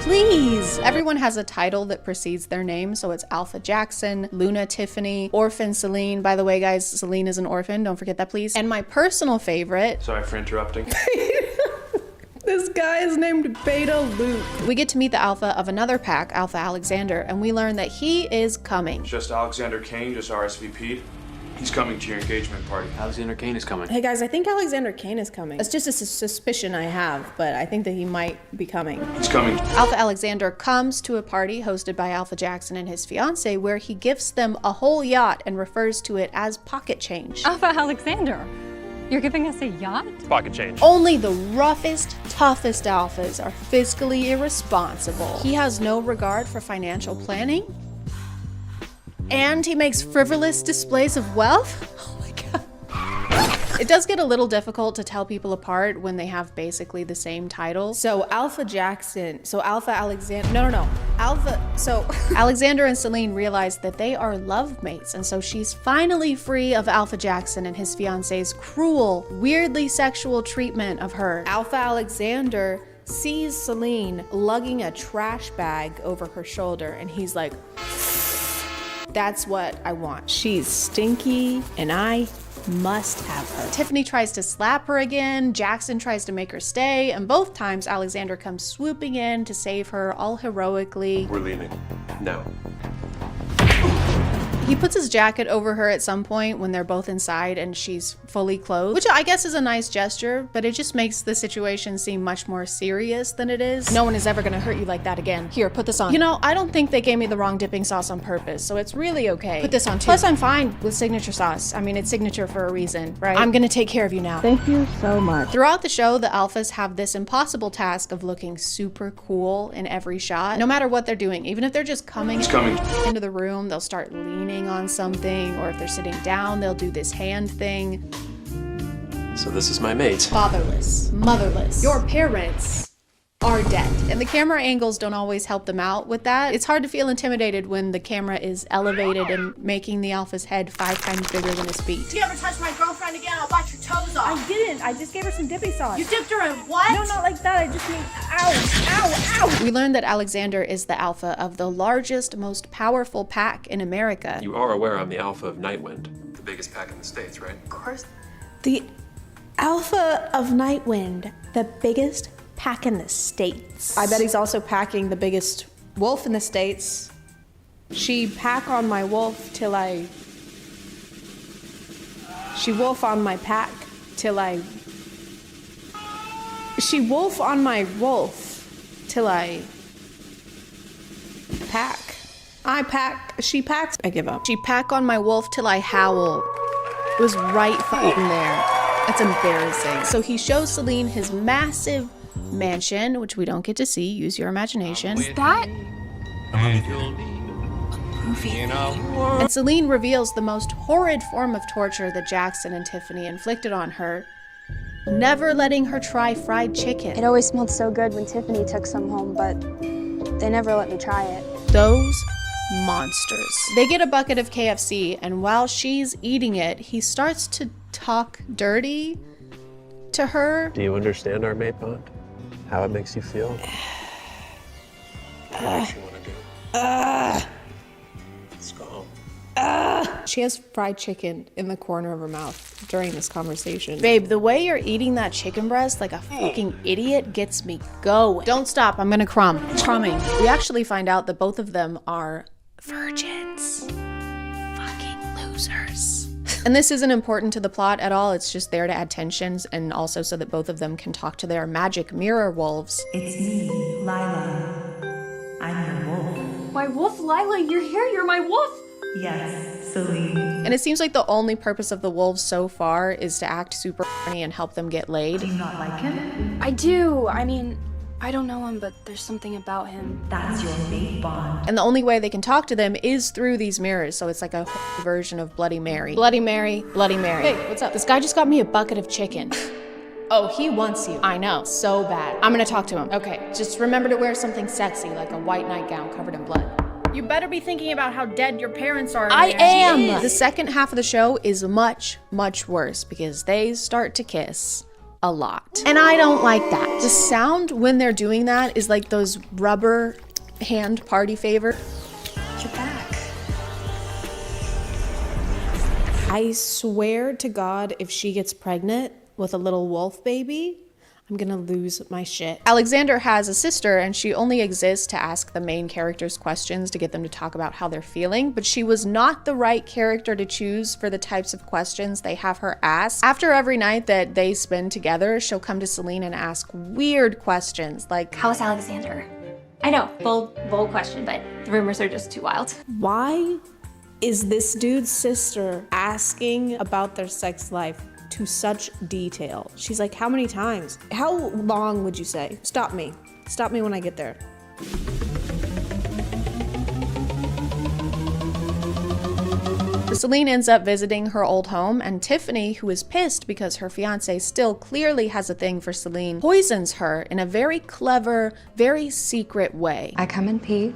Please. Everyone has a title that precedes their name, so it's Alpha Jackson, Luna Tiffany, Orphan Celine. By the way, guys, Celine is an orphan. Don't forget that, please. And my personal favorite. Sorry for interrupting. This guy is named Beta Luke. We get to meet the alpha of another pack, Alpha Alexander, and we learn that he is coming. Just Alexander Kane, just RSVP'd. He's coming to your engagement party. Alexander Kane is coming. Hey guys, I think Alexander Kane is coming. It's just a suspicion I have, but I think that he might be coming. He's coming. Alpha Alexander comes to a party hosted by Alpha Jackson and his fiance where he gifts them a whole yacht and refers to it as pocket change. Alpha Alexander, you're giving us a yacht? Pocket change. Only the roughest, toughest alphas are fiscally irresponsible. He has no regard for financial planning. And he makes frivolous displays of wealth? Oh my god. It does get a little difficult to tell people apart when they have basically the same title. So Alpha Jackson, so Alpha Alexander, no. Alexander and Celine realize that they are love mates, and so she's finally free of Alpha Jackson and his fiance's cruel, weirdly sexual treatment of her. Alpha Alexander sees Celine lugging a trash bag over her shoulder, and he's like, that's what I want. She's stinky, and I must have her. Tiffany tries to slap her again, Jackson tries to make her stay, and both times Alexander comes swooping in to save her all heroically. We're leaving. Now. He puts his jacket over her at some point when they're both inside and she's fully clothed, which I guess is a nice gesture, but it just makes the situation seem much more serious than it is. No one is ever gonna hurt you like that again. Here, put this on. You know, I don't think they gave me the wrong dipping sauce on purpose, so it's really okay. Put this on too. Plus, I'm fine with signature sauce. I mean, it's signature for a reason, right? I'm gonna take care of you now. Thank you so much. Throughout the show, the alphas have this impossible task of looking super cool in every shot, no matter what they're doing. Even if they're just coming into the room, they'll start leaning on something, or if they're sitting down, they'll do this hand thing. So this is my mate. Fatherless, motherless, your parents are dead. And the camera angles don't always help them out with that. It's hard to feel intimidated when the camera is elevated and making the alpha's head 5 times bigger than his feet. If you ever touch my girlfriend again, I'll bite your toes off. I didn't. I just gave her some dipping sauce. You dipped her in what? No, not like that. I just mean, ow. We learned that Alexander is the alpha of the largest, most powerful pack in America. You are aware I'm the alpha of Nightwind, the biggest pack in the States, right? Of course. The Alpha of Nightwind, the biggest pack in the States. I bet he's also packing the biggest wolf in the States. She pack on my wolf till I... She wolf on my pack till I... She wolf on my wolf till I... Pack. I pack. She packs. I give up. She pack on my wolf till I howl. It was right fucking there. It's embarrassing. So he shows Celine his massive mansion, which we don't get to see. Use your imagination. Is that And Celine reveals the most horrid form of torture that Jackson and Tiffany inflicted on her, never letting her try fried chicken. It always smelled so good when Tiffany took some home, but they never let me try it. Those monsters. They get a bucket of KFC, and while she's eating it, he starts to talk dirty to her. Do you understand our mate bond? How it makes you feel? What makes you want to do? Let's go home. She has fried chicken in the corner of her mouth during this conversation. Babe, the way you're eating that chicken breast like a fucking idiot gets me going. Don't stop, I'm gonna crumb. Crumbing. We actually find out that both of them are virgins. Fucking losers. And this isn't important to the plot at all, it's just there to add tensions and also so that both of them can talk to their magic mirror wolves. It's me, Lila. I'm your wolf. My wolf, Lila, you're here, you're my wolf. Yes, Celine. And it seems like the only purpose of the wolves so far is to act super funny and help them get laid. Do you not like him? I do. I mean, I don't know him, but there's something about him. That's your mate bond. And the only way they can talk to them is through these mirrors, so it's like a version of Bloody Mary. Bloody Mary, Bloody Mary. Hey, what's up? This guy just got me a bucket of chicken. Oh, he wants you. I know, so bad. I'm gonna talk to him. Okay, just remember to wear something sexy, like a white nightgown covered in blood. You better be thinking about how dead your parents are. I am! The second half of the show is much, much worse because they start to kiss a lot. And I don't like that. The sound when they're doing that is like those rubber hand party favors. You're back. I swear to God, if she gets pregnant with a little wolf baby, I'm gonna lose my shit. Alexander has a sister and she only exists to ask the main characters questions to get them to talk about how they're feeling, but she was not the right character to choose for the types of questions they have her ask. After every night that they spend together, she'll come to Celine and ask weird questions like, how's Alexander? I know, bold question, but the rumors are just too wild. Why is this dude's sister asking about their sex life to such detail? She's like, how many times? How long would you say? Stop me. Stop me when I get there. Celine ends up visiting her old home, and Tiffany, who is pissed because her fiance still clearly has a thing for Celine, poisons her in a very clever, very secret way. I come in peace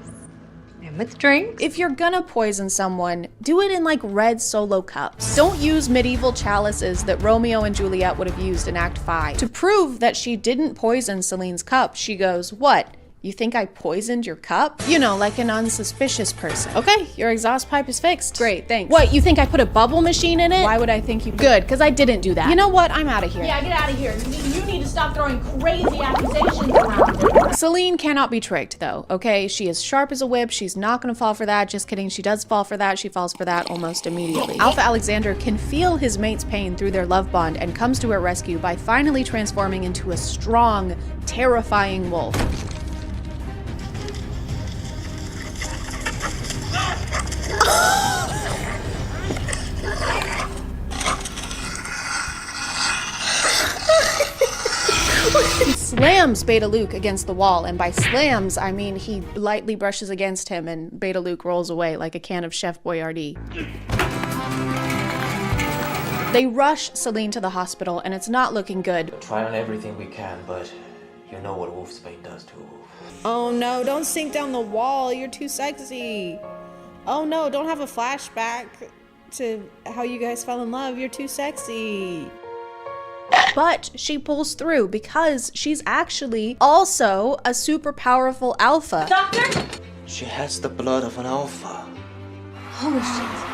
and with drinks. If you're gonna poison someone, do it in like red Solo cups. Don't use medieval chalices that Romeo and Juliet would have used in Act 5. To prove that she didn't poison Celine's cup, she goes, "What? You think I poisoned your cup?" You know, like an unsuspicious person. Okay, your exhaust pipe is fixed. Great, thanks. What, you think I put a bubble machine in it? Why would I think you Good, because I didn't do that. You know what? I'm out of here. Yeah, get out of here. You need to stop throwing crazy accusations around. Celine cannot be tricked though, okay? She is sharp as a whip. She's not gonna fall for that. Just kidding, she does fall for that. She falls for that almost immediately. Alpha Alexander can feel his mate's pain through their love bond and comes to her rescue by finally transforming into a strong, terrifying wolf. He slams Beta Luke against the wall, and by slams, I mean he lightly brushes against him and Beta Luke rolls away like a can of Chef Boyardee. They rush Celine to the hospital, and it's not looking good. We're trying on everything we can, but you know what wolfsbane does to a wolf. Oh no, don't sink down the wall. You're too sexy. Oh no, don't have a flashback to how you guys fell in love. You're too sexy. But she pulls through because she's actually also a super powerful alpha. Doctor? She has the blood of an alpha. Holy shit.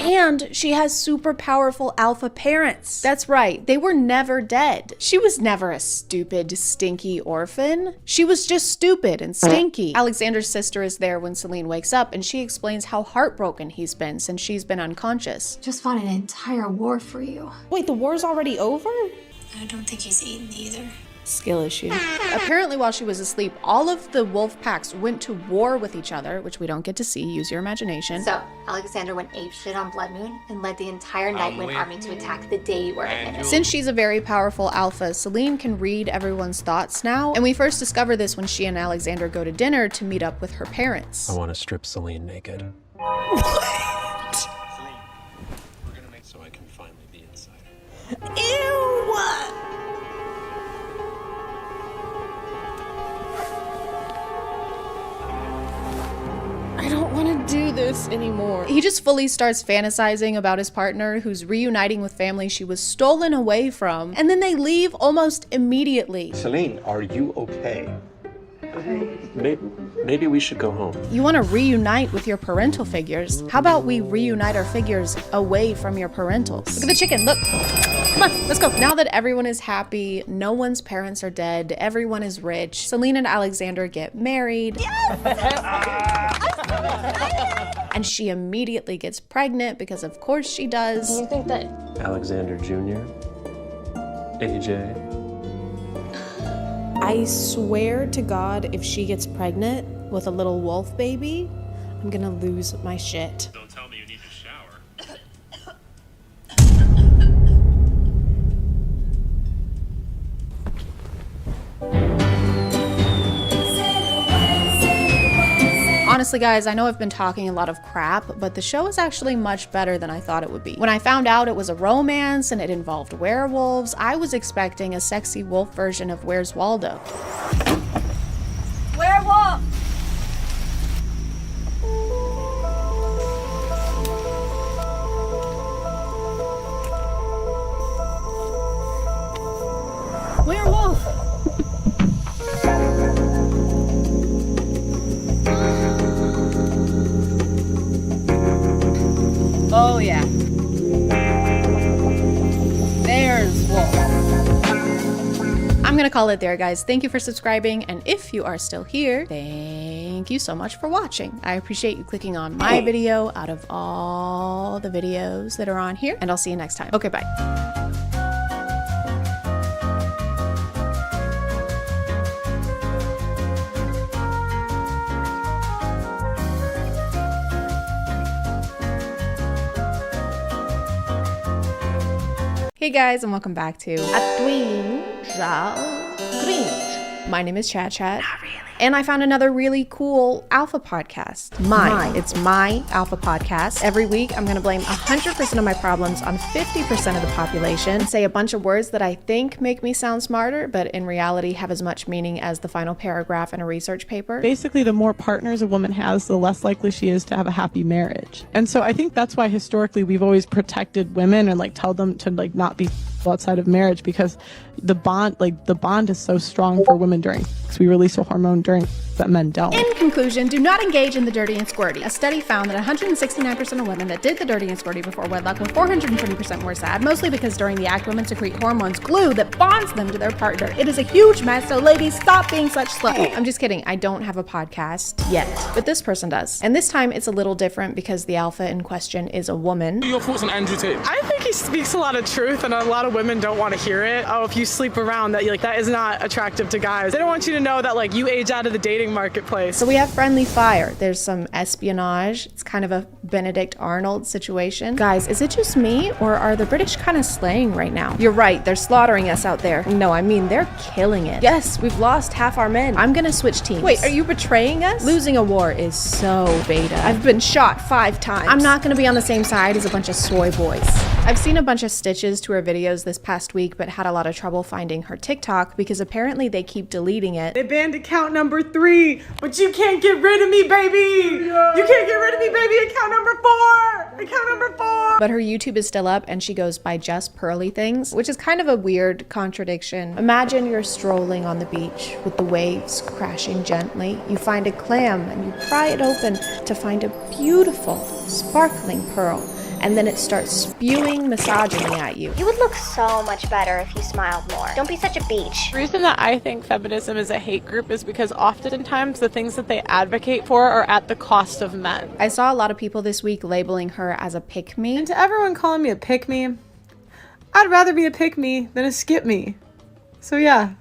And she has super powerful alpha parents. That's right, they were never dead. She was never a stupid, stinky orphan. She was just stupid and stinky. Alexander's sister is there when Celine wakes up, and she explains how heartbroken he's been since she's been unconscious. Just fought an entire war for you. Wait, the war's already over? I don't think he's eaten either. Skill issue. Apparently while she was asleep, all of the wolf packs went to war with each other, which we don't get to see. Use your imagination. So, Alexander went apeshit on Blood Moon and led the entire Nightwind army to attack the day you were admitted. Since she's a very powerful alpha, Celine can read everyone's thoughts now, and we first discover this when she and Alexander go to dinner to meet up with her parents. I want to strip Celine naked. What? Celine, we're gonna make so I can finally be inside. Ew! I don't want to do this anymore. He just fully starts fantasizing about his partner who's reuniting with family she was stolen away from, and then they leave almost immediately. Celine, are you okay? Maybe we should go home. You want to reunite with your parental figures. How about we reunite our figures away from your parentals? Look at the chicken, look. Come on, let's go. Now that everyone is happy, no one's parents are dead, everyone is rich, Celine and Alexander get married. Yes! And she immediately gets pregnant because of course she does. Do you think that Alexander Jr., AJ. I swear to God, if she gets pregnant with a little wolf baby, I'm gonna lose my shit. Don't tell me you need to shower. Honestly, guys, I know I've been talking a lot of crap, but the show is actually much better than I thought it would be. When I found out it was a romance and it involved werewolves, I was expecting a sexy wolf version of Where's Waldo. Werewolf! Werewolf! Oh yeah. There's Wolf. I'm gonna call it there, guys. Thank you for subscribing, and if you are still here, thank you so much for watching. I appreciate you clicking on my video out of all the videos that are on here, and I'll see you next time. Okay, bye. Hey guys, and welcome back to A Twinge of Cringe. My name is ChadChad, And I found another really cool alpha podcast. It's my alpha podcast. Every week, I'm gonna blame 100% of my problems on 50% of the population, and say a bunch of words that I think make me sound smarter, but in reality have as much meaning as the final paragraph in a research paper. Basically, the more partners a woman has, the less likely she is to have a happy marriage. And so I think that's why historically we've always protected women and like tell them to like not be outside of marriage, because the bond is so strong for women during sex. We release a hormone during that men don't. In conclusion, do not engage in the dirty and squirty. A study found that 169% of women that did the dirty and squirty before wedlock were 420% more sad, mostly because during the act, women secrete hormones, glue that bonds them to their partner. It is a huge mess, so ladies, stop being such sluts. I'm just kidding. I don't have a podcast yet, but this person does. And this time it's a little different because the alpha in question is a woman. Your thoughts on Andrew Tate? I think he speaks a lot of truth, and a lot of women don't want to hear it. Oh, if you sleep around, that is not attractive to guys. They don't want you to know that like you age out of the dating marketplace. So we have friendly fire. There's some espionage. It's kind of a Benedict Arnold situation. Guys, is it just me, or are the British kind of slaying right now? You're right, they're slaughtering us out there. No, I mean, they're killing it. Yes, we've lost half our men. I'm gonna switch teams. Wait, are you betraying us? Losing a war is so beta. I've been shot 5 times. I'm not gonna be on the same side as a bunch of soy boys. I've seen a bunch of stitches to her videos this past week, but had a lot of trouble finding her TikTok because apparently they keep deleting it. They banned account number 3, but you can't get rid of me, baby! You can't get rid of me, baby! Account number 4! Account number 4! But her YouTube is still up and she goes by Just Pearly Things, which is kind of a weird contradiction. Imagine you're strolling on the beach with the waves crashing gently. You find a clam and you pry it open to find a beautiful, sparkling pearl. And then it starts spewing misogyny at you. You would look so much better if you smiled more. Don't be such a beach. The reason that I think feminism is a hate group is because oftentimes the things that they advocate for are at the cost of men. I saw a lot of people this week labeling her as a pick-me. And to everyone calling me a pick-me, I'd rather be a pick-me than a skip-me. So yeah.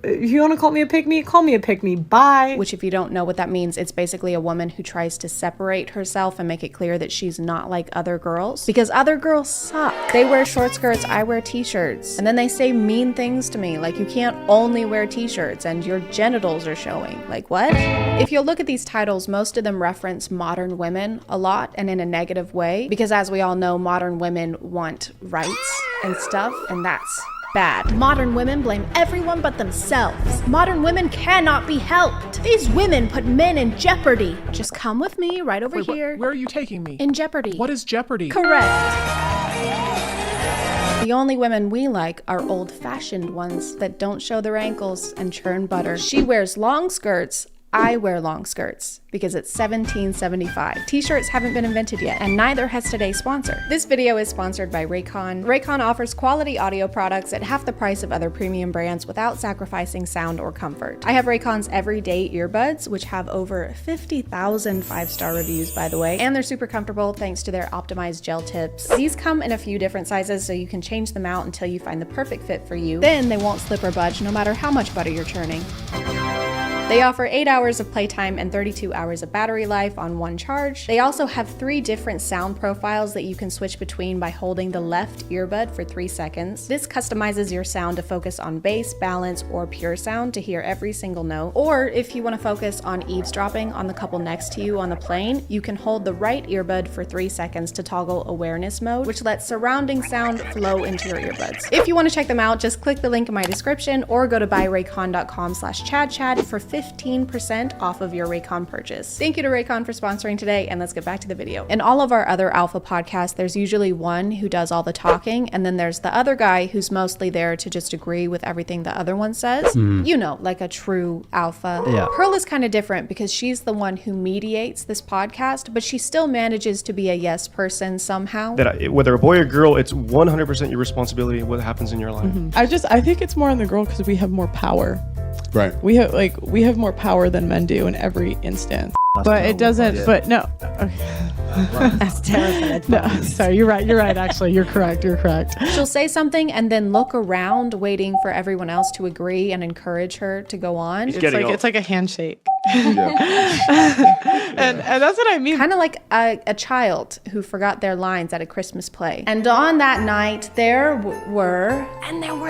If you want to call me a pick-me, call me a pick-me. Bye. Which, if you don't know what that means, it's basically a woman who tries to separate herself and make it clear that she's not like other girls. Because other girls suck. They wear short skirts, I wear t-shirts. And then they say mean things to me, like you can't only wear t-shirts and your genitals are showing. Like, what? If you'll look at these titles, most of them reference modern women a lot and in a negative way. Because as we all know, modern women want rights and stuff, and that's bad. Modern women blame everyone but themselves. Modern women cannot be helped. These women put men in jeopardy. Just come with me right over here. Where are you taking me? In jeopardy. What is jeopardy? Correct. The only women we like are old-fashioned ones that don't show their ankles and churn butter. She wears long skirts. I wear long skirts because it's 1775. T-shirts haven't been invented yet, and neither has today's sponsor. This video is sponsored by Raycon. Raycon offers quality audio products at half the price of other premium brands without sacrificing sound or comfort. I have Raycon's everyday earbuds, which have over 50,000 5-star reviews, by the way, and they're super comfortable thanks to their optimized gel tips. These come in a few different sizes, so you can change them out until you find the perfect fit for you. Then they won't slip or budge no matter how much butter you're churning. They offer 8 hours of playtime and 32 hours of battery life on one charge. They also have 3 different sound profiles that you can switch between by holding the left earbud for 3 seconds. This customizes your sound to focus on bass, balance, or pure sound to hear every single note. Or if you want to focus on eavesdropping on the couple next to you on the plane, you can hold the right earbud for 3 seconds to toggle awareness mode, which lets surrounding sound flow into your earbuds. If you want to check them out, just click the link in my description or go to buyraycon.com/ChadChad for 15% off of your Raycon purchase. Thank you to Raycon for sponsoring today, and let's get back to the video. In all of our other alpha podcasts, there's usually one who does all the talking, and then there's the other guy who's mostly there to just agree with everything the other one says. You know, like a true alpha. Yeah. Pearl is kind of different because she's the one who mediates this podcast, but she still manages to be a yes person somehow. That whether a boy or girl, it's 100% your responsibility what happens in your life. I think it's more on the girl because we have more power. Right. We have more power than men do in every instance. But it doesn't. Yeah. But no. Okay. That's terrible. No, sorry, you're right. Actually, you're correct. She'll say something and then look around, waiting for everyone else to agree and encourage her to go on. It's like a handshake. and that's what I mean. Kind of like a child who forgot their lines at a Christmas play. And on that night, there were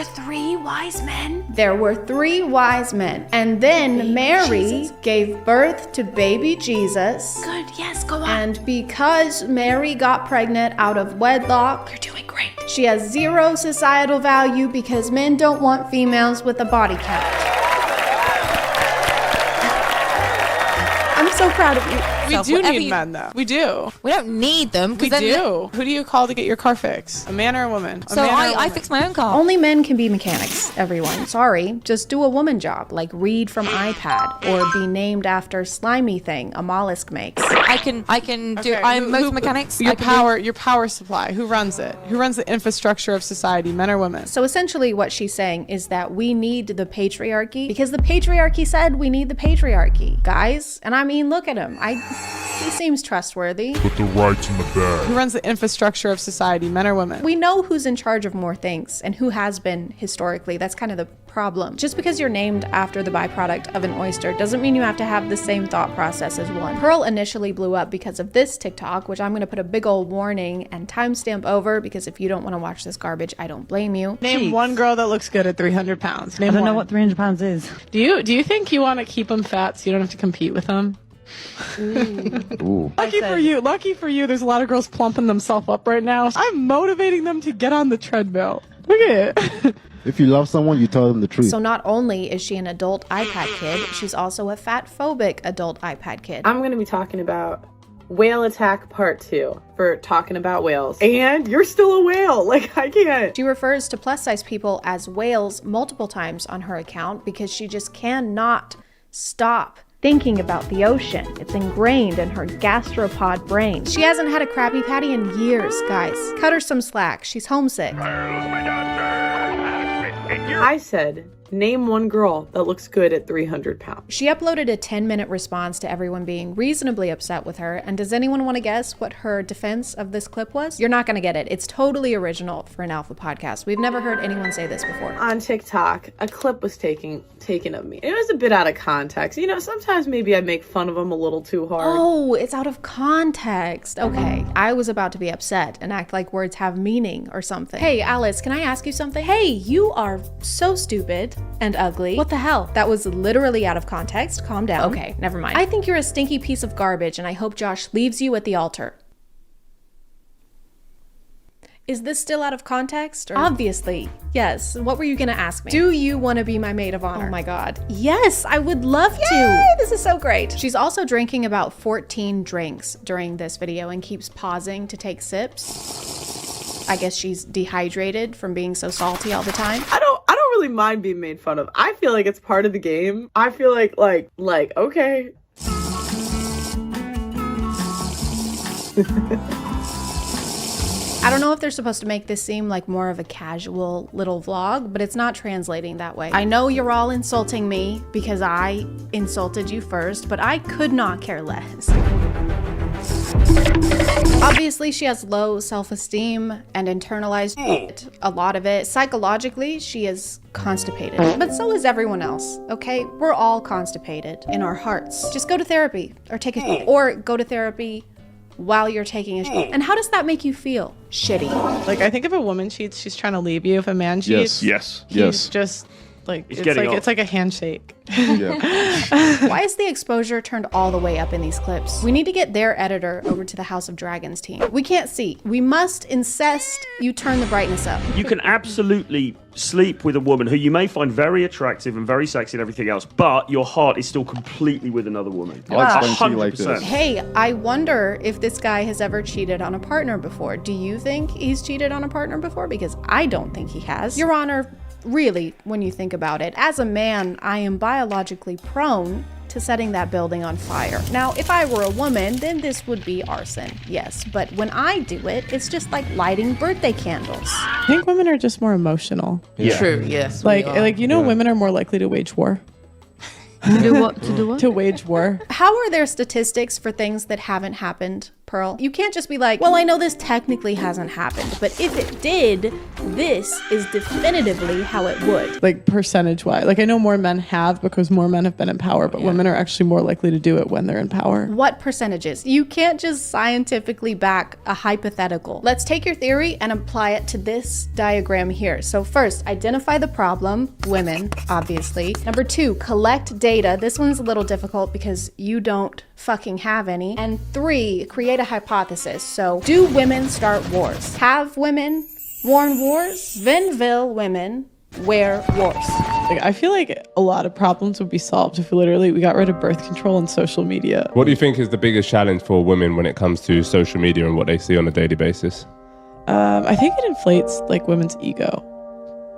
3 wise men. There were 3 wise men. And then Mary gave birth to baby Jesus. Good, yes, go on. And because Mary got pregnant out of wedlock, You're doing great. she has 0 societal value because men don't want females with a body count. I'm so proud of you. We do need men, though. We do. We don't need them. We do. Who do you call to get your car fixed? A man or a woman? So I fix my own car. Only men can be mechanics, everyone. Sorry. Just do a woman job, like read from iPad or be named after slimy thing a mollusk makes. I can do. I'm most mechanics. Your power supply. Who runs it? Who runs the infrastructure of society? Men or women? So essentially, what she's saying is that we need the patriarchy because the patriarchy said we need the patriarchy, guys. And I mean, look at him. He seems trustworthy. Put the rights in the bag. Who runs the infrastructure of society? Men or women? We know who's in charge of more things and who has been historically. That's kind of the problem. Just because you're named after the byproduct of an oyster doesn't mean you have to have the same thought process as one. Pearl initially blew up because of this TikTok, which I'm going to put a big old warning and timestamp over because if you don't want to watch this garbage, I don't blame you. Name one girl that looks good at 300 pounds. Name I don't one. know what 300 pounds is. Do you think you want to keep them fat so you don't have to compete with them? Ooh. Lucky for you, there's a lot of girls plumping themselves up right now. I'm motivating them to get on the treadmill. Look at it. If you love someone, you tell them the truth. So not only is she an adult iPad kid, she's also a fat-phobic adult iPad kid. I'm going to be talking about Whale Attack Part 2 for talking about whales. And you're still a whale. Like, I can't. She refers to plus-size people as whales multiple times on her account because she just cannot stop thinking about the ocean. It's ingrained in her gastropod brain. She hasn't had a Krabby Patty in years, guys. Cut her some slack. She's homesick. I said, name one girl that looks good at 300 pounds. She uploaded a 10-minute response to everyone being reasonably upset with her. And does anyone want to guess what her defense of this clip was? You're not going to get it. It's totally original for an alpha podcast. We've never heard anyone say this before. On TikTok, a clip was taken of me. It was a bit out of context. You know, sometimes maybe I make fun of them a little too hard. Oh, it's out of context. Okay, I was about to be upset and act like words have meaning or something. Hey, Alice, can I ask you something? Hey, you are so stupid and ugly. What the hell? That was literally out of context. Calm down. Okay, never mind. I think you're a stinky piece of garbage and I hope Josh leaves you at the altar. Is this still out of context? Or? Obviously, yes. What were you gonna ask me? Do you want to be my maid of honor? Oh my god. Yes, I would love to. This is so great. She's also drinking about 14 drinks during this video and keeps pausing to take sips. I guess she's dehydrated from being so salty all the time. I don't really mind being made fun of. I feel like it's part of the game. I feel like okay. I don't know if they're supposed to make this seem like more of a casual little vlog, but it's not translating that way. I know you're all insulting me because I insulted you first, but I could not care less. Obviously, she has low self-esteem and internalized a lot of it. Psychologically, she is constipated, but so is everyone else, okay? We're all constipated in our hearts. Just go to therapy or go to therapy while you're taking a shit. And how does that make you feel? Shitty. Like, I think if a woman cheats, she's trying to leave you. If a man cheats, yes. He's just like, it's like a handshake. Yeah. Why is the exposure turned all the way up in these clips? We need to get their editor over to the House of Dragons team. We can't see. We must insist you turn the brightness up. You can absolutely sleep with a woman who you may find very attractive and very sexy and everything else, but your heart is still completely with another woman. I'll explain to you like this. Hey, I wonder if this guy has ever cheated on a partner before. Do you think he's cheated on a partner before? Because I don't think he has. Your Honor, really, when you think about it, as a man, I am biologically prone to setting that building on fire. Now, if I were a woman, then this would be arson, yes. But when I do it, it's just like lighting birthday candles. I think women are just more emotional. Yeah. True, yes. Like women are more likely to wage war. To do what? To wage war. How are there statistics for things that haven't happened Pearl. You can't just be like, well, I know this technically hasn't happened, but if it did, this is definitively how it would. Like percentage-wise. Like I know more men have because more men have been in power, but women are actually more likely to do it when they're in power. What percentages? You can't just scientifically back a hypothetical. Let's take your theory and apply it to this diagram here. So first, identify the problem, women, obviously. Number 2, collect data. This one's a little difficult because you don't fucking have any. And 3, create a hypothesis. So do women start wars? Have women worn wars? Then will women wear wars? Like, I feel like a lot of problems would be solved if we got rid of birth control and social media. What do you think is the biggest challenge for women when it comes to social media and what they see on a daily basis? I think it inflates like women's ego.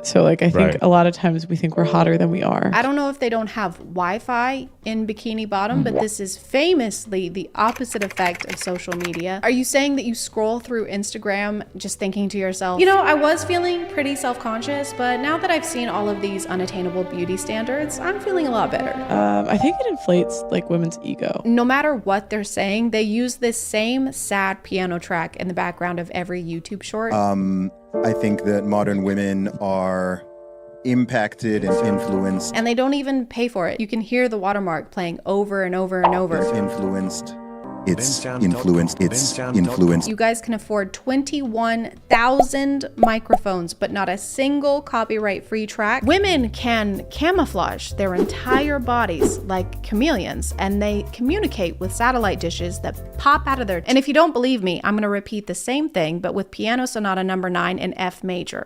So like I think a lot of times we think we're hotter than we are. I don't know if they don't have Wi-Fi in Bikini Bottom, but this is famously the opposite effect of social media. Are you saying that you scroll through Instagram just thinking to yourself, you know, I was feeling pretty self-conscious, but now that I've seen all of these unattainable beauty standards, I'm feeling a lot better. I think it inflates like women's ego. No matter what they're saying, they use this same sad piano track in the background of every YouTube short. I think that modern women are impacted and influenced. And they don't even pay for it. You can hear the watermark playing over and over and over. It's influenced. It's influenced. It's influenced. You guys can afford 21,000 microphones, but not a single copyright-free track. Women can camouflage their entire bodies like chameleons, and they communicate with satellite dishes that pop out of their... And if you don't believe me, I'm gonna repeat the same thing, but with Piano Sonata number 9 in F major.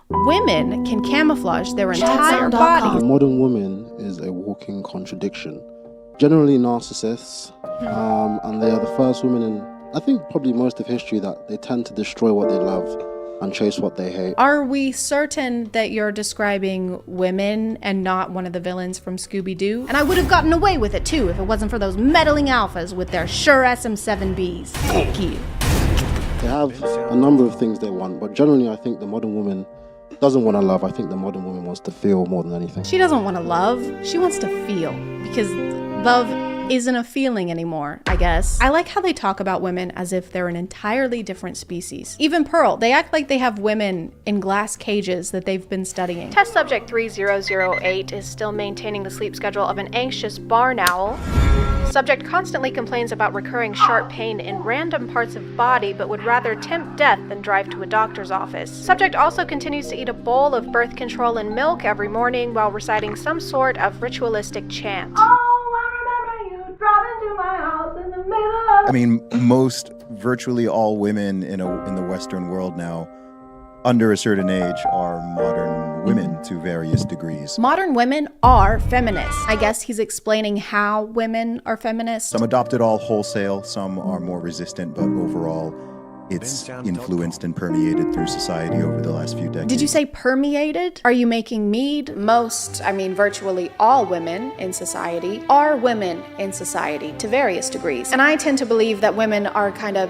Women can camouflage their entire bodies. The modern woman is a walking contradiction. Generally narcissists, and they are the first women in, I think, probably most of history that they tend to destroy what they love and chase what they hate. Are we certain that you're describing women and not one of the villains from Scooby-Doo? And I would have gotten away with it too if it wasn't for those meddling alphas with their sure SM7Bs. Thank you. They have a number of things they want, but generally I think the modern woman doesn't want to love. I think the modern woman wants to feel more than anything. She doesn't want to love, she wants to feel, because love isn't a feeling anymore, I guess. I like how they talk about women as if they're an entirely different species. Even Pearl, they act like they have women in glass cages that they've been studying. Test subject 3008 is still maintaining the sleep schedule of an anxious barn owl. Subject constantly complains about recurring sharp pain in random parts of body, but would rather tempt death than drive to a doctor's office. Subject also continues to eat a bowl of birth control and milk every morning while reciting some sort of ritualistic chant. I mean, virtually all women in the Western world now, under a certain age, are modern women to various degrees. Modern women are feminists. I guess he's explaining how women are feminists. Some adopt it all wholesale, some are more resistant, but overall, it's influenced and permeated through society over the last few decades. Did you say permeated? Are you making mead? Virtually all women in society are women in society to various degrees. And I tend to believe that women are kind of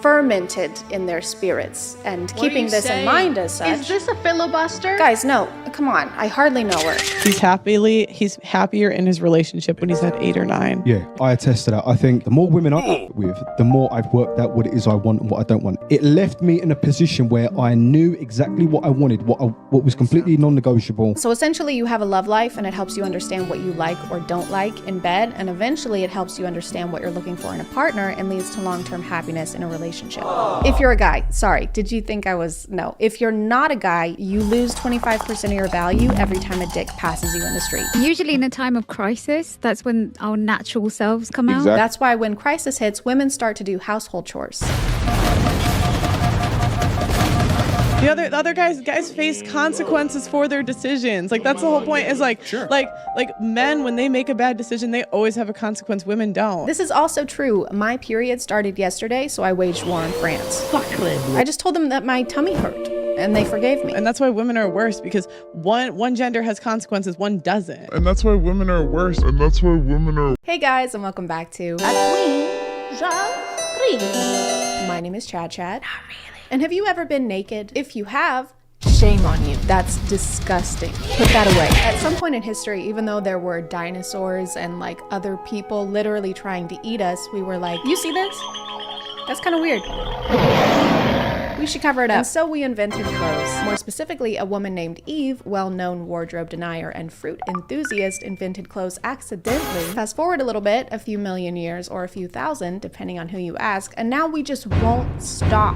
fermented in their spirits, and keeping this in mind as such. Is this a filibuster? Guys, no, come on, I hardly know her. He's happier in his relationship when he's had 8 or 9. Yeah, I attest to that. I think the more women I'm with, the more I've worked out what it is I want and what I don't want. It left me in a position where I knew exactly what I wanted, what was completely non-negotiable. So essentially you have a love life, and it helps you understand what you like or don't like in bed, and eventually it helps you understand what you're looking for in a partner and leads to long-term happiness in a relationship. If you're a guy, sorry, did you think I was, no. If you're not a guy, you lose 25% of your value every time a dick passes you in the street. Usually in a time of crisis, that's when our natural selves come out. That's why when crisis hits, women start to do household chores. The other guys face consequences for their decisions. Like that's the whole point. Is like, like men, when they make a bad decision, they always have a consequence. Women don't. This is also true. My period started yesterday, so I waged war on France. I just told them that my tummy hurt, and they forgave me. And that's why women are worse, because one gender has consequences, one doesn't. And that's why women are worse. And that's why women are... Hey guys, and welcome back to My name is ChadChad. Not really. And have you ever been naked? If you have, shame on you. That's disgusting. Put that away. At some point in history, even though there were dinosaurs and like other people literally trying to eat us, we were like, you see this? That's kind of weird. We should cover it up. And so we invented clothes. More specifically, a woman named Eve, well-known wardrobe denier and fruit enthusiast, invented clothes accidentally. Fast forward a little bit, a few million years or a few thousand, depending on who you ask, and now we just won't stop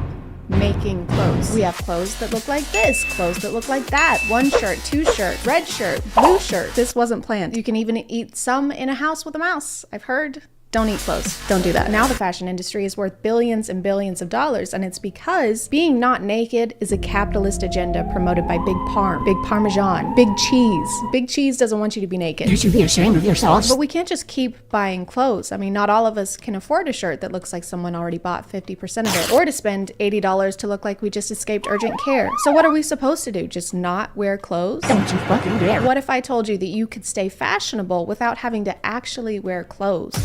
making clothes. We have clothes that look like this, clothes that look like that, 1 shirt, 2 shirt, red shirt, blue shirt. This wasn't planned. You can even eat some in a house with a mouse, I've heard. Don't eat clothes. Don't do that. Now the fashion industry is worth billions and billions of dollars, and it's because being not naked is a capitalist agenda promoted by Big Parm, Big Parmesan, Big Cheese. Big Cheese doesn't want you to be naked. You should be ashamed of yourselves. But we can't just keep buying clothes. I mean, not all of us can afford a shirt that looks like someone already bought 50% of it, or to spend $80 to look like we just escaped urgent care. So what are we supposed to do? Just not wear clothes? Don't you fucking dare. What if I told you that you could stay fashionable without having to actually wear clothes?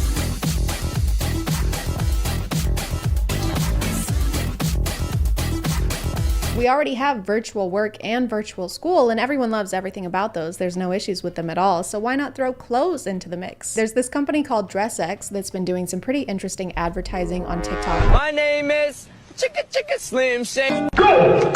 We already have virtual work and virtual school, and everyone loves everything about those. There's no issues with them at all, so why not throw clothes into the mix? There's this company called DressX that's been doing some pretty interesting advertising on TikTok. My name is Chicka Slim Shady. Go!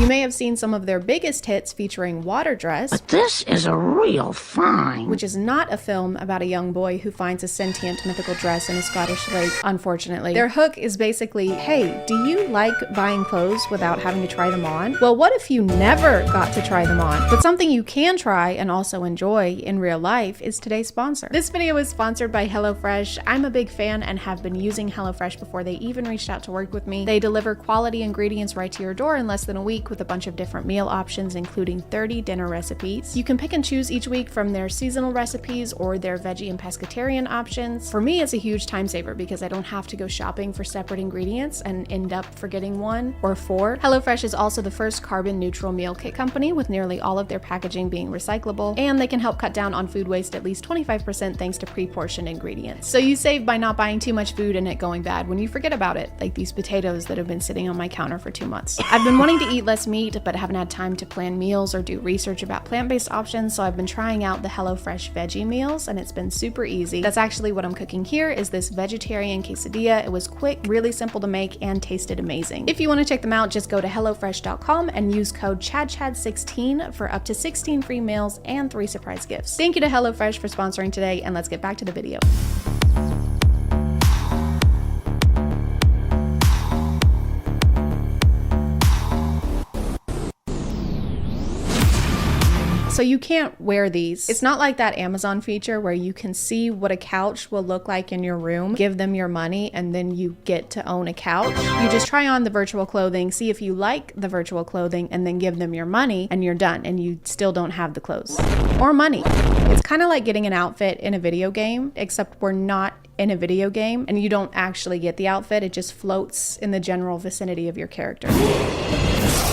You may have seen some of their biggest hits featuring Water Dress. But this is a real find. Which is not a film about a young boy who finds a sentient mythical dress in a Scottish lake, unfortunately. Their hook is basically, hey, do you like buying clothes without having to try them on? Well, what if you never got to try them on? But something you can try and also enjoy in real life is today's sponsor. This video is sponsored by HelloFresh. I'm a big fan and have been using HelloFresh before they even reached out to work with me. They deliver quality ingredients right to your door in less than a week with a bunch of different meal options, including 30 dinner recipes. You can pick and choose each week from their seasonal recipes or their veggie and pescatarian options. For me, it's a huge time saver because I don't have to go shopping for separate ingredients and end up forgetting 1 or 4. HelloFresh is also the first carbon neutral meal kit company, with nearly all of their packaging being recyclable, and they can help cut down on food waste at least 25% thanks to pre-portioned ingredients. So you save by not buying too much food and it going bad when you forget about it, like these potatoes that have been sitting on my counter for 2 months. I've been wanting to eat less meat, but haven't had time to plan meals or do research about plant-based options, so I've been trying out the HelloFresh veggie meals, and it's been super easy. That's actually what I'm cooking here, is this vegetarian quesadilla. It was quick, really simple to make, and tasted amazing. If you want to check them out, just go to hellofresh.com and use code ChadChad16 for up to 16 free meals and 3 surprise gifts. Thank you to HelloFresh for sponsoring today, and let's get back to the video. So you can't wear these. It's not like that Amazon feature where you can see what a couch will look like in your room, give them your money, and then you get to own a couch. You just try on the virtual clothing, see if you like the virtual clothing, and then give them your money, and you're done, and you still don't have the clothes or money. It's kind of like getting an outfit in a video game, except we're not in a video game, and you don't actually get the outfit. It just floats in the general vicinity of your character.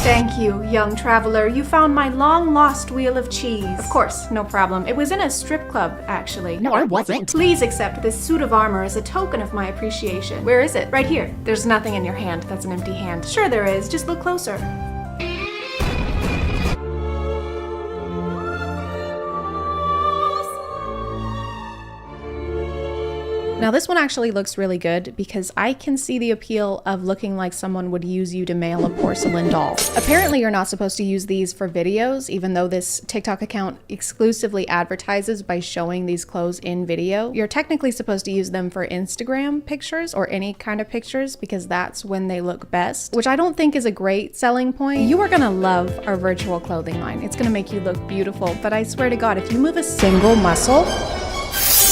Thank you, young traveler. You found my long-lost wheel of cheese. Of course, no problem. It was in a strip club, actually. No, I wasn't. Please accept this suit of armor as a token of my appreciation. Where is it? Right here. There's nothing in your hand. That's an empty hand. Sure there is. Just look closer. Now this one actually looks really good because I can see the appeal of looking like someone would use you to mail a porcelain doll. Apparently you're not supposed to use these for videos, even though this TikTok account exclusively advertises by showing these clothes in video. You're technically supposed to use them for Instagram pictures or any kind of pictures because that's when they look best, which I don't think is a great selling point. You are gonna love our virtual clothing line. It's gonna make you look beautiful, but I swear to God, if you move a single muscle,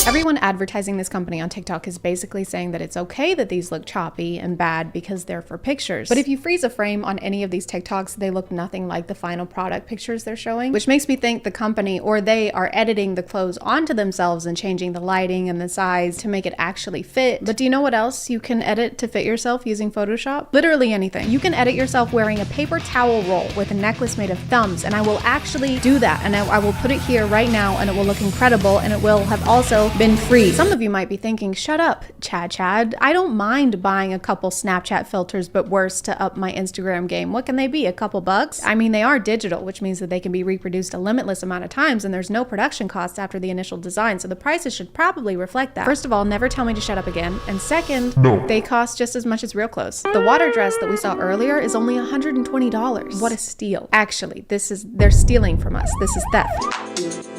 everyone advertising this company on TikTok is basically saying that it's okay that these look choppy and bad because they're for pictures. But if you freeze a frame on any of these TikToks, they look nothing like the final product pictures they're showing, which makes me think the company or they are editing the clothes onto themselves and changing the lighting and the size to make it actually fit. But do you know what else you can edit to fit yourself using Photoshop? Literally anything. You can edit yourself wearing a paper towel roll with a necklace made of thumbs, and I will actually do that, and I will put it here right now, and it will look incredible, and it will have also been free. Some of you might be thinking, shut up, ChadChad. I don't mind buying a couple Snapchat filters, but worse, to up my Instagram game. What can they be, a couple bucks? I mean, they are digital, which means that they can be reproduced a limitless amount of times, and there's no production costs after the initial design, so the prices should probably reflect that. First of all, never tell me to shut up again. And second, they cost just as much as real clothes. The water dress that we saw earlier is only $120. What a steal. Actually, they're stealing from us. This is theft.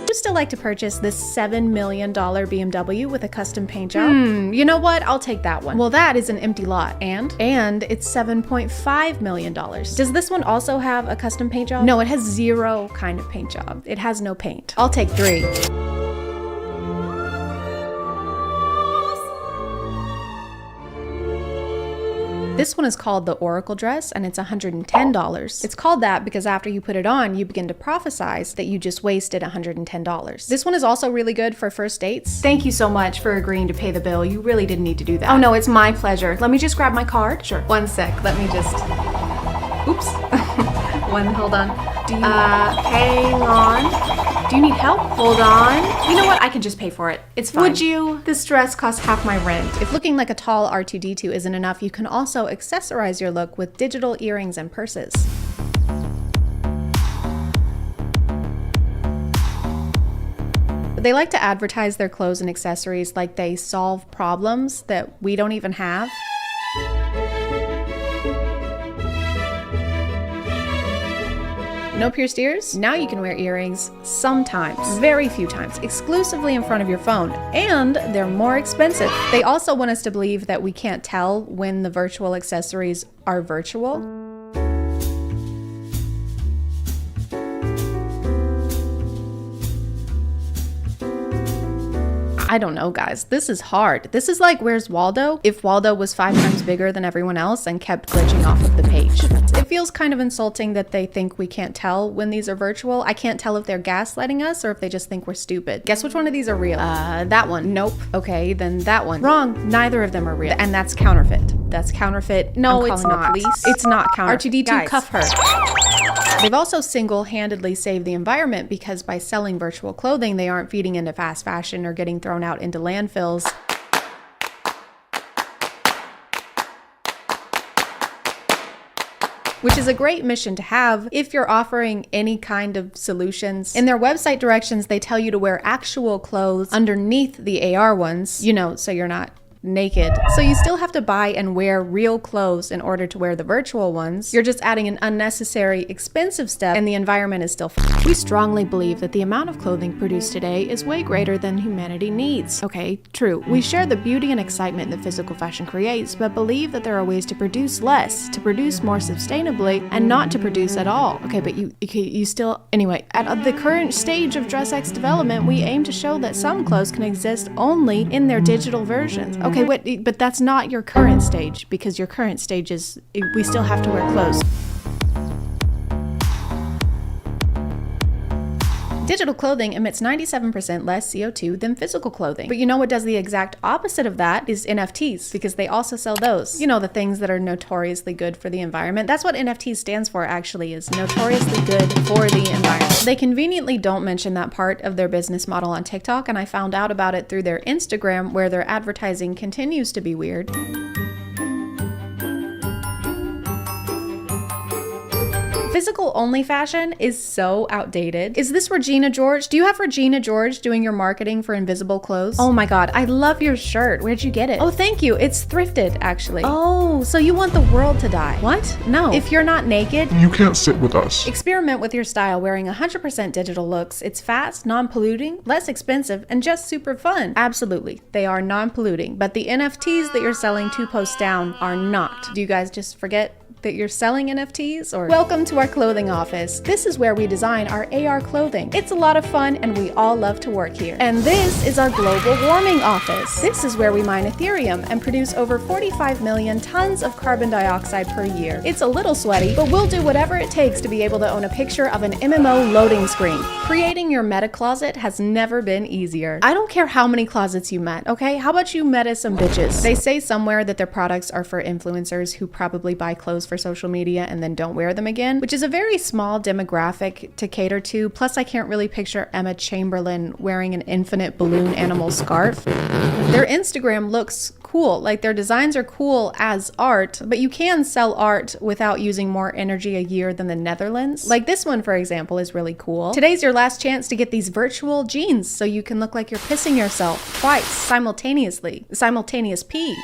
Would you still like to purchase this $7 million BMW with a custom paint job? You know what? I'll take that one. Well, that is an empty lot. And it's $7.5 million. Does this one also have a custom paint job? No, it has zero kind of paint job. It has no paint. I'll take 3. This one is called the Oracle dress, and it's $110. It's called that because after you put it on, you begin to prophesize that you just wasted $110. This one is also really good for first dates. Thank you so much for agreeing to pay the bill. You really didn't need to do that. Oh no, it's my pleasure. Let me just grab my card. Sure. One sec. Let me just... Oops. Hold on. Hang on. Do you need help? Hold on. You know what? I can just pay for it. It's fine. Would you? This dress costs half my rent. If looking like a tall R2-D2 isn't enough, you can also accessorize your look with digital earrings and purses. They like to advertise their clothes and accessories like they solve problems that we don't even have. No pierced ears? Now you can wear earrings sometimes, very few times, exclusively in front of your phone, and they're more expensive. They also want us to believe that we can't tell when the virtual accessories are virtual. I don't know, guys. This is hard. This is like Where's Waldo? If Waldo was 5 times bigger than everyone else and kept glitching off of the page. It feels kind of insulting that they think we can't tell when these are virtual. I can't tell if they're gaslighting us or if they just think we're stupid. Guess which one of these are real? That one. Nope. Okay, then that one. Wrong. Neither of them are real. And that's counterfeit. That's counterfeit. No, it's not. Police. It's not counterfeit. R2-D2, guys. Cuff her. They've also single-handedly saved the environment because by selling virtual clothing, they aren't feeding into fast fashion or getting thrown out into landfills. Which is a great mission to have if you're offering any kind of solutions. In their website directions, they tell you to wear actual clothes underneath the AR ones, you know, so you're not naked. So you still have to buy and wear real clothes in order to wear the virtual ones. You're just adding an unnecessary, expensive step, and the environment is still We strongly believe that the amount of clothing produced today is way greater than humanity needs. Okay, true. We share the beauty and excitement that physical fashion creates, but believe that there are ways to produce less, to produce more sustainably, and not to produce at all. Okay, but you still... Anyway, at the current stage of DressX development, we aim to show that some clothes can exist only in their digital versions. Okay, wait, but that's not your current stage, because your current stage is we still have to wear clothes. Digital clothing emits 97% less CO2 than physical clothing. But you know what does the exact opposite of that is NFTs, because they also sell those. You know, the things that are notoriously good for the environment. That's what NFTs stands for, actually, is notoriously good for the environment. They conveniently don't mention that part of their business model on TikTok, and I found out about it through their Instagram, where their advertising continues to be weird. Physical only fashion is so outdated. Is this Regina George? Do you have Regina George doing your marketing for invisible clothes? Oh my god, I love your shirt. Where'd you get it? Oh, thank you. It's thrifted, actually. Oh, so you want the world to die. What? No. If you're not naked, you can't sit with us. Experiment with your style wearing 100% digital looks. It's fast, non-polluting, less expensive, and just super fun. Absolutely, they are non-polluting, but the NFTs that you're selling 2 posts down are not. Do you guys just forget that you're selling NFTs? Or welcome to our clothing office. This is where we design our AR clothing. It's a lot of fun and we all love to work here. And this is our global warming office. This is where we mine Ethereum and produce over 45 million tons of carbon dioxide per year. It's a little sweaty, but we'll do whatever it takes to be able to own a picture of an MMO loading screen. Creating your meta closet has never been easier. I don't care how many closets you met, okay? How about you meta some bitches? They say somewhere that their products are for influencers who probably buy clothes for social media and then don't wear them again, which is a very small demographic to cater to. Plus, I can't really picture Emma Chamberlain wearing an infinite balloon animal scarf. Their Instagram looks cool. Like, their designs are cool as art, but you can sell art without using more energy a year than the Netherlands. Like this one, for example, is really cool. Today's your last chance to get these virtual jeans so you can look like you're pissing yourself twice simultaneously. Simultaneous pee.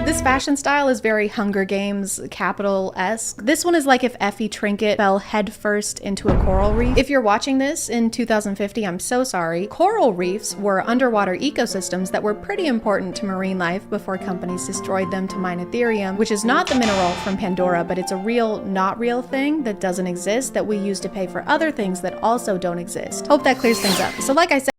This fashion style is very Hunger Games capital-esque. This one is like if Effie Trinket fell headfirst into a coral reef. If you're watching this in 2050, I'm so sorry. Coral reefs were underwater ecosystems that were pretty important to marine life before companies destroyed them to mine Ethereum, which is not the mineral from Pandora, but it's a real, not real thing that doesn't exist that we use to pay for other things that also don't exist. Hope that clears things up. So like I said,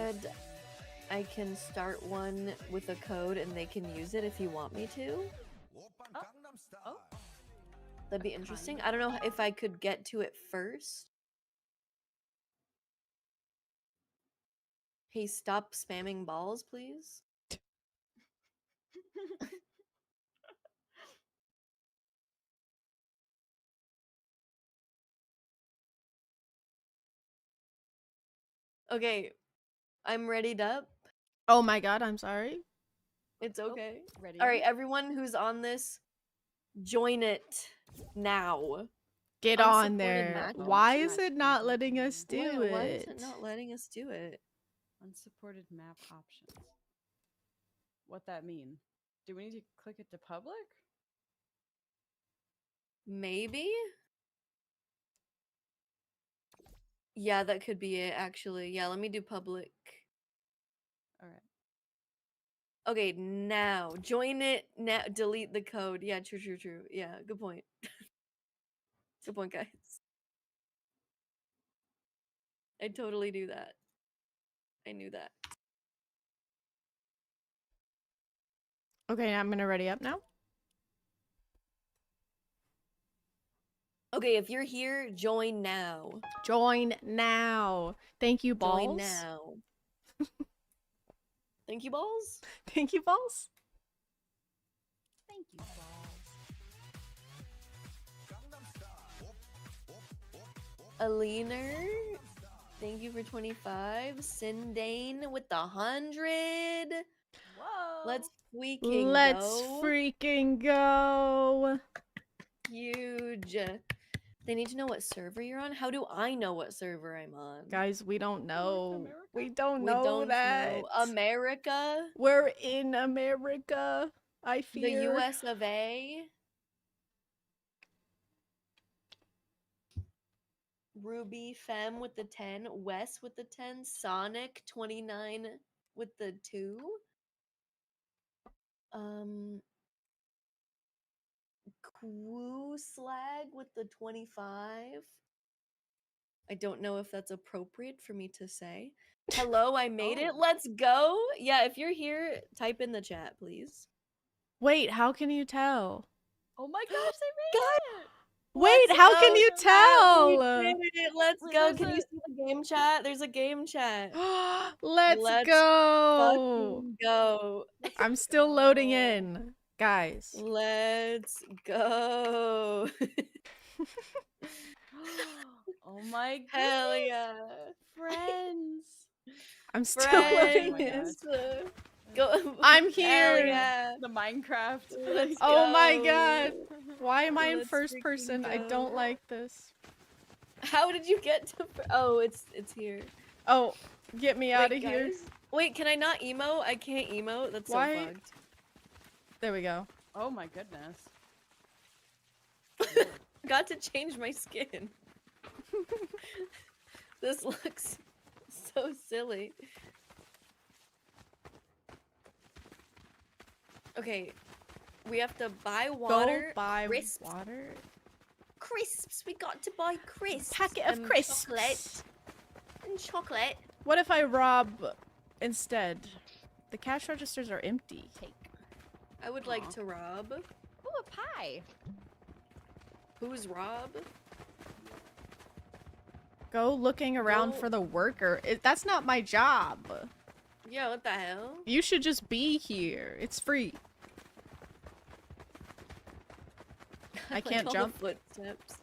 said I can start one with a code and they can use it if you want me to. That'd be interesting. I don't know if I could get to it first. Hey, stop spamming balls, please. Okay, I'm readied up. Oh my god, I'm sorry. It's okay. ready. All right, everyone who's on this, join it now. Get Unsupported on there. match Why options. is it not letting us do it? Why is it not letting us do it? Unsupported map options. What that mean? Do we need to click it to public? Maybe? Yeah, that could be it, actually. Yeah, let me do public. Alright. Okay, now. Join it now. Delete the code. Yeah, true. Yeah, good point. Good point, guys. I totally do that. I knew that. Okay, I'm gonna ready up now. Okay, if you're here, join now. Join now. Thank you, balls. Join now. Thank you, balls. Thank you, balls. Thank you, balls. Aliner, thank you for 25. Sindane with the 100. Whoa. Let's Let's freaking go. Huge. They need to know what server you're on. How do I know what server I'm on? Guys, we don't know. We don't We know don't that. know. America? We're in America. I The fear. US of A? Ruby Femme with the 10. Wes with the 10. Sonic 29 with the 2. Quoo Slag with the 25. I don't know if that's appropriate for me to say. Hello, I made it. Let's go. Yeah, if you're here, type in the chat, please. Wait, how can you tell? Oh my gosh, they made it! Wait, Let's how go, can you chat. tell? We did it. Let's Wait, go. there's Can you a- see the game chat? There's a game chat. Let's go. Fucking go. I'm still loading in, guys. Let's go. Oh my goodness. Hell yeah. Friends. I'm still loading Friends. in. Go. I'm Hell here. yeah. The Minecraft. Let's Oh my go. god. Why am I in Let's first freaking person? I go. don't like this. How did you get to? Oh, it's here. Oh, get me out of Wait, here. guys. Wait, can I not emote? I can't emote. That's Why? so fucked. There we go. Oh my goodness. Got to change my skin. This looks so silly. Okay, we have to buy water. Go buy crisps. water. Crisps. We got to buy crisps. Packet of and crisps. Chocolate. And chocolate. What if I rob instead? The cash registers are empty. Take. I would like to rob. Ooh, a pie. Who's Rob? Go looking around Go. for the worker. That's not my job. Yeah, what the hell? You should just be here. It's free. I can't all jump. The footsteps.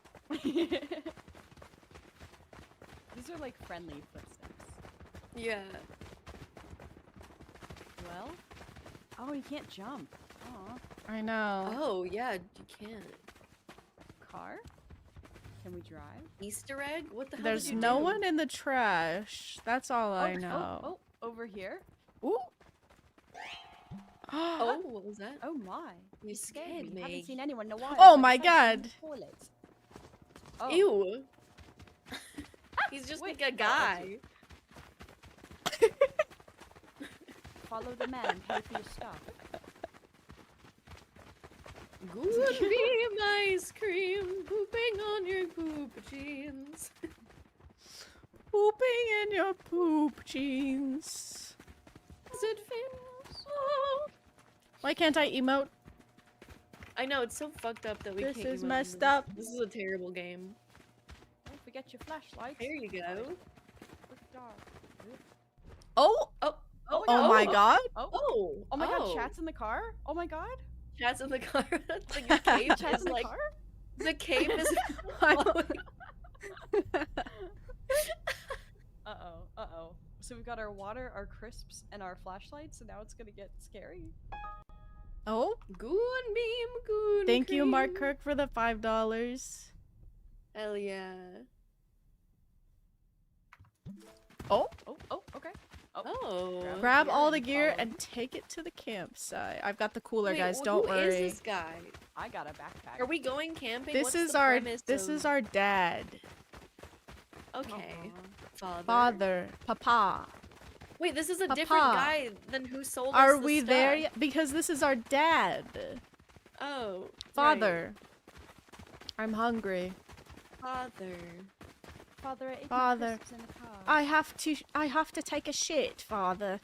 These are like friendly footsteps. Yeah. Well. Oh, you can't jump. Aw. I know. Oh, yeah, you can't. Car? Can we drive? Easter egg? What the hell There's did you no do? one in the trash. That's all I know. Oh, over here. Ooh. Oh, what was that? Oh my. You scared me. Haven't seen anyone in a while. Oh Like, my it's like in god. the toilet. Oh. Ew. He's just Wait, like a guy. Follow the man and pay for your stuff. Good beam ice cream, pooping on your poop jeans. Pooping in your poop jeans. Does it feel so? Why can't I emote? I know, it's so fucked up that we This can't is emote in messed this. up. This is a terrible game. Don't forget your flashlight. There you go. Oh! Oh! Oh my god. Oh my god, oh. chat's in the car? Oh my god. Chat's in the car. The cave Chat's is in the like car? the cave is Uh-oh. So we've got our water, our crisps, and our flashlights, and now it's gonna get scary. Oh? Good meme, good. Thank you, Mark Kirk, for the $5. Hell yeah. Oh? Okay. Oh. Grab all the gear and take it to the campsite. I've got the cooler, Wait, guys. who Don't worry. is this guy? I got a backpack. Are we going camping? This What's is the our premise this of- is our dad. Okay. Father. Papa. Wait, this is a Papa. different guy than who sold us Are the we stuff. there yet? Because this is our dad. Oh. Father. I'm hungry. Father. Father, I ate my Father. crisps in the car. I have to take a shit, Father.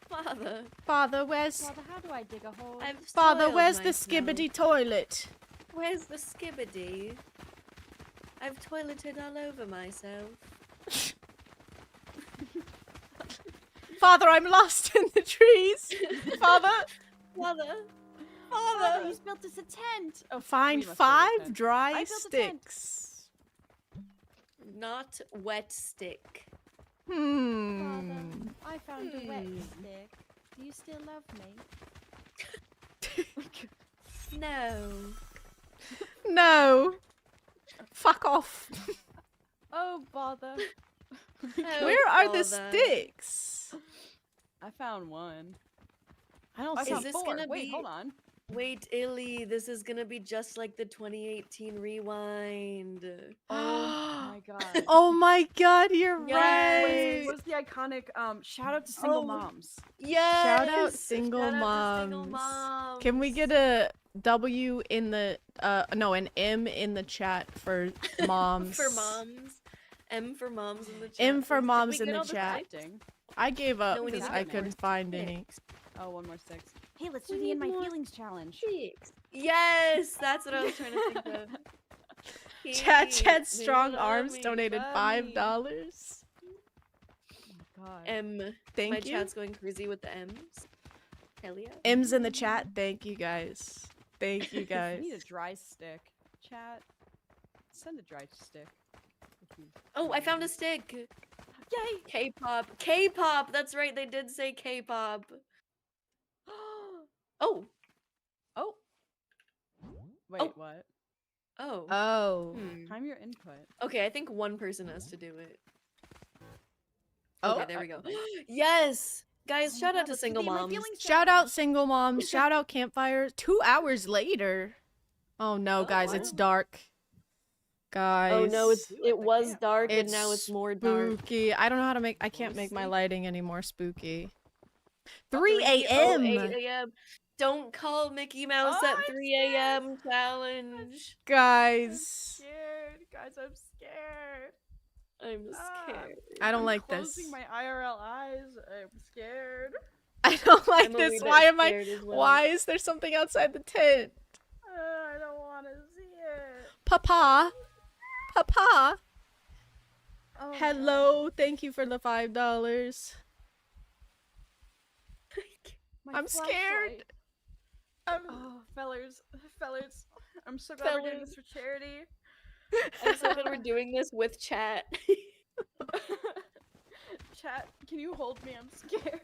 Father. Father, where's Father, how do I dig a hole? I've Father, soiled where's the myself. skibbity toilet? Where's the skibbity? I've toileted all over myself. Father, I'm lost in the trees. Father. Father. Father, he's built us a tent. Oh, Find we must build a 5 tent. dry I built a tent. sticks. Not wet stick. Father, Hmm. I found a wet stick. Do you still love me? No. No. Fuck off. Oh, bother. Oh, Where are the bother. Oh, sticks? I found one. I don't I see. found this 4. gonna Wait, be- hold on. Wait, Illy, this is gonna be just like the 2018 rewind. Oh my god. Oh my god, you're Yes. right. What's the iconic shout out to single Oh. moms? Yes! Shout out single Shout out to moms. single moms. Can we get a W in the no, an M in the chat for moms? For moms. M for moms in the chat. M for Did we moms get in the all chat. Acting. I gave up No, we because need I to get couldn't find any. Oh, 1 more 6. Hey, let's We do the need In My more Feelings challenge. sticks. Yes, that's what I was trying to think of. ChadChad Do you Strong love Arms me, donated Bunny? $5. God. M. Thank My you. chat's going crazy with the M's. Hell yeah. M's in the chat. Thank you guys. Thank you I guys. need a dry stick. Chat. Send a dry stick. If you- Oh, I found a stick. Yay! K-pop. K-pop. That's right. They did say K-pop. Oh. Oh. Wait, Oh. what? Oh. Oh. Time your input. Okay, I think one person has to do it. Oh. Okay, there we go. Yes! Guys, shout out to let's do single the In My moms. Feelings Shout out single moms. Shout out campfire. 2 hours later. Oh no, guys, it's dark. Guys. Oh no, it was dark and it's now it's more dark. spooky. I don't know how to make. I can't make my lighting any more spooky. 3 3 a.m. 8 a.m. Don't call Mickey Mouse Oh, at I'm 3 a.m. challenge. Guys. Scared. Guys, I'm scared. I'm scared. I don't I'm like this. closing my IRL eyes. I'm scared. I don't like I'm a this. wee bit Why am I? scared as well. Why is there something outside the tent? I don't want to see it. Papa. Papa. Oh, Hello. Thank you for the $5. my I'm scared. flashlight. Oh, fellers. I'm so glad we're doing this for charity. I'm so glad we're doing this with chat. Chat, can you hold me? I'm scared.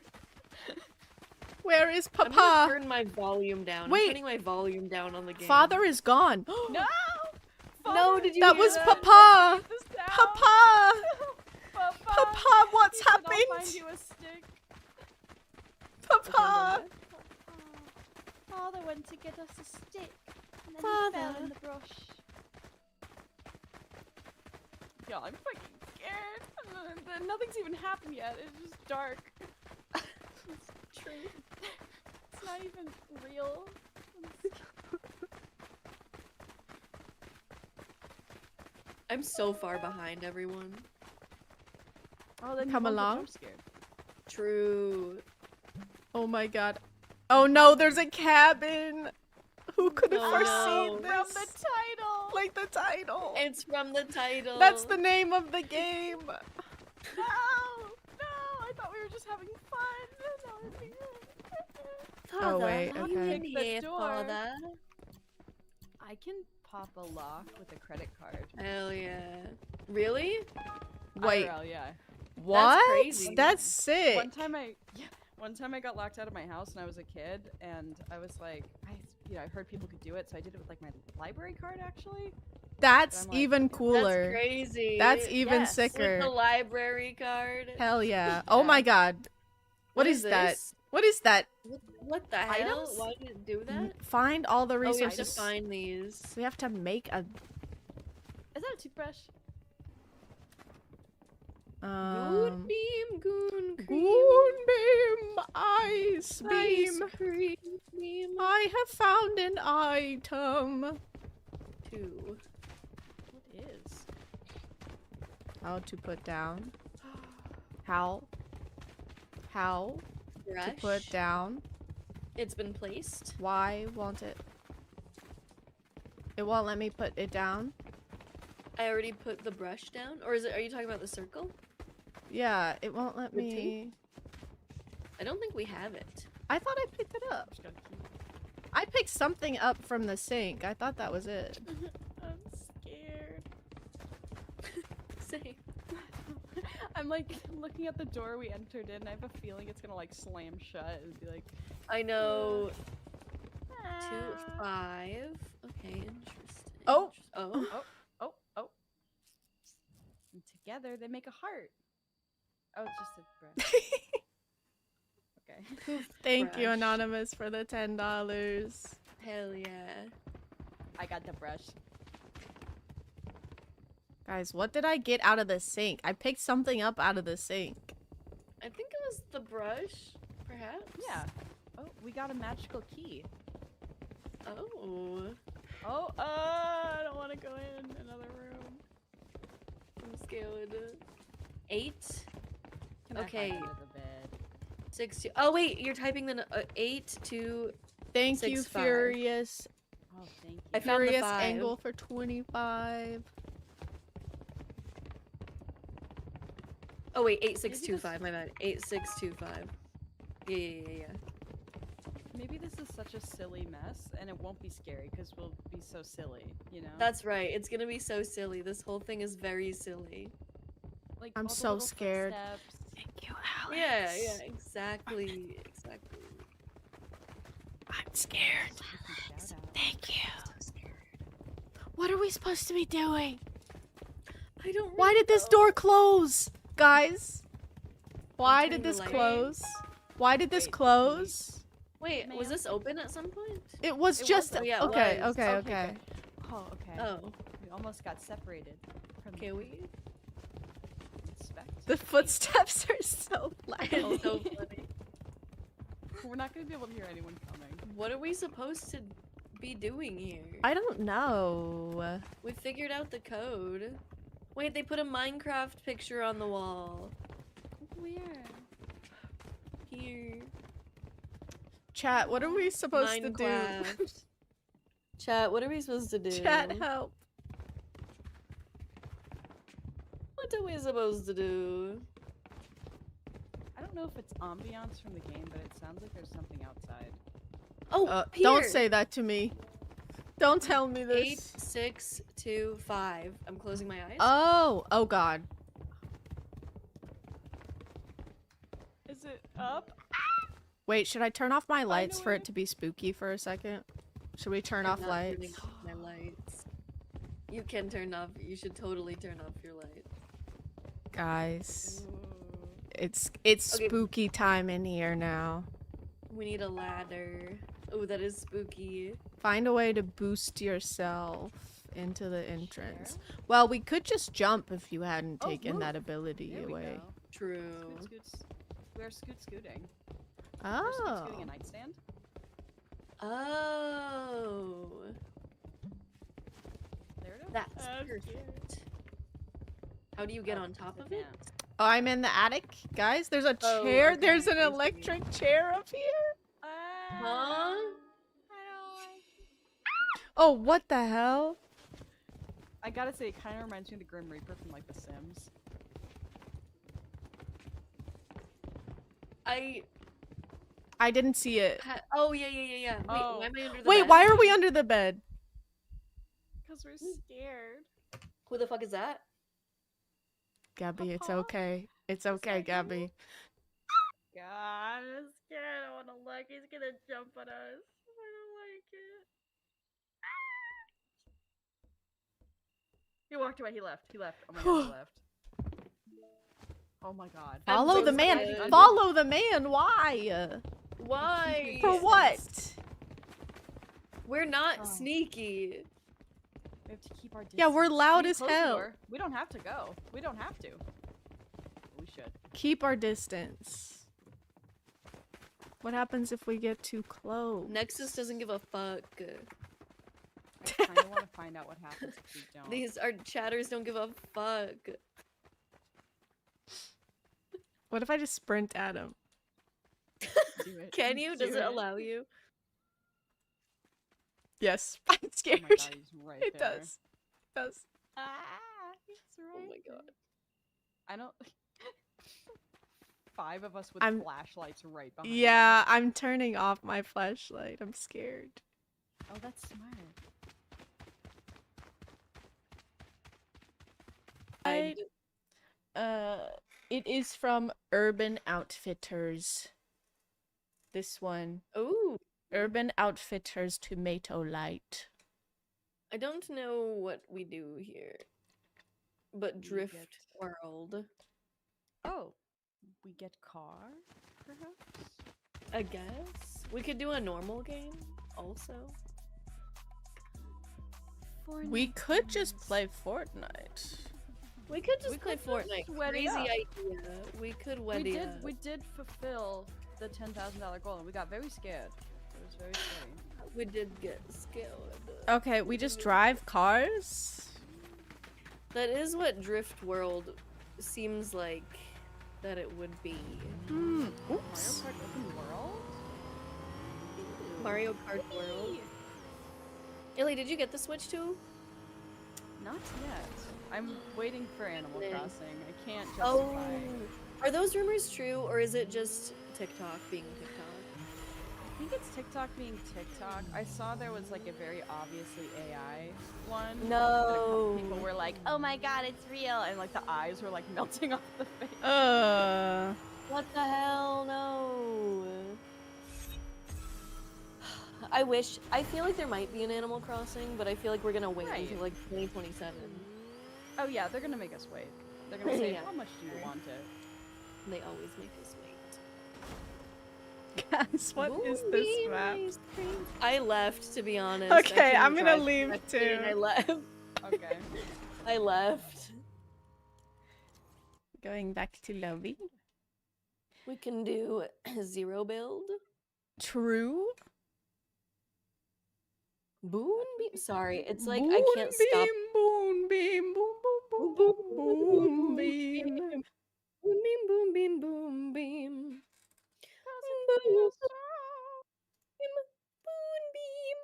Where is I'm gonna Papa? turn my volume down. Wait. I'm turning my volume down on the game. Father is gone. No! No, did you That hear was that? Papa. This down. Papa. Papa. Papa, what's He said, happened? I'll find you a stick. Papa. Father went to get us a stick, and then Father. he fell in the brush. Yeah, I'm fucking scared. Nothing's even happened yet. It's just dark. It's true. It's not even real. I'm so far behind everyone. Oh, then you come won't get along. jump scared. True. Oh my god. Oh no, there's a cabin. Who could have Oh, foreseen no. this? From the title. Like the title. It's from the title. That's the name of the game. No, I thought we were just having fun. No, we're being Oh wait, Father, okay. I'm here, Father. I can pop a lock with a credit card. Hell yeah. Really? Wait. IRL, yeah. What? crazy. That's sick. One time I got locked out of my house when I was a kid, and I was like, I heard people could do it, so I did it with like my library card actually. That's I'm like, even cooler. That's crazy. That's even Yes. sicker. With the library card. Hell yeah. Oh my god. What is that? this? What is that? What the hell? Items? Why did it do that? Find all the Oh, we have to resources. find these. We have to make a Is that a toothbrush? Goon beam, goon cream. Goon beam, ice beam. Ice cream. I have found an item. 2. What is? How to put down. How to Brush. put down. It's been placed. Why won't it? It won't let me put it down. I already put the brush down. Or are you talking about the circle? Yeah, it won't let The me. tape? I don't think we have it. I thought I picked it up. I picked something up from the sink. I thought that was it. I'm scared. Same. I'm like looking at the door we entered in. I have a feeling it's gonna like slam shut and be like, I know. 2, 5. Okay, interesting. Oh. Oh. oh. And together they make a heart. Oh, it's just a brush. Okay. Thank you, Brush. Anonymous, for the $10. Hell yeah. I got the brush. Guys, what did I get out of the sink? I picked something up out of the sink. I think it was the brush, perhaps. Yeah. Oh, we got a magical key. Oh. Oh, I don't want to go in another room. I'm scared. 8. Can Okay. I hide under the bed? 6, 2. Oh wait, you're typing the 8 2. Thank 6, you, 5. Furious. Oh, thank you. I found the Furious 5. Angle for 25. Oh wait, 8625. My bad. 8625. Yeah. Maybe this is such a silly mess, and it won't be scary because we'll be so silly, you know? That's right. It's gonna be so silly. This whole thing is very silly. Like I'm all the so little scared. footsteps. Thank you, Alex. Yeah, exactly. I'm scared. Shout out. Thank you. What are we supposed to be doing? I don't. Why did this door close? Guys, why turning did the this light. close? Why did this Wait, close? Wait, was this open at some point? It was It just was- oh, yeah, it okay, was. okay. good. Oh, okay. Oh. We almost got separated from Can we? The footsteps are so loud. It's so funny. We're not gonna be able to hear anyone coming. What are we supposed to be doing here? I don't know. We figured out the code. Wait, they put a Minecraft picture on the wall. Where? Here. Chat, what are we supposed to do? Minecraft. Chat, what are we supposed to do? Chat, help. What are we supposed to do? I don't know if it's ambiance from the game, but it sounds like there's something outside. Oh, Don't here. say that to me. Don't tell me 8, this. 6, 2, 5. I'm closing my eyes. Oh god. Is it up? Wait, should I turn off my lights for it to be spooky for a second? Should we turn I'm off not lights? turning off my lights. You can turn off. You should totally turn off your lights. Guys, it's Okay. spooky time in here now. We need a ladder. Oh, that is spooky. Find a way to boost yourself into the entrance. Well, we could just jump if you hadn't taken move. that ability There we away. go. True. We're scooting. Oh. We're scooting a nightstand. Oh. There it is. That's perfect. How do you get on top of it? Oh, I'm in the attic, guys. There's a chair. okay, There's an I see. electric chair up here. Huh? Oh, what the hell? I gotta say, it kind of reminds me of the Grim Reaper from like The Sims. I didn't see it. Oh yeah. Wait, Oh. why am I under the Wait, bed? why are we under the bed? Because we're scared. Who the fuck is that? Gabby, it's okay. It's okay, Gabby. God, I'm scared. I don't want to look. He's gonna jump at us. I don't like it. He walked away. He left. He left. Oh my god, he left. Oh my god. Follow the man. scared. Follow the man. Why? Why? For what? We're not sneaky. We have to keep our distance. Yeah, we're loud We as close the hell. door. We don't have to go. We don't have to. We should. Keep our distance. What happens if we get too close? Nexus doesn't give a fuck. I kind of want to find out what happens if we don't. These our chatters don't give a fuck. What if I just sprint at him? Do it. Can you? Does Do it allow you? Yes. I'm scared. Oh my god, he's right It there. does. It does. Ah, he's right. Oh my god. I don't. 5 of us with flashlights right behind. Yeah, I'm turning off my flashlight. I'm scared. Oh, that's smart. It is from Urban Outfitters. This one. Ooh. Urban Outfitters Tomato Light. I don't know what we do here, but Drift World. Oh, we get car, perhaps? I guess we could do a normal game also. We could just play Fortnite. We could just play could Fortnite. just wet it Crazy up. idea. We could wet it up. We did fulfill the $10,000 goal, and we got very scared. It was very scary. We did get scared. Okay, we just drive cars? That is what Drift World seems like that it would be. Oops. Mario Kart open world? Mario Kart World. Illy, did you get the Switch too? Not yet. I'm waiting for Animal Crossing. I can't justify. Oh, are those rumors true, or is it just TikTok being TikTok? I think it's TikTok being TikTok. I saw there was like a very obviously AI one. No. And a couple people were like, "Oh my god, it's real!" And like the eyes were like melting off the face. What the hell? No. I wish. I feel like there might be an Animal Crossing, but I feel like we're gonna wait until like 2027. Oh yeah, they're gonna make us wait. They're gonna say, Yeah. "How much do you want it?" They always make us wait. Guys, what is this map? I left, to be honest. Okay, I I'm couldn't gonna drive leave correctly, too. and I left. Okay. I left. Going back to lobby. We can do zero build. True. Boon beam. Sorry, it's like I Boon can't stop. Boon beam, boom, boom, boom, boom, beam. Boom beam, boom beam, boom beam. Boon beam,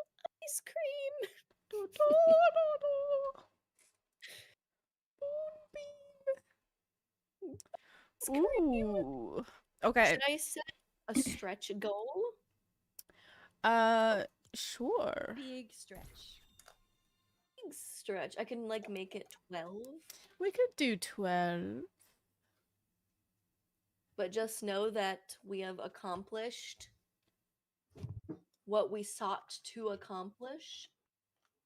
ice cream. Ooh. Okay. Should I set a stretch goal? Sure. Big stretch. Big stretch. I can like make it 12. We could do 12. But just know that we have accomplished what we sought to accomplish,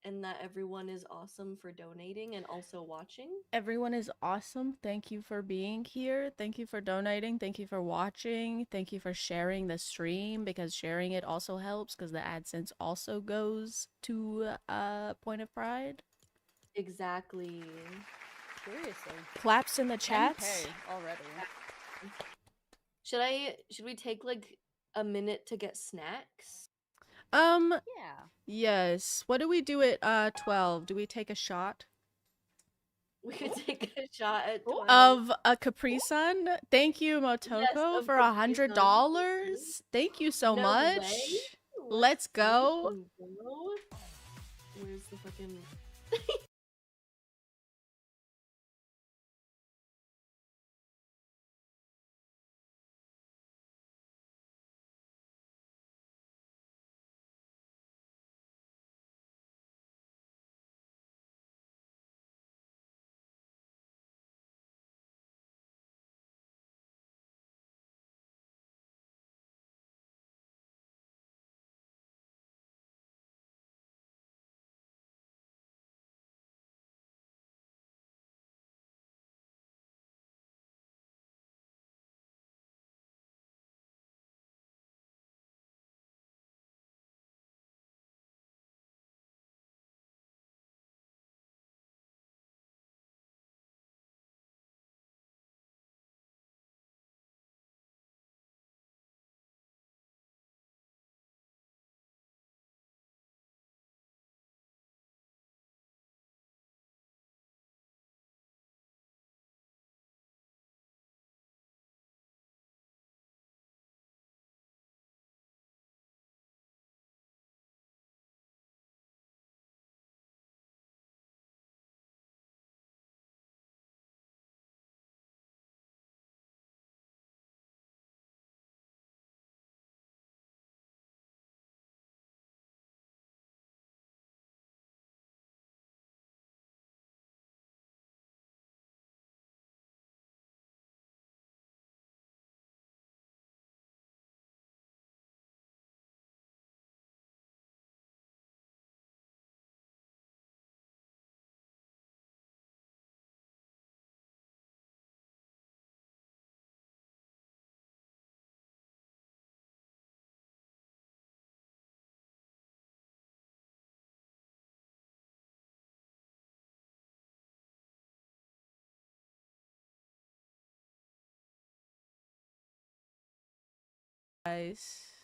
and that everyone is awesome for donating and also watching. Everyone is awesome. Thank you for being here. Thank you for donating. Thank you for watching. Thank you for sharing the stream, because sharing it also helps, because the AdSense also goes to Point of Pride. Exactly. Seriously. Claps in the chats. 10K already. Should we take like a minute to get snacks? Yeah. Yes. What do we do at 12? Do we take a shot? We could take a shot at Twilight. Of a Capri Sun. Thank you, Motoko, of for Capri Sun. $100. Thank you so No much. way. Let's go. Go. Where's the fucking Guys.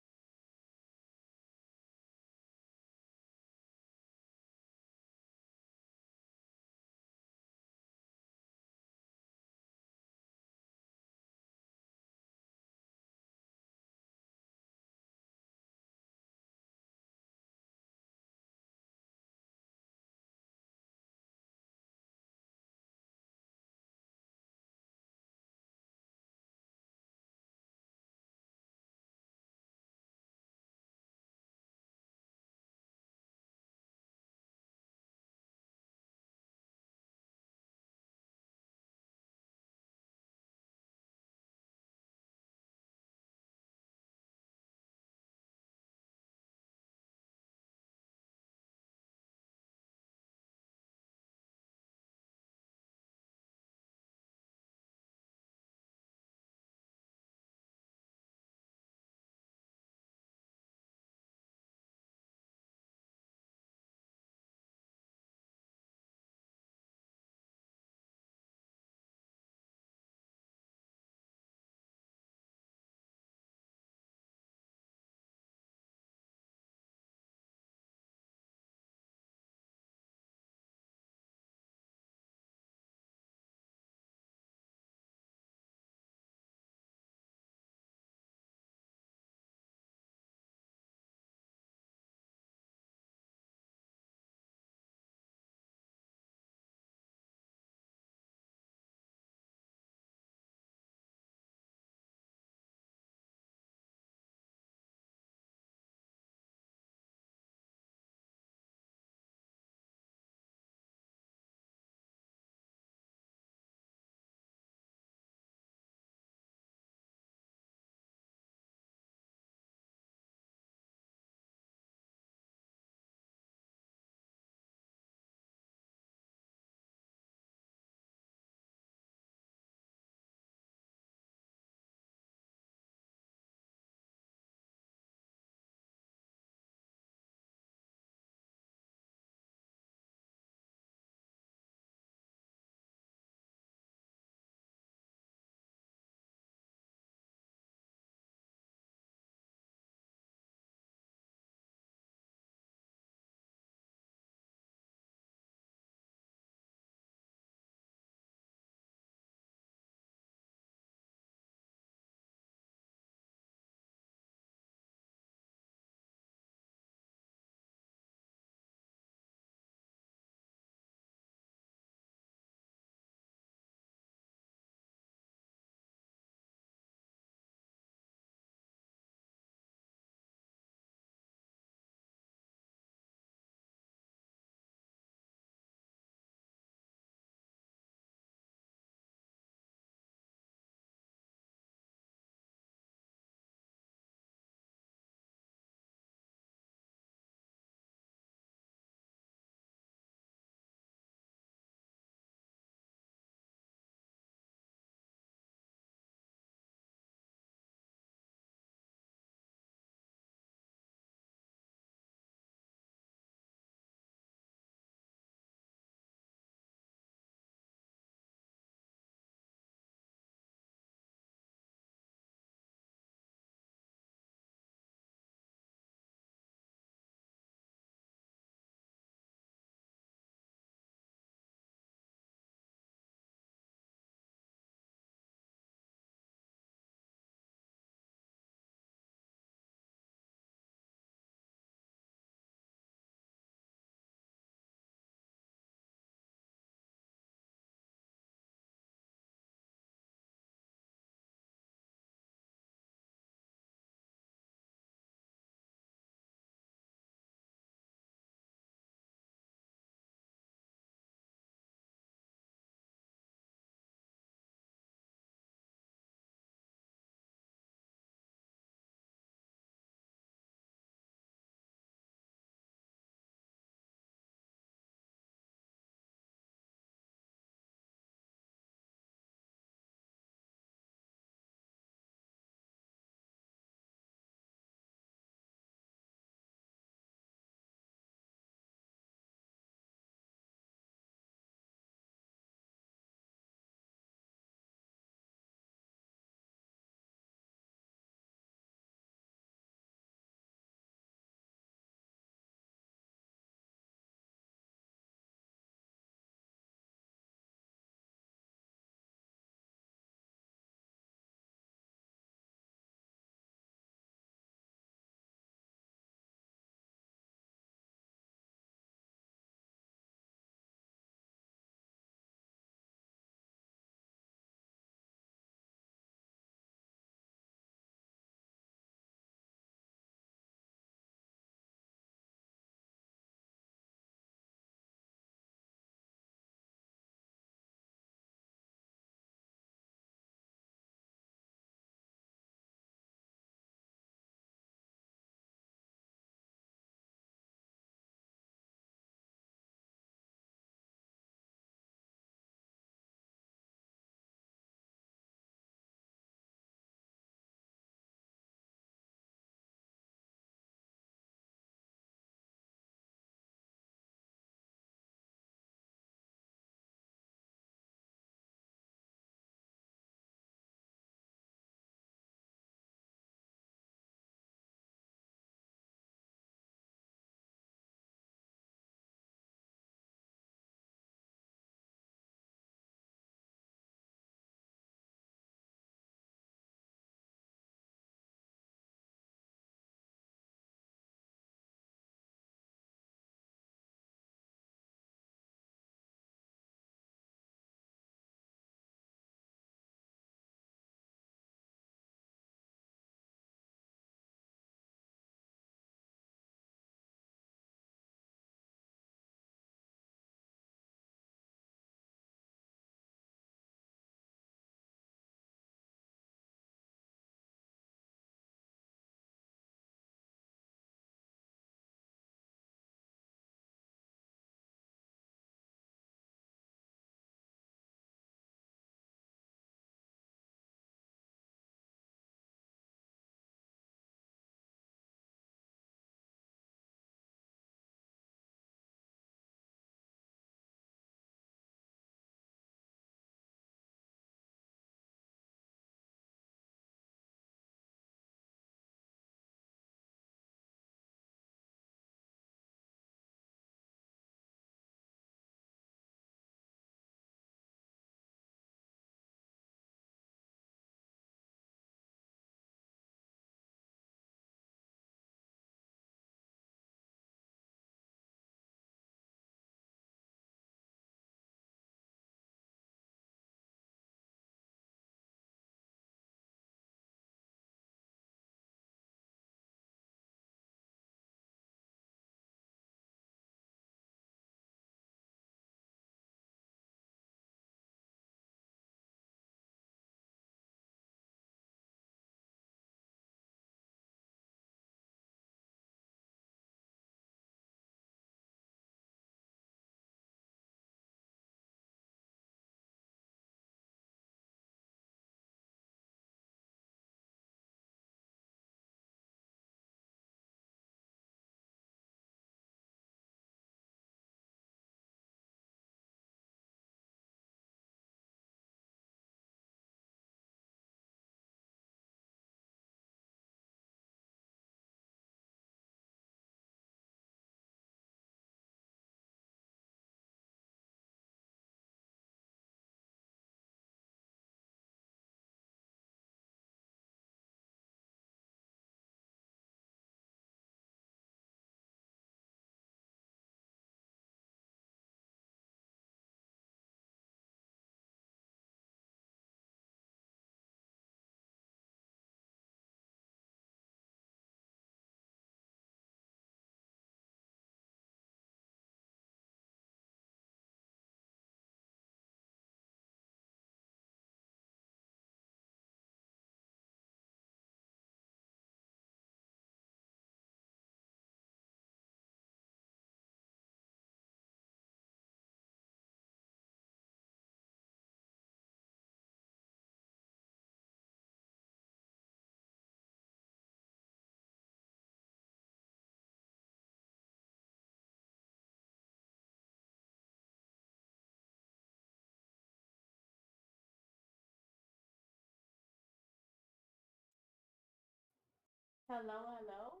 Hello.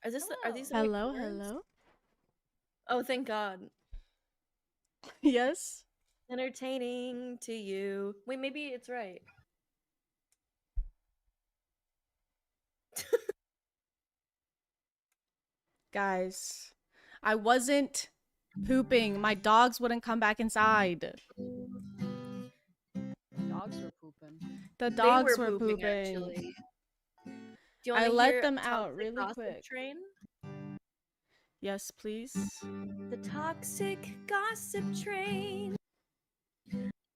Are these the right Hello, words? hello. Oh, thank God. Yes. Entertaining to you. Wait, maybe it's right. Guys, I wasn't pooping. My dogs wouldn't come back inside. Dogs were pooping. The They dogs were were pooping, pooping. actually. Do you I want to let hear them out Toxic really Gossip quick. Train? Yes, please. The toxic gossip train,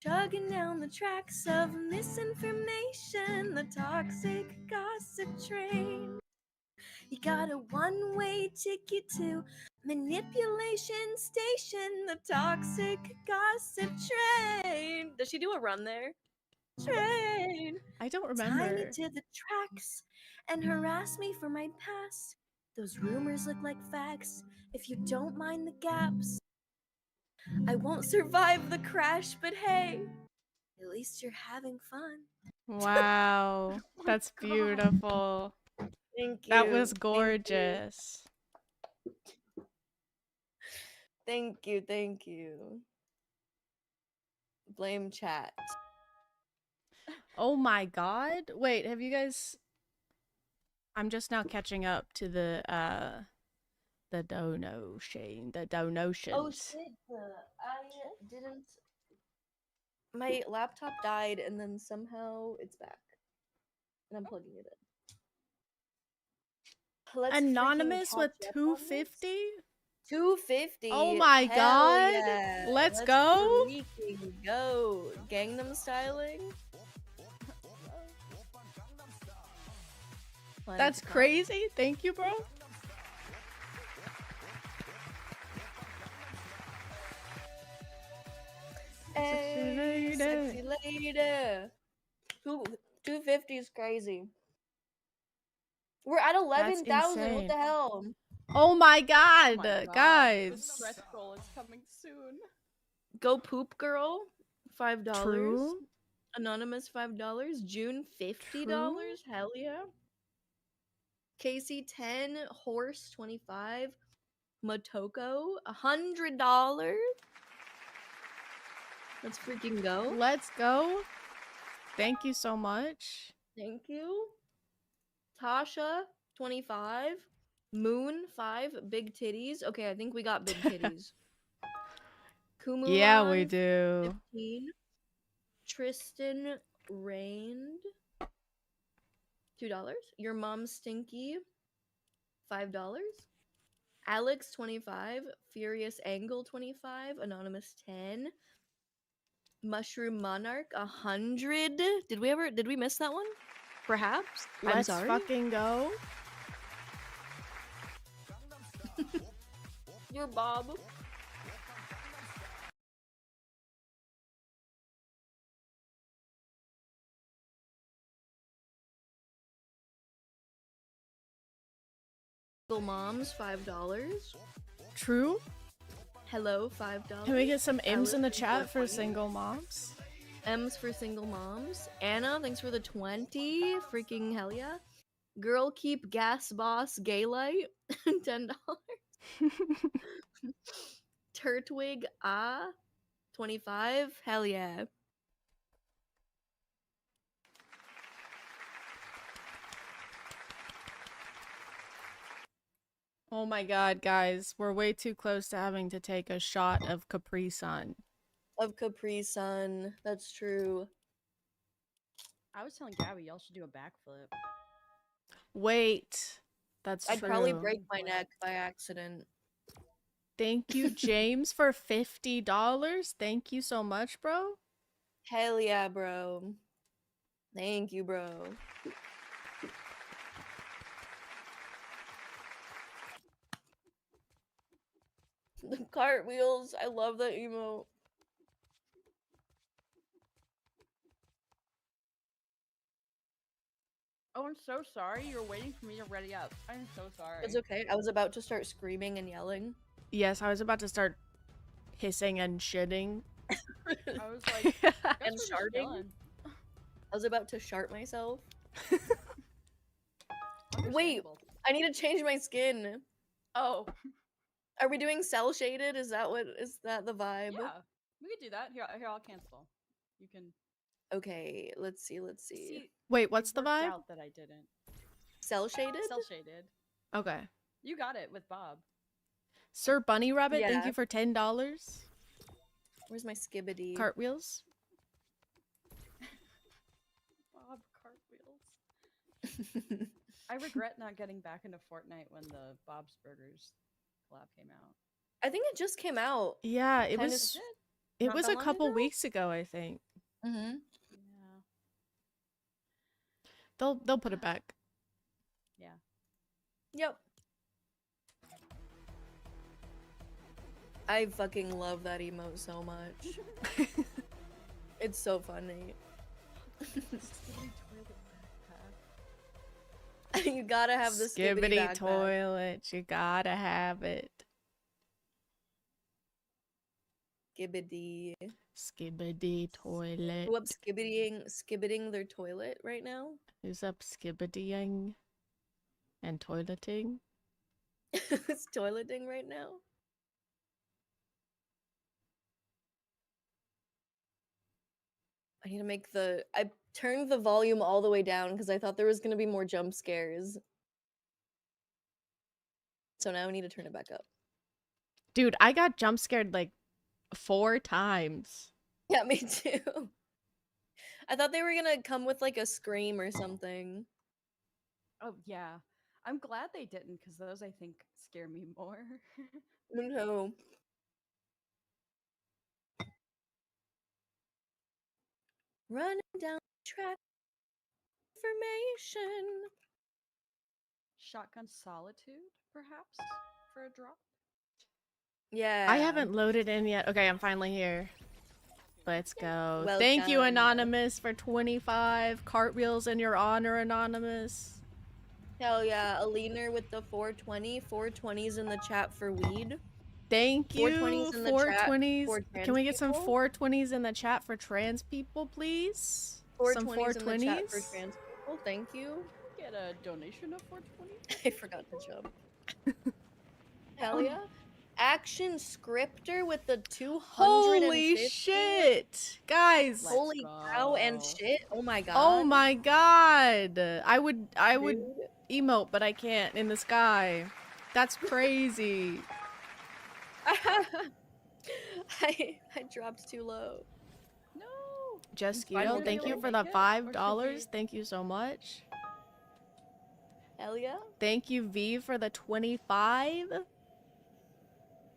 chugging down the tracks of misinformation. The toxic gossip train. You got a one-way ticket to manipulation station. The toxic gossip train. Does she do a run there? Train. I don't Tie remember. me to the tracks and harass me for my past. Those rumors look like facts. If you don't mind the gaps, I won't survive the crash, but hey, at least you're having fun. Wow. That's beautiful. Thank you. That was Thank you. gorgeous. Thank you. Thank you. Blame chat. Oh my god. Wait, have you guys I'm just now catching up to the donation, the donations. Oh shit, I didn't. My laptop died and then somehow it's back. And I'm plugging it in. Let's Anonymous freaking with catch up on this. 250? 250. Oh my Hell god. yeah. Let's go. Freaking go. Gangnam styling. That's crazy. Thank you, bro. Hey, sexy lady. 250 is crazy. We're at 11,000. What insane. the hell? Oh my god, Oh my God. The guys. stretch goal is coming soon. Go poop girl, $5. True. Anonymous $5. June $50. Hell yeah. Casey 10. Horse 25. Motoko $100. Let's freaking go. Let's go. Thank you so much. Thank you. Tasha 25. Moon 5. Big titties. Okay, I think we got big titties. Kumulan, Yeah, we do. 15. Tristan Reigned $2. Your mom Stinky $5. Alex 25. Furious Angle 25. Anonymous 10. Mushroom Monarch 100. Did we miss that one? Perhaps. Let's I'm sorry. fucking go. Your Bob. Single moms $5. True. Hello $5. Can we get some M's in the Alice, chat for 20. single moms? M's for single moms. Anna, thanks for the 20. Freaking hell yeah. Girl Keep Gas Boss Gaylight $10. Turtwig 25. Hell yeah. Oh my god, guys. We're way too close to having to take a shot of Capri Sun. Of Capri Sun. That's true. I was telling Gabby y'all should do a backflip. Wait. That's I'd true. probably break my neck by accident. Thank you, James, for $50. Thank you so much, bro. Hell yeah, bro. Thank you, bro. The cartwheels. I love that emote. Oh, I'm so sorry. You were waiting for me to ready up. I'm so sorry. It's okay. I was about to start screaming and yelling. Yes, I was about to start hissing and shitting. I was like, and sharting. I was about to shart myself. Wait, I need to change my skin. Oh. Are we doing cell shaded? Is that the vibe? Yeah, we could do that. Here, I'll cancel. You can. Okay, let's see. Wait, what's the it worked vibe? out that I didn't. Cell shaded? Cell shaded. Okay. You got it with Bob. Sir Bunny Rabbit, thank Yeah. you for $10. Where's my skibbity? Cartwheels. Bob cartwheels. I regret not getting back into Fortnite when the Bob's Burgers collab came out. I think it just came out. Yeah, it Kinda- was. It Not was that a long couple ago? weeks ago, I think. Mm-hmm. Yeah. They'll put it back. Yeah. Yep. I fucking love that emote so much. It's so funny. You gotta have the skibbity backpack. Toilet, you gotta have it. Skibbity. Skibbity toilet. Who up skibbiting their toilet right now? Who's up skibbitying and toileting? It's toileting right now. I need to make I turned the volume all the way down because I thought there was gonna be more jump scares. So now I need to turn it back up. Dude, I got jump scared like 4 times. Yeah, me too. I thought they were gonna come with like a scream or something. Oh yeah, I'm glad they didn't because those I think scare me more. No. Running down the track. Information. Shotgun Solitude, perhaps, for a drop? Yeah. I haven't loaded in yet. Okay, I'm finally here. Let's go. Thank you, Welcome. Anonymous, for 25. Cartwheels in your honor, Anonymous. Hell yeah. Alina with the 420. 420s in the chat for weed. Thank you. 420s in the chat 420s. for Can trans we get some people? 420s in the chat for trans people, please? 420s Some in the chat 420s. for trans people. Thank you. Get a donation of 420? I forgot to jump. Hell yeah. Action scripter with the 250. Holy shit. Guys. Holy cow and shit. Oh my god. Oh my god. I would emote, but I can't in the sky. That's crazy. I dropped too low. No. Jeskito, thank you for the $5. Thank you so much. Hell yeah. Thank you, V, for the 25.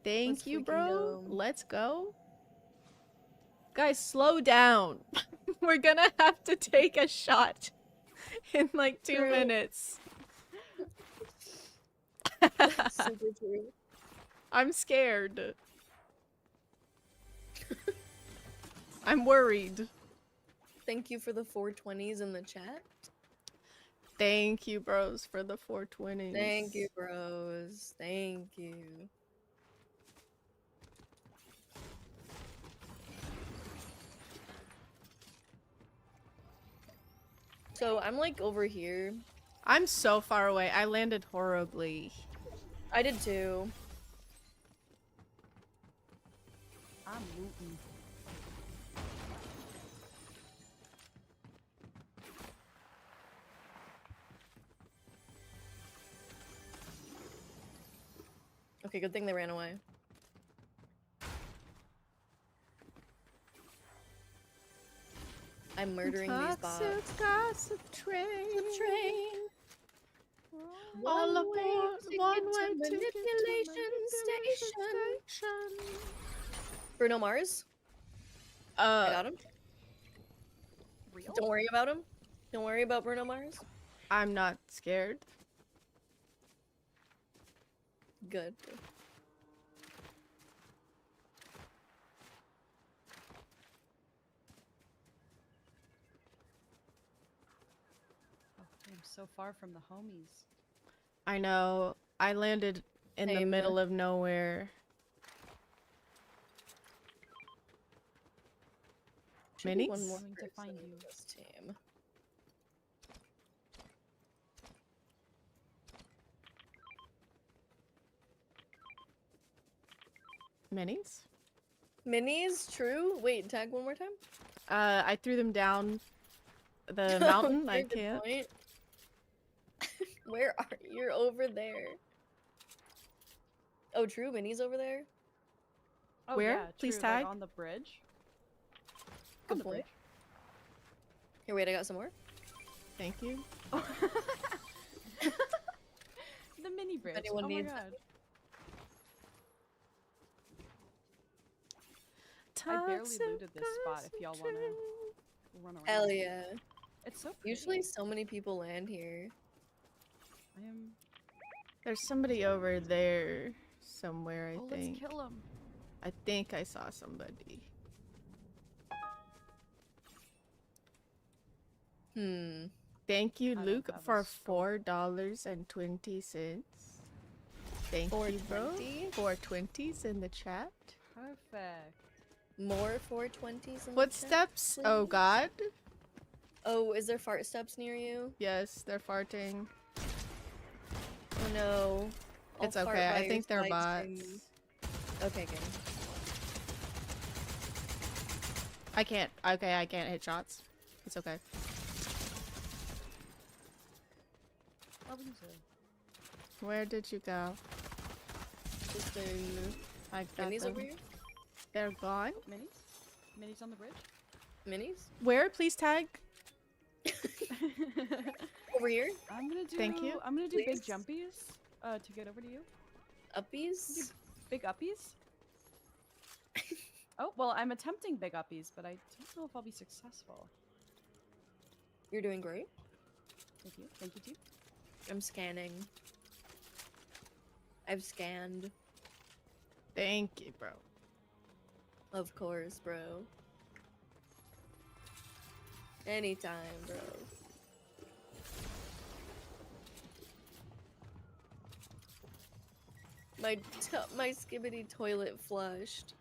Thank you, bro. go. Let's go. Guys, slow down. We're gonna have to take a shot in like 2 True. minutes. Super true. I'm scared. I'm worried. Thank you for the 420s in the chat. Thank you, bros, for the 420s. Thank you, bros. Thank you. So I'm like over here. I'm so far away. I landed horribly. I did too. I'm looting. Okay, good thing they ran away. I'm murdering these bots. Gossip train. All One aboard, way one ticket way to manipulation station. Bruno Mars. I got him. Real? Don't worry about him. Don't worry about Bruno Mars. I'm not scared. Good. Oh, I'm so far from the homies. I know. I landed in the Same. middle of nowhere. Should be Minis? one more Going to person find in you. this team. Minis? Minis, true. Wait, tag one more time. I threw them down the mountain. I Very good can't. point. Where are you? You're over there. Oh, true. Minis over there. Oh, Where? yeah, Please true, tag. Like on the bridge. Good point. Here, wait. I got some more. Thank you. The mini bridge. anyone Oh my needs god. I barely looted this spot if y'all wanna run around. Hell yeah. It's so pretty. Usually so many people land here. I am... There's somebody over there somewhere, I Oh, think. let's kill him. I think I saw somebody. Thank you, Luke, for $4.20. Thank you, bro. 420s in the chat. Perfect. More 420s in Footsteps? the chat, Oh please? god. Oh, is there fart steps near you? Yes, they're farting. Oh no. I'll It's fart okay, by I your think they're side bots. soon. Okay, good. I can't. Okay, I can't hit shots. It's okay. Where did you go? Just there. I got Minis them. over here? They're gone. Minis? Minis on the bridge? Minis? Where? Please tag. Over here? I'm gonna do. Thank you. I'm gonna do Please? big jumpies. To get over to you. Uppies? Do big uppies. Oh well, I'm attempting big uppies, but I don't know if I'll be successful. You're doing great. Thank you. Thank you too. I'm scanning. I've scanned. Thank you, bro. Of course, bro. Anytime, bro. My skibbity toilet flushed.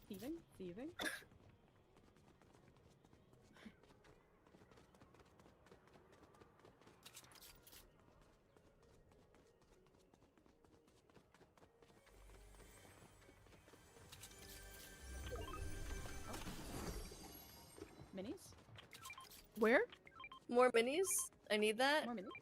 Thieving? Thieving? Minis? Where? More minis? I need that. More minis?